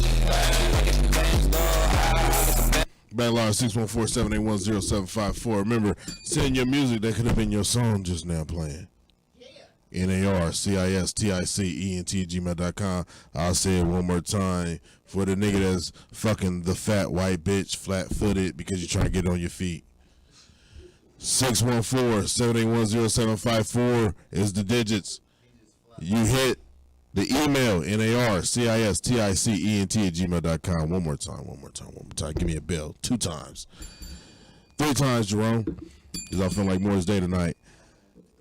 get the bangs, dog. Backline 614-781-0754. Remember, send your music. That could have been your song just now playing. NARCISTICENT@gmail.com. I'll say it one more time for the nigga that's fucking the fat white bitch flat-footed because you're trying to get on your feet. 614-781-0754 is the digits. You hit the email, NARCISTICENT@gmail.com. One more time. Give me a bell. 2 times. 3 times, Jerome. Because I feel like Moore's Day tonight.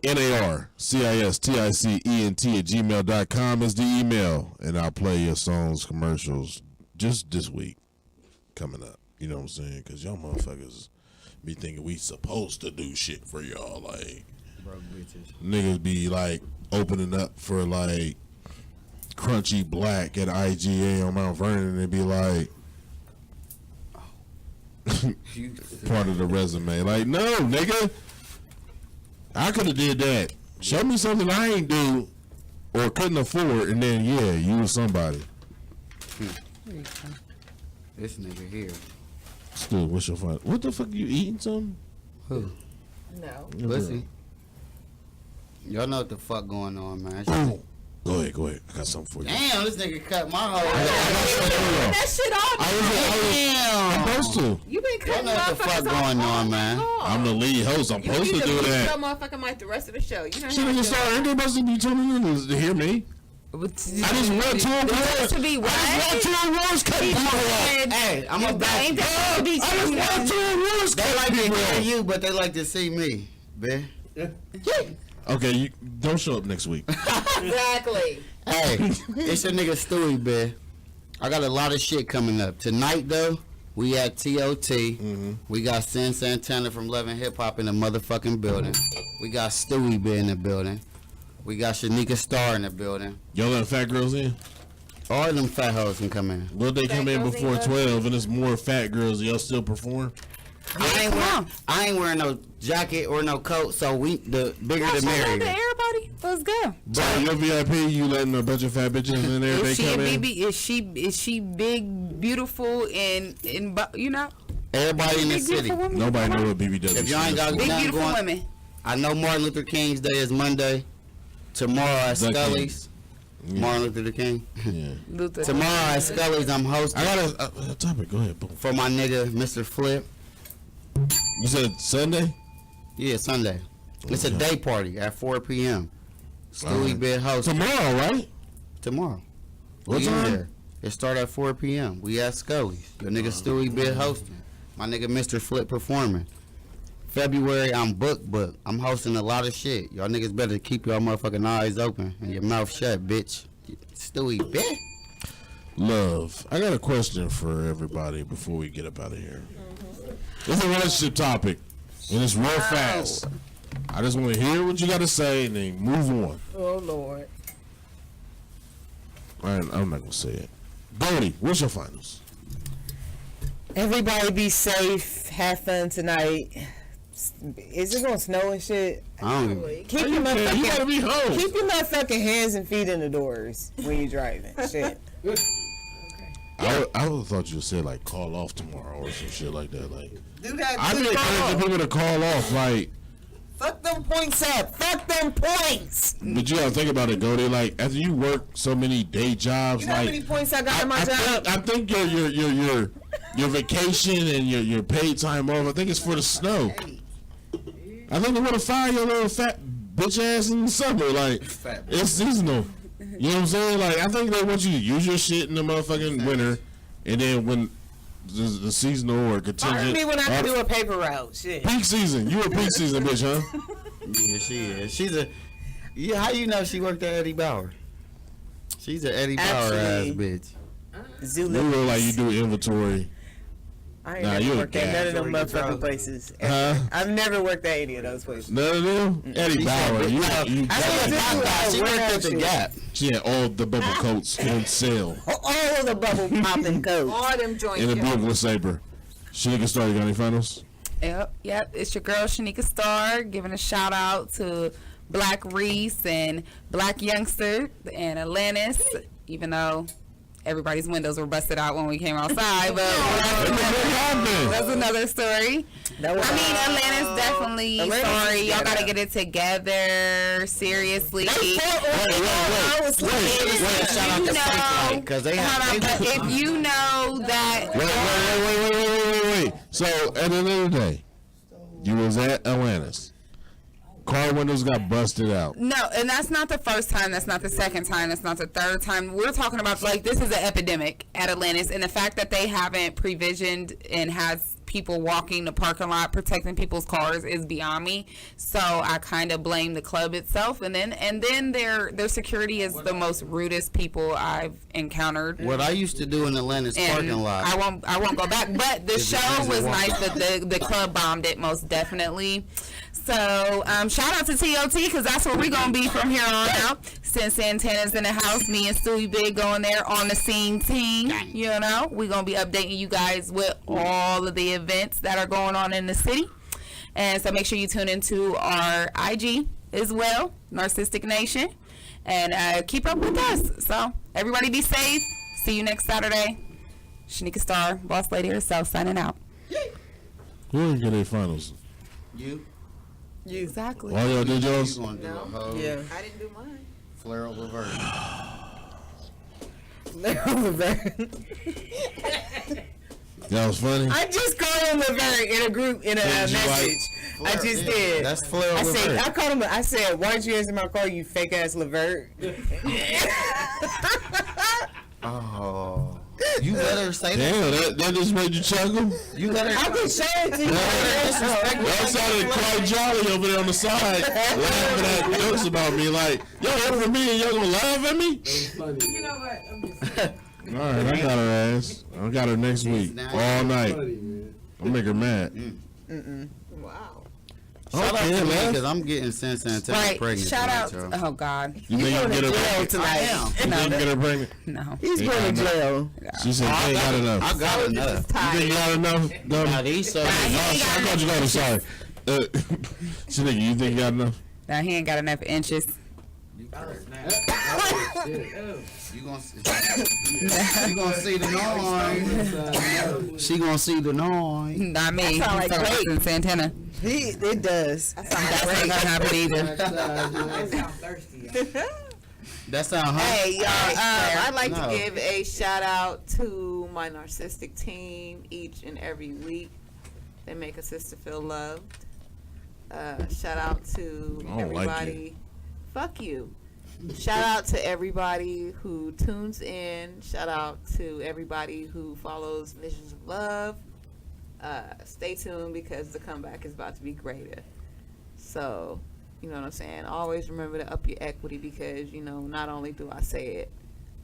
NARCISTICENT@gmail.com is the email. And I'll play your songs, commercials, just this week coming up. You know what I'm saying? Because y'all motherfuckers be thinking we supposed to do shit for y'all. Like, niggas be like opening up for like Crunchy Black at IGA on Mount Vernon and be like part of the resume. Like, no, nigga, I could have did that. Show me something I ain't do or couldn't afford, and then yeah, you was somebody. This nigga here. Still, what's your fun? What the fuck, you eating something? Who? No. Pussy. Y'all know what the fuck going on, man. Go ahead. I got something for you. Damn, this nigga cut my whole That shit off. Damn. I'm supposed to. You been cutting know what the fuck motherfuckers going off on, man. I'm the lead host. I'm supposed to do that. You motherfucking mic the rest of the show. You know Shit, nigga, sorry, ain't they supposed to be tuning in to hear me? I just went to a awards. To be what? I just went to awards. Hey, I'm a back. Ain't that supposed to be I just went to awards. They like to hear you, but they like to see me, man. Okay, you don't show up next week. Exactly. Hey, it's your nigga Stewie, man. I got a lot of shit coming up. Tonight, though, we at TOT. Mm-hmm. We got Sin Santana from Love and Hip Hop in the motherfucking building. We got Stewie B in the building. We got Shanika Starr in the building. Y'all let fat girls in? All of them fat hoes can come in. Well, they come in before 12 and it's more fat girls. Y'all still perform? I ain't wearing no jacket or no coat, so the bigger the merrier. Everybody, let's go. But your VIP, you letting a bunch of fat bitches in there? Is she a BB? Is she big, beautiful, and you know? Everybody in the city. Nobody know what BBW is. If y'all ain't got Big nothing beautiful going, women. I know Martin Luther King's Day is Monday. Tomorrow at Scully's. Martin Luther King. Yeah. Tomorrow at Scully's, I'm hosting. I got a topic. Go ahead. Boom. For my nigga, Mr. Flip. You said Sunday? Yeah, Sunday. It's a day party at 4 p.m. Stewie been hosting. Tomorrow, right? Tomorrow. What We time? there. It start at 4 p.m. We at Scully's. Your nigga Stewie been hosting. My nigga Mr. Flip performing. February, I'm booked. I'm hosting a lot of shit. Y'all niggas better keep your motherfucking eyes open and your mouth shut, bitch. Stewie, bitch. Love. I got a question for everybody before we get up out of here. It's a relationship topic, and it's real fast. I just want to hear what you got to say and then move on. Oh, Lord. I'm not going to say it. Bodie, what's your finals? Everybody be safe. Have fun tonight. Is it gonna snow and shit? Keep your motherfucking, you gotta be home. Keep your motherfucking hands and feet in the doors when you driving. Shit. I would have thought you said like call off tomorrow or some shit like that. Like, Do that. I've been encouraging people to call off. Like, fuck them points up. Fuck them points. but you gotta think about it, Goldie. Like, after you work so many day jobs, You know how many points I got in my job? I think your vacation and your paid time off, I think it's for the snow. I think they want to fire your little fat bitch ass in the summer. Like, it's seasonal. You know what I'm saying? Like, I think they want you to use your shit in the motherfucking winter, and then when the seasonal or contingent. Fire me when I can do a paper route. Shit. Peak season. You a peak season bitch, huh? Yeah, she is. She's a. Yeah, how you know she worked at Eddie Bauer? She's an Eddie Bauer ass bitch. You look like you do inventory. I ain't Nah, you never a worked at none of them gas. motherfucking places. Huh? I've never worked at any of those places. None of them? Eddie Bauer. You She worked at the Gap. She had all the bubble coats on sale. All of the bubble popping coats. All them joints. In the Brooklyn Sabre. Shanika Star, you got any finals? Yep. It's your girl Shanika Star giving a shout out to Black Reese and Black Youngster and Atlantis, even though everybody's windows were busted out when we came outside, but that's another story. Atlantis definitely sorry. Y'all gotta get it together. Seriously. Wait, shout out to Frank, because they have. But if you know that. Wait. So, at the end of the day, you was at Atlantis. Car windows got busted out. No, and that's not the first time. That's not the second time. That's not the third time. We're talking about, like, this is an epidemic at Atlantis, and the fact that they haven't previsioned and has people walking the parking lot protecting people's cars is beyond me. So I kind of blame the club itself, and then their security is the most rudest people I've encountered. What I used to do in Atlantis parking lot. I won't go back. But the show was nice. That the club bombed it most definitely. So shout out to TOT, because that's where we're gonna be from here on out. Since Santana's in the house, me and Stewie Big going there on the scene team. You know, we're gonna be updating you guys with all of the events that are going on in the city. And so make sure you tune into our IG as well, Narcistic Nation, and keep up with us. So everybody be safe. See you next Saturday. Shanika Star, boss lady herself, signing out. Who didn't get their finals? You. Exactly. All y'all did yours? Yeah. I didn't do mine. Flare Laverne. That was funny. I just called him Laverne in a group in a message. I just did. That's Flare I said, Laverne. I called him. I said, "Why don't you answer my call, you fake ass Laverne?" Oh. You let her say Damn, that just made you chuckle? You let her. I can show it to you. That sounded quite jolly over there on the side, laughing at jokes about me. Like, yo, that's for me, and y'all gonna laugh at me? You know what? I'm just All right, I got her ass. I got her next week, all night. I'll make her mad. wow. Shout out Okay, to me, man. because I'm getting Sen Santana Right. pregnant. Shout out. tonight, y'all. Oh God. You think you can get her pregnant? tonight. I You think you can get her pregnant? No. He's going to jail. She said, I ain't got enough. I got enough. You think you got enough? Now these so I thought you got it, sorry. She think you think you got enough? Now he ain't got enough inches. You gonna see the noise. She gonna see the noise. Not me. That sound like Drake. Santana. It does. That ain't gonna happen either. That sound Hey, y'all, I'd like No. to give a shout out to my narcissistic team each and every week. They make a sister feel loved. Shout out to I don't like everybody. Fuck you. Shout out to everybody who tunes in. Shout out to everybody who follows Missions of Love. Stay tuned because the comeback is about to be greater. So, you know what I'm saying? Always remember to up your equity because, you know, not only do I say it,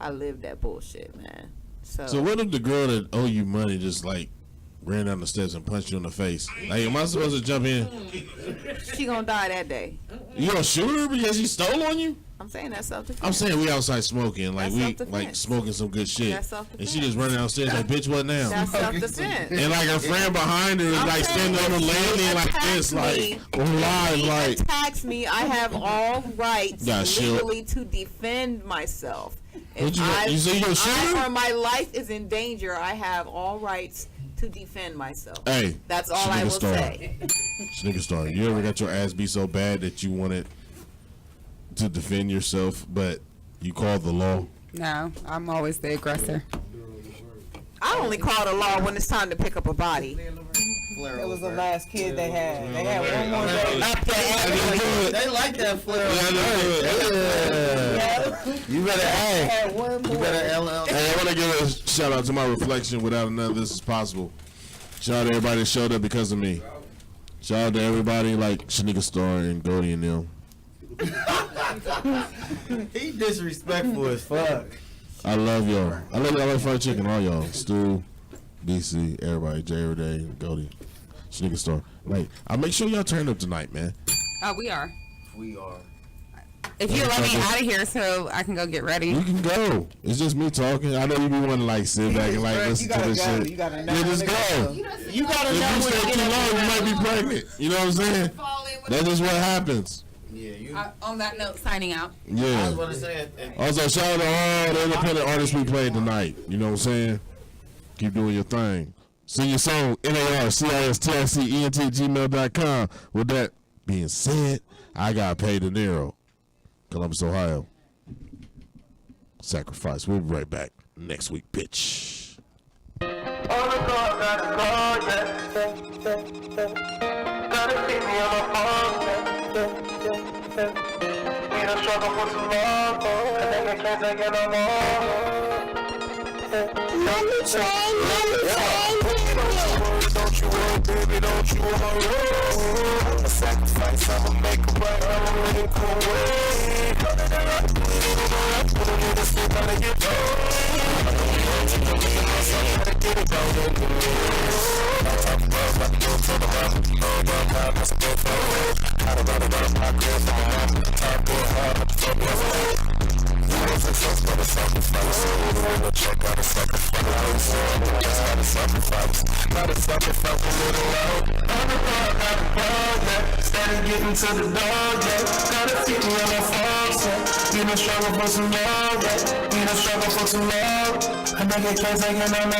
I live that bullshit, man. So what if the girl that owe you money just like ran down the steps and punched you in the face? Like, am I supposed to jump in? she gonna die that day. You gonna shoot her because she stole on you? I'm saying that's self-defense. I'm saying we outside smoking, like That's we self-defense. like smoking some good shit, That's self-defense. and she just running downstairs like, bitch, what now? That's self-defense. And like her friend behind her is I'm like saying standing on the if she landing like attacks this, me, like on live, like attacks me, I have all rights Yeah, shield. legally to defend myself. What you say you gonna shoot her? or my life is in danger, I have all rights to defend myself. Hey, That's all I will say. Nigga star, you ever got your ass beat so bad that you wanted to defend yourself, but you called the law? No, I'm always the aggressor. I only call the law when it's time to pick up a body. That was the last kid they had. They had one more day. They like that flare. You better add. You better LL. Hey, I want to give a shout out to my reflection. Without none of this is possible. Shout out to everybody that showed up because of me. Shout out to everybody like Shanika Star and Goldie and them. He disrespectful as fuck. I love y'all. I love fried chicken, all y'all. Stu, BC, everybody, Jay Everyday, Goldie, Shanika Star. Like, I'll make sure y'all turn up tonight, man. Oh, we are. We are. If you let me out of here so I can go get ready. You can go. It's just me talking. I know you be wanting to like sit back and like listen to this shit. You gotta know. Yeah, just go. You gotta know If you when stay to too get long, you might be pregnant. You know what I'm saying? That's just what happens. On that note, signing out. Yeah. Also, shout out to all the independent artists we played tonight. You know what I'm saying? Keep doing your thing. Sing your song, NARCISTICENT@gmail.com. With that being said, I got paid De Niro. Columbus, Ohio. Sacrifice. We'll be right back next week, bitch. Don't you worry, baby, don't you worry. A sacrifice, I'ma make a right, I'ma make a way. Started getting to the dog, yeah. Gotta keep me on my phone, yeah. Been a struggle for some love, yeah. Been a struggle for some love. I know they can't take it no more. I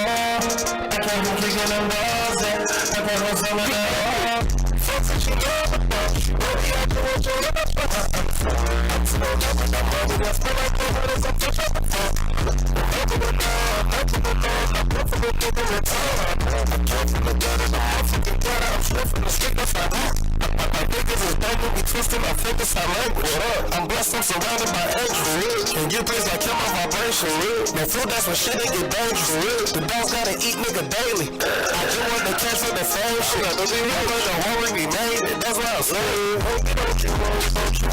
can't be kicking them balls, yeah. I can't go selling it all. Fuck what you love about you. Baby, I do what you love about. I'm so love with that money. That's what I do. What is up to show? I'm blessed, I'm surrounded by angels. Can get things like kill my vibration. No food, that's when shit, they get dangerous. The dogs gotta eat nigga daily. I just want to catch with the same shit. I play the horror, we made it. That's what I'm saying. Don't you worry, don't you